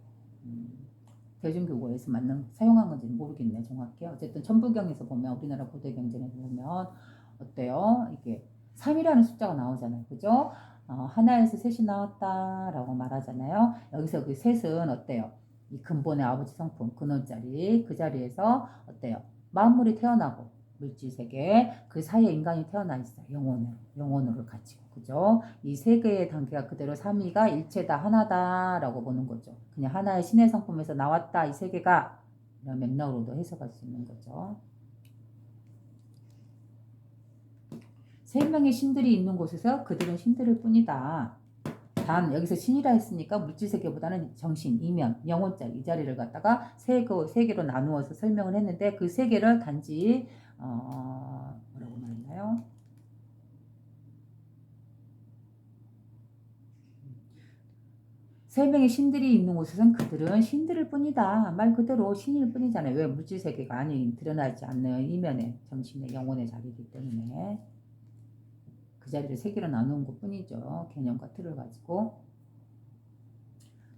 대중교구에서 사용한 건지는 모르겠네요. 정확히. 어쨌든 천부경에서 보면 우리나라 고대 경전에 보면 어때요? 이게 3이라는 숫자가 나오잖아요. 그죠? 하나에서 셋이 나왔다라고 말하잖아요. 여기서 그 셋은 어때요? 이 근본의 아버지 성품, 근원자리, 그 자리에서 어때요? 만물이 태어나고, 물질 세계, 그 사이에 인간이 태어나 있어요. 영혼으로 가지고. 그죠? 이 세 개의 단계가 그대로 삼위가 일체다, 하나다라고 보는 거죠. 그냥 하나의 신의 성품에서 나왔다, 이 세 개가. 이런 맥락으로도 해석할 수 있는 거죠. 세 명의 신들이 있는 곳에서 그들은 신들일 뿐이다. 단 여기서 신이라 했으니까 물질세계보다는 정신, 이면, 영혼자리 이 자리를 갖다가 세 개로 나누어서 설명을 했는데 그 세 개를 단지 뭐라고 말했나요? 세 명의 신들이 있는 곳에선 그들은 신들일 뿐이다. 말 그대로 신일 뿐이잖아요. 왜 물질세계가 아닌 드러나지 않는 이면의 정신의 영혼의 자리이기 때문에 그 자리를 세 개로 나누는 것 뿐이죠. 개념과 틀을 가지고.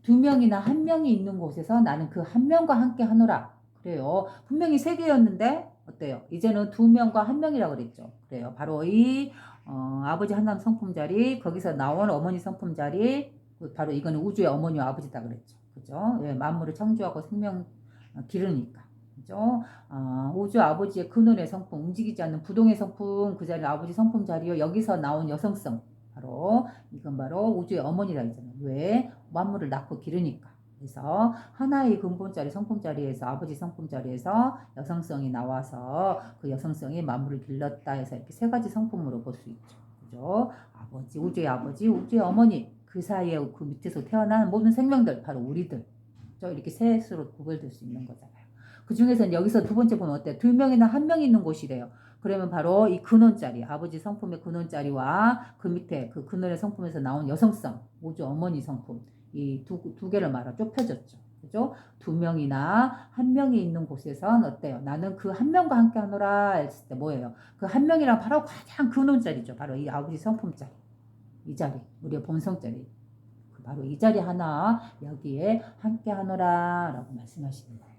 두 명이나 한 명이 있는 곳에서 나는 그 한 명과 함께 하노라. 그래요. 분명히 세 개였는데 어때요? 이제는 두 명과 한 명이라고 그랬죠. 그래요. 바로 이 아버지 한남 성품 자리, 거기서 나온 어머니 성품 자리, 바로 이거는 우주의 어머니와 아버지다 그랬죠. 그죠? 예, 만물을 창조하고 생명 기르니까. 그죠? 우주 아버지의 근원의 성품, 움직이지 않는 부동의 성품, 그 자리 아버지 성품 자리요. 여기서 나온 여성성. 바로 이건 바로 우주의 어머니라 했잖아요. 왜? 만물을 낳고 기르니까. 그래서 하나의 근본자리 성품자리에서 아버지 성품자리에서 여성성이 나와서 그 여성성이 만물을 길렀다 해서 이렇게 세 가지 성품으로 볼 수 있죠. 그죠? 아버지, 우주의 어머니 그 사이에 그 밑에서 태어난 모든 생명들 바로 우리들. 그죠? 이렇게 셋으로 구별될 수 있는 거잖아요. 그 중에서는 여기서 두 번째 보면 어때요? 두 명이나 한 명이 있는 곳이래요. 그러면 바로 이 근원자리, 아버지 성품의 근원자리와 그 밑에 그 근원의 성품에서 나온 여성성, 우주 어머니 성품, 이 두 개를 말아 좁혀졌죠. 그죠? 두 명이나 한 명이 있는 곳에선 어때요? 나는 그 한 명과 함께 하노라 했을 때 뭐예요? 그 한 명이랑 바로 가장 근원자리죠. 바로 이 아버지 성품자리. 이 자리, 우리의 본성자리. 바로 이 자리 하나 여기에 함께 하노라 라고 말씀하시는 거예요.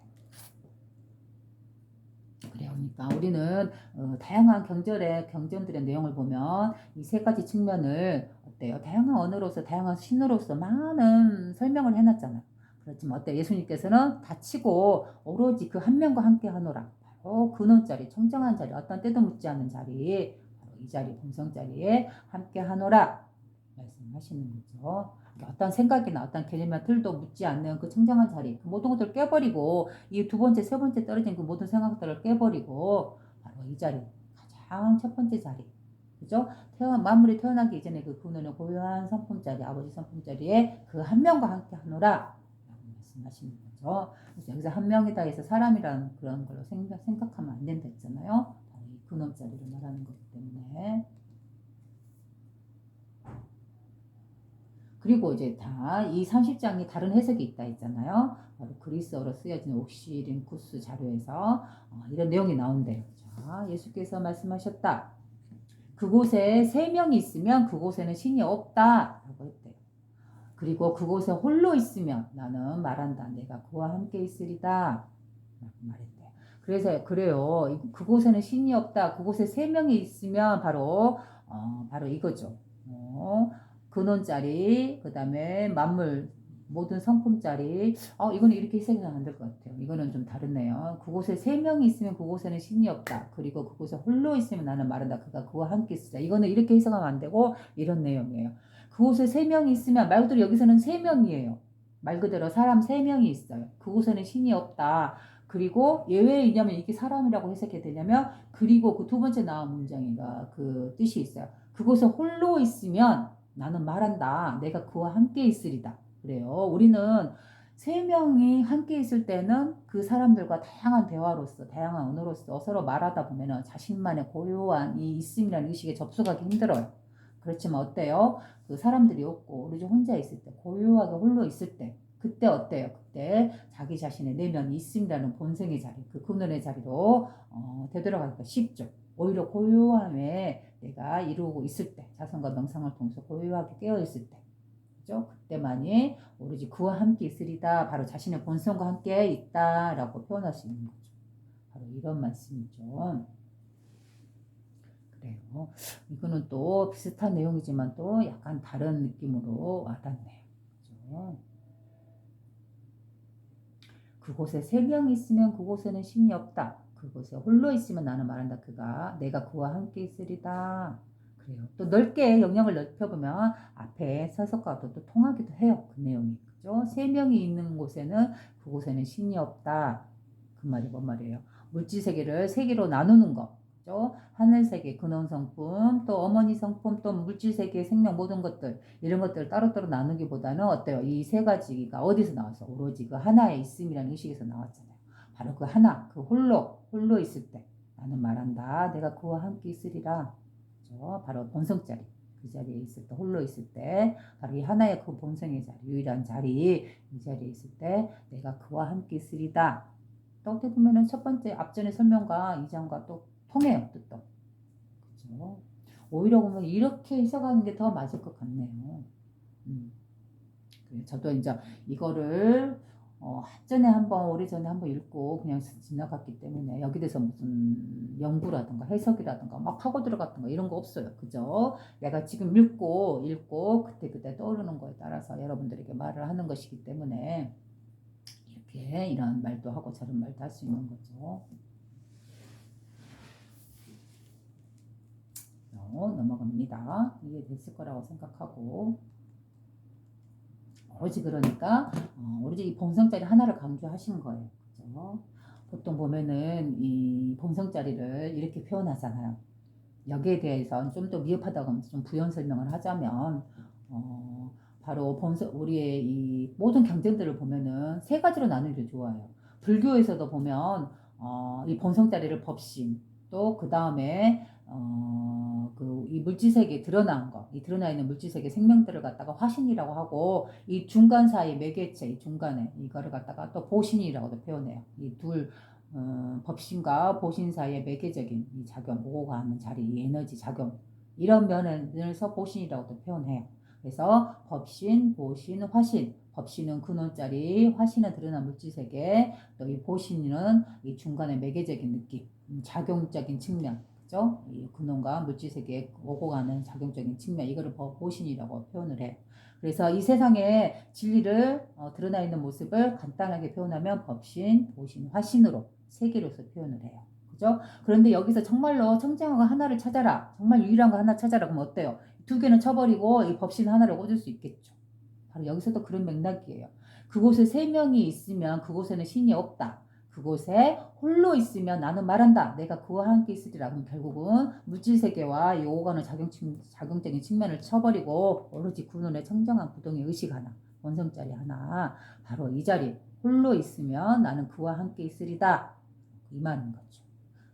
그래요. 그러니까 우리는 다양한 경전들의 내용을 보면 이 세 가지 측면을 어때요? 다양한 언어로서 다양한 신으로서 많은 설명을 해놨잖아요. 그렇지만 어때요? 예수님께서는 다치고 오로지 그 한 명과 함께 하노라. 바로 근원자리, 청정한 자리, 어떤 때도 묻지 않는 자리, 바로 이 자리, 본성 자리에 함께 하노라 말씀하시는 거죠. 어떤 생각이나 어떤 개념이나 틀도 묻지 않는 그 청정한 자리, 그 모든 것들을 깨버리고 이 두 번째, 세 번째 떨어진 그 모든 생각들을 깨버리고 바로 이 자리, 가장 첫 번째 자리, 그죠? 만물이 태어나기 이전에 그 근원의 고유한 성품 자리, 아버지 성품 자리에 그 한 명과 함께 하노라 라고 말씀하시는 거죠. 그래서 여기서 한 명이다 해서 사람이라는 그런 걸로 생각하면 안 된다 했잖아요. 이 근원 자리를 말하는 거기 때문에. 그리고 이제 다 이 30장이 다른 해석이 있다 했잖아요. 바로 그리스어로 쓰여진 옥시림쿠스 자료에서 이런 내용이 나온대요. 자, 예수께서 말씀하셨다. 그곳에 세 명이 있으면 그곳에는 신이 없다 라고 했대요. 그리고 그곳에 홀로 있으면 나는 말한다. 내가 그와 함께 있으리다 라고 말했대요. 그래서 그래요. 그곳에는 신이 없다. 그곳에 세 명이 있으면 바로 이거죠. 근원짜리, 그 다음에 만물, 모든 성품짜리. 이거는 이렇게 해석하면 안 될 것 같아요. 이거는 좀 다르네요. 그곳에 세 명이 있으면 그곳에는 신이 없다. 그리고 그곳에 홀로 있으면 나는 말한다. 그가 그와 함께 있으라. 이거는 이렇게 해석하면 안 되고 이런 내용이에요. 그곳에 세 명이 있으면 말 그대로 여기서는 세 명이에요. 말 그대로 사람 세 명이 있어요. 그곳에는 신이 없다. 그리고 예외의 이념은 이게 사람이라고 해석해야 되냐면 그리고 그 두 번째 나온 문장이가 그 뜻이 있어요. 그곳에 홀로 있으면 나는 말한다. 내가 그와 함께 있으리다. 그래요. 우리는 세 명이 함께 있을 때는 그 사람들과 다양한 대화로서, 다양한 언어로서 서로 말하다 보면 자신만의 고요한 이 있음이라는 의식에 접속하기 힘들어요. 그렇지만 어때요? 그 사람들이 없고 우리 혼자 있을 때, 고요하게 홀로 있을 때, 그때 어때요? 그때 자기 자신의 내면이 있음이라는 본성의 자리, 그 근원의 자리로 되돌아가기가 쉽죠. 오히려 고요함에 내가 이루고 있을 때, 자성과 명상을 통해서 고요하게 깨어 있을 때, 그죠? 그때만이 오로지 그와 함께 있으리다. 바로 자신의 본성과 함께 있다라고 표현할 수 있는 거죠. 바로 이런 말씀이죠. 그래요. 이거는 또 비슷한 내용이지만 또 약간 다른 느낌으로 와닿네요. 그죠? 그곳에 세 명이 있으면 그곳에는 신이 없다. 그곳에 홀로 있으면 나는 말한다. 내가 그와 함께 있으리다. 그래요. 또 넓게 영역을 넓혀보면 앞에 서석과도 또 통하기도 해요. 그 내용이. 그죠? 세 명이 있는 곳에는 그곳에는 신이 없다. 그 말이 뭔 말이에요? 물질 세계를 세 개로 나누는 거. 그죠? 하늘 세계, 근원 성품, 또 어머니 성품, 또 물질 세계, 생명 모든 것들 이런 것들을 따로따로 나누기보다는 어때요? 이 세 가지가 어디서 나왔어? 오로지 그 하나에 있음이라는 의식에서 나왔잖아요. 바로 그 하나, 그 홀로 있을 때 나는 말한다. 내가 그와 함께 있으리라. 그죠? 바로 본성자리. 그 자리에 있을 때, 홀로 있을 때, 바로 이 하나의 그 본성의 자리, 유일한 자리, 이 자리에 있을 때, 내가 그와 함께 있으리다. 또 어떻게 보면은 첫 번째 앞전의 설명과 이장과 또 통해요, 뜻도. 그죠? 오히려 보면 이렇게 해석하는 게 더 맞을 것 같네요. 저도 이제 이거를 오래전에 한번 읽고 그냥 지나갔기 때문에 여기 대해서 무슨 연구라든가 해석이라든가 막 파고 들어갔던 거 이런 거 없어요. 그죠? 내가 지금 읽고 그때 떠오르는 거에 따라서 여러분들에게 말을 하는 것이기 때문에 이렇게 이런 말도 하고 저런 말도 할 수 있는 거죠. 넘어갑니다. 이해됐을 거라고 생각하고 오로지 그러니까 오로지 이 본성자리 하나를 강조하신 거예요. 그죠? 보통 보면은 이 본성자리를 이렇게 표현하잖아요. 여기에 대해서 좀 더 미흡하다고 하면 좀 부연 설명을 하자면 바로 우리의 이 모든 경쟁들을 보면은 세 가지로 나누기를 좋아해요. 불교에서도 보면 이 본성자리를 법신 또 그 다음에 이 물질세계에 드러난 거, 이 드러나 있는 물질세계 생명들을 갖다가 화신이라고 하고, 이 중간 사이 매개체, 이 중간에 이거를 갖다가 또 보신이라고도 표현해요. 이 법신과 보신 사이의 매개적인 이 작용, 오고 가는 자리, 이 에너지 작용, 이런 면에서 보신이라고도 표현해요. 그래서 법신, 보신, 화신. 법신은 근원자리, 화신은 드러난 물질세계, 또 이 보신은 이 중간에 매개적인 느낌, 작용적인 측면. 그죠? 이 근원과 물질세계에 오고 가는 작용적인 측면, 이거를 보신이라고 표현을 해요. 그래서 이 세상의 진리를 드러나 있는 모습을 간단하게 표현하면 법신, 보신, 화신으로 세 개로서 표현을 해요. 그죠? 그런데 여기서 정말로 청정한 거 하나를 찾아라. 정말 유일한 거 하나 찾아라. 그럼 어때요? 두 개는 쳐버리고 이 법신 하나를 꽂을 수 있겠죠. 바로 여기서도 그런 맥락이에요. 그곳에 세 명이 있으면 그곳에는 신이 없다. 그곳에 홀로 있으면 나는 말한다. 내가 그와 함께 있으리라. 그럼 결국은 물질세계와 이 오가는 작용적인 측면을 쳐버리고 오로지 군원의 청정한 부동의 의식 하나, 원성자리 하나, 바로 이 자리 홀로 있으면 나는 그와 함께 있으리다. 이 말인 거죠.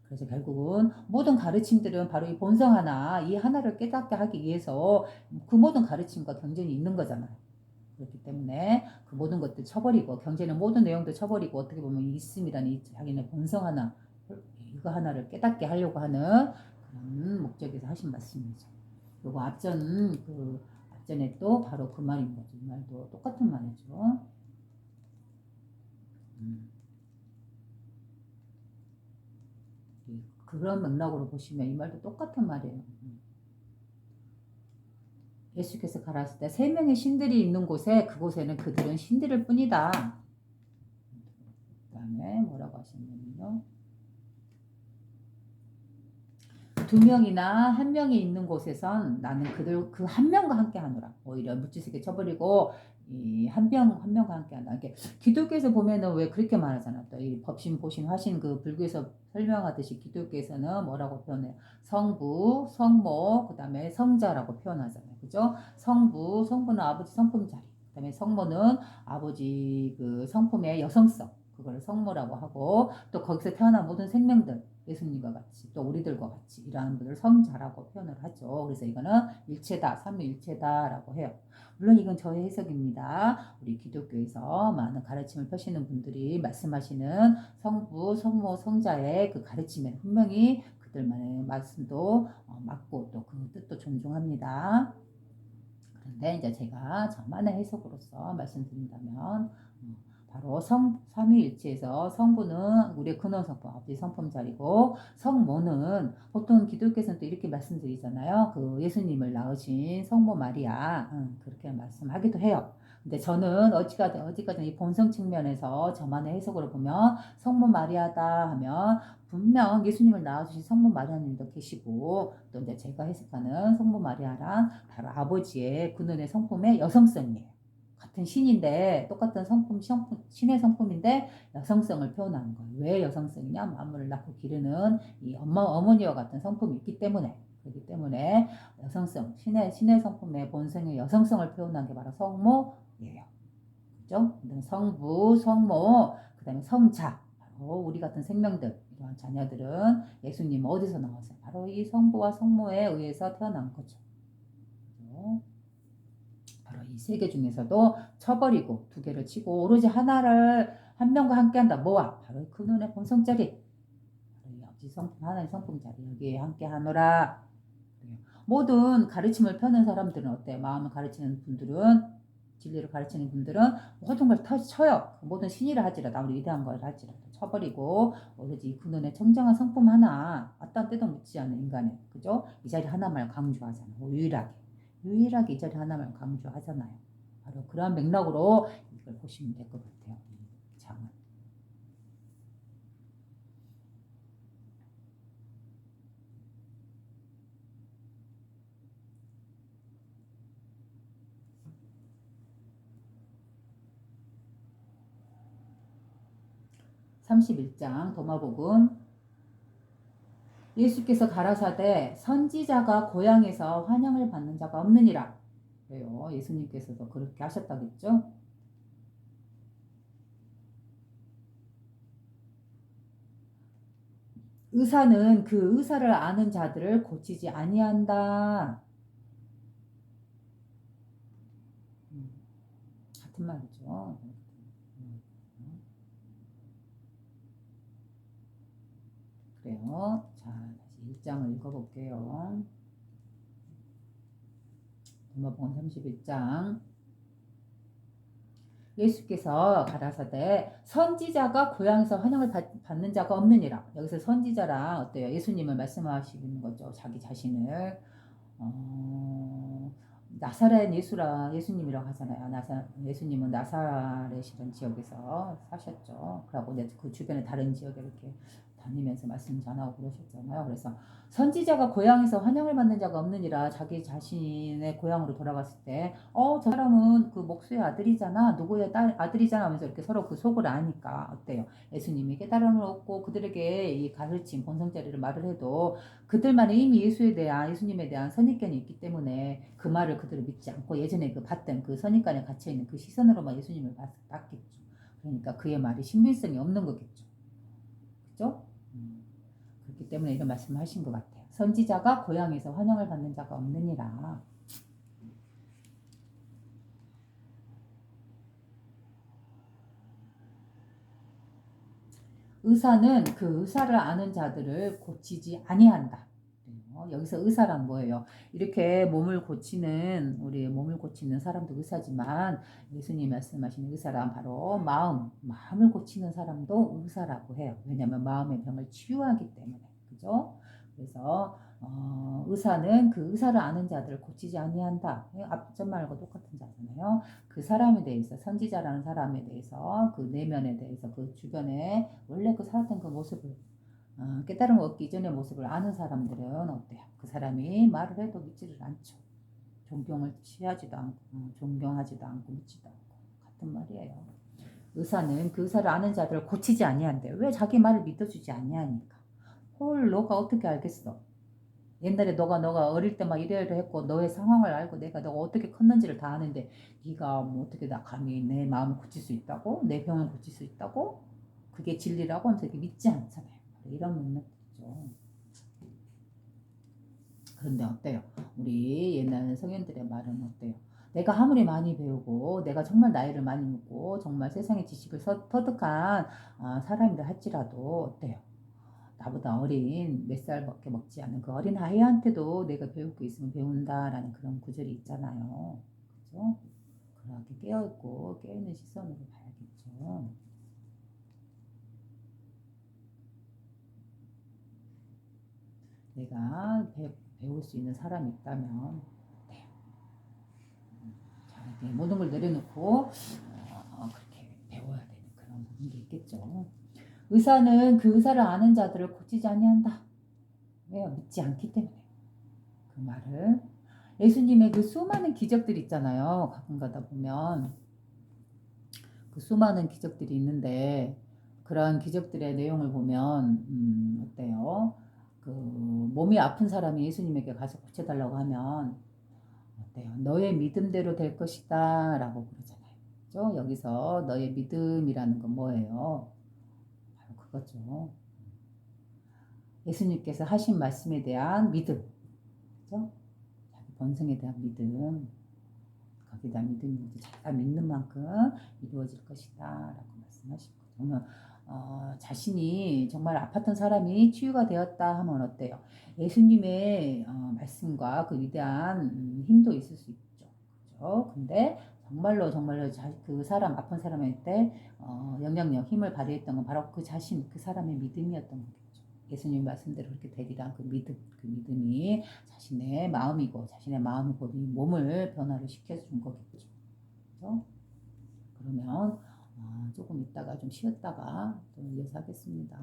그래서 결국은 모든 가르침들은 바로 이 본성 하나, 이 하나를 깨닫게 하기 위해서 그 모든 가르침과 경쟁이 있는 거잖아요. 그렇기 때문에 그 모든 것들 쳐버리고 경제는 모든 내용도 쳐버리고 어떻게 보면 있음이라는 이 자기네 본성 하나 이거 하나를 깨닫게 하려고 하는 그런 목적에서 하신 말씀이죠. 그리고 앞전에 또 바로 그 말인 거죠. 이 말도 똑같은 말이죠. 그런 맥락으로 보시면 이 말도 똑같은 말이에요. 예수께서 가라았을 때 세 명의 신들이 있는 곳에 그곳에는 그들은 신들일 뿐이다. 그 다음에 뭐라고 하셨냐면요. 두 명이나 한 명이 있는 곳에선 나는 그 한 명과 함께 하노라. 오히려 묻지세게 쳐버리고 이 한 명과 함께 한다. 이렇게 기독교에서 보면은 왜 그렇게 말하잖아. 또 이 법신, 보신, 화신 그 불교에서 설명하듯이 기독교에서는 뭐라고 표현해요? 성부, 성모, 그 다음에 성자라고 표현하잖아요. 그죠? 성부는 아버지 성품 자리. 그 다음에 성모는 아버지 그 성품의 여성성. 그걸 성모라고 하고 또 거기서 태어난 모든 생명들 예수님과 같이 또 우리들과 같이 이러한 분을 성자라고 표현을 하죠. 그래서 이거는 일체다, 삼위일체다라고 해요. 물론 이건 저의 해석입니다. 우리 기독교에서 많은 가르침을 펴시는 분들이 말씀하시는 성부, 성모, 성자의 그 가르침에 분명히 그들만의 말씀도 맞고 또 그 뜻도 존중합니다. 그런데 이제 제가 저만의 해석으로서 말씀드린다면 바로 삼위일체에서 성부는 우리의 근원성품, 아버지 성품 자리고, 성모는 보통 기독교에서는 또 이렇게 말씀드리잖아요. 그 예수님을 낳으신 성모 마리아, 그렇게 말씀하기도 해요. 근데 저는 어디까든 이 본성 측면에서 저만의 해석으로 보면 성모 마리아다 하면 분명 예수님을 낳아주신 성모 마리아님도 계시고, 또 이제 제가 해석하는 성모 마리아란 바로 아버지의 근원의 성품의 여성성이에요. 같은 신인데 똑같은 신의 성품인데 여성성을 표현하는 거예요. 왜 여성성이냐? 만물을 낳고 기르는 이 어머니와 같은 성품이 있기 때문에. 그렇기 때문에 여성성, 신의 성품의 본성의 여성성을 표현한 게 바로 성모예요. 그죠? 성부, 성모, 그 다음에 성자. 바로 우리 같은 생명들, 이러한 자녀들은 예수님 어디서 나왔어요? 바로 이 성부와 성모에 의해서 태어난 거죠. 그죠? 바로 이 세 개 중에서도 쳐버리고 두 개를 치고 오로지 하나를 한 명과 함께 한다. 뭐와? 바로 그 눈의 본성자리. 바로 이 아버지 성품, 하나의 성품자리. 여기에 함께 하노라. 모든 가르침을 펴는 사람들은 어때요? 마음을 가르치는 분들은, 진리를 가르치는 분들은 모든 걸 쳐요. 모든 신이라 하지라도, 아무리 위대한 걸 하지라도 쳐버리고 오로지 그 눈의 청정한 성품 하나, 어떤 때도 묻지 않는 인간의, 그죠? 이 자리 하나만 강조하잖아. 유일하게 이 자리 하나만 강조하잖아요. 바로 그러한 맥락으로 이걸 보시면 될 것 같아요. 이 장은. 31장 도마복음. 예수께서 가라사대 선지자가 고향에서 환영을 받는 자가 없느니라. 그래요. 예수님께서도 그렇게 하셨다겠죠? 의사는 그 의사를 아는 자들을 고치지 아니한다. 같은 말이죠. 그래요. 자, 다시 1장을 읽어볼게요. 도마복음 31장. 예수께서 가라사대 선지자가 고향에서 환영을 받는 자가 없느니라. 여기서 선지자랑 어때요? 예수님을 말씀하시는 거죠. 자기 자신을. 나사렛 예수님이라고 하잖아요. 예수님은 나사렛이라는 지역에서 사셨죠. 그리고 그 주변에 다른 지역에 이렇게 다니면서 말씀 전하고 그러셨잖아요. 그래서 선지자가 고향에서 환영을 받는 자가 없느니라. 자기 자신의 고향으로 돌아갔을 때, 저 사람은 그 목수의 아들이잖아, 누구의 아들이잖아 하면서 이렇게 서로 그 속을 아니까 어때요? 예수님이 깨달음을 얻고 그들에게 이 가르침, 본성자리를 말을 해도 그들만의 이미 예수님에 대한 선입견이 있기 때문에 그 말을 그대로 믿지 않고 예전에 그 봤던 그 선입관에 갇혀있는 그 시선으로만 예수님을 봤겠죠. 그러니까 그의 말이 신빙성이 없는 거겠죠. 그죠? 그렇기 때문에 이런 말씀을 하신 것 같아요. 선지자가 고향에서 환영을 받는 자가 없느니라. 의사는 그 의사를 아는 자들을 고치지 아니한다. 여기서 의사란 뭐예요? 이렇게 우리 몸을 고치는 사람도 의사지만 예수님 말씀하시는 의사란 바로 마음을 고치는 사람도 의사라고 해요. 왜냐하면 마음의 병을 치유하기 때문에. 그죠? 그래서 의사는 그 의사를 아는 자들을 고치지 아니한다. 앞전 말과 똑같은 자잖아요. 그 사람에 대해서, 선지자라는 사람에 대해서, 그 내면에 대해서, 그 주변에 원래 그 살았던 그 모습을, 깨달음 얻기 이전의 모습을 아는 사람들은 어때요? 그 사람이 말을 해도 믿지를 않죠. 존경하지도 않고 믿지도 않고 같은 말이에요. 의사는 그 의사를 아는 자들을 고치지 아니한대. 왜? 자기 말을 믿어주지 아니하니까. 너가 어떻게 알겠어? 옛날에 너가 어릴 때 막 이래이래 했고 너의 상황을 알고 너가 어떻게 컸는지를 다 아는데 네가 뭐 어떻게 나 감히 내 마음을 고칠 수 있다고? 내 병을 고칠 수 있다고? 그게 진리라고 하면서 이렇게 믿지 않잖아요. 이런 맥락이죠. 그런데 어때요? 우리 옛날 성인들의 말은 어때요? 내가 아무리 많이 배우고 내가 정말 나이를 많이 먹고 정말 세상의 지식을 터득한 사람이라 할지라도 어때요? 나보다 어린 몇 살밖에 먹지 않은 그 어린 아이한테도 내가 배울 게 있으면 배운다라는 그런 구절이 있잖아요. 그죠? 그렇게 깨어있고 깨어있는 시선으로 봐야겠죠. 거죠. 내가 배울 수 있는 사람이 있다면 네. 자, 모든 걸 내려놓고 그렇게 배워야 되는 그런 게 있겠죠. 의사는 그 의사를 아는 자들을 고치지 아니한다. 왜요? 믿지 않기 때문에. 그 말을 예수님의 그 수많은 기적들 있잖아요. 가끔 가다 보면 그 수많은 기적들이 있는데 그러한 기적들의 내용을 보면 어때요? 그 몸이 아픈 사람이 예수님에게 가서 고쳐달라고 하면 어때요? 너의 믿음대로 될 것이다 라고 그러잖아요. 그죠? 여기서 너의 믿음이라는 건 뭐예요? 바로 그거죠. 예수님께서 하신 말씀에 대한 믿음. 그죠? 자기 번성에 대한 믿음. 거기다 믿음이 자기가 믿는 만큼 이루어질 것이다 라고 말씀하시고 그러면 자신이 정말 아팠던 사람이 치유가 되었다 하면 어때요? 예수님의 말씀과 그 위대한 힘도 있을 수 있죠. 그렇죠? 근데 정말로 그 사람 아픈 사람한테 영향력 힘을 발휘했던 건 바로 그 자신 그 사람의 믿음이었던 거겠죠. 예수님 말씀대로 그렇게 되리라 그 믿음이 자신의 마음이고 자신의 마음이 곧 이 몸을 변화를 시켜준 거겠죠. 그렇죠? 그러면 조금 있다가 좀 쉬었다가 또 이어서 하겠습니다.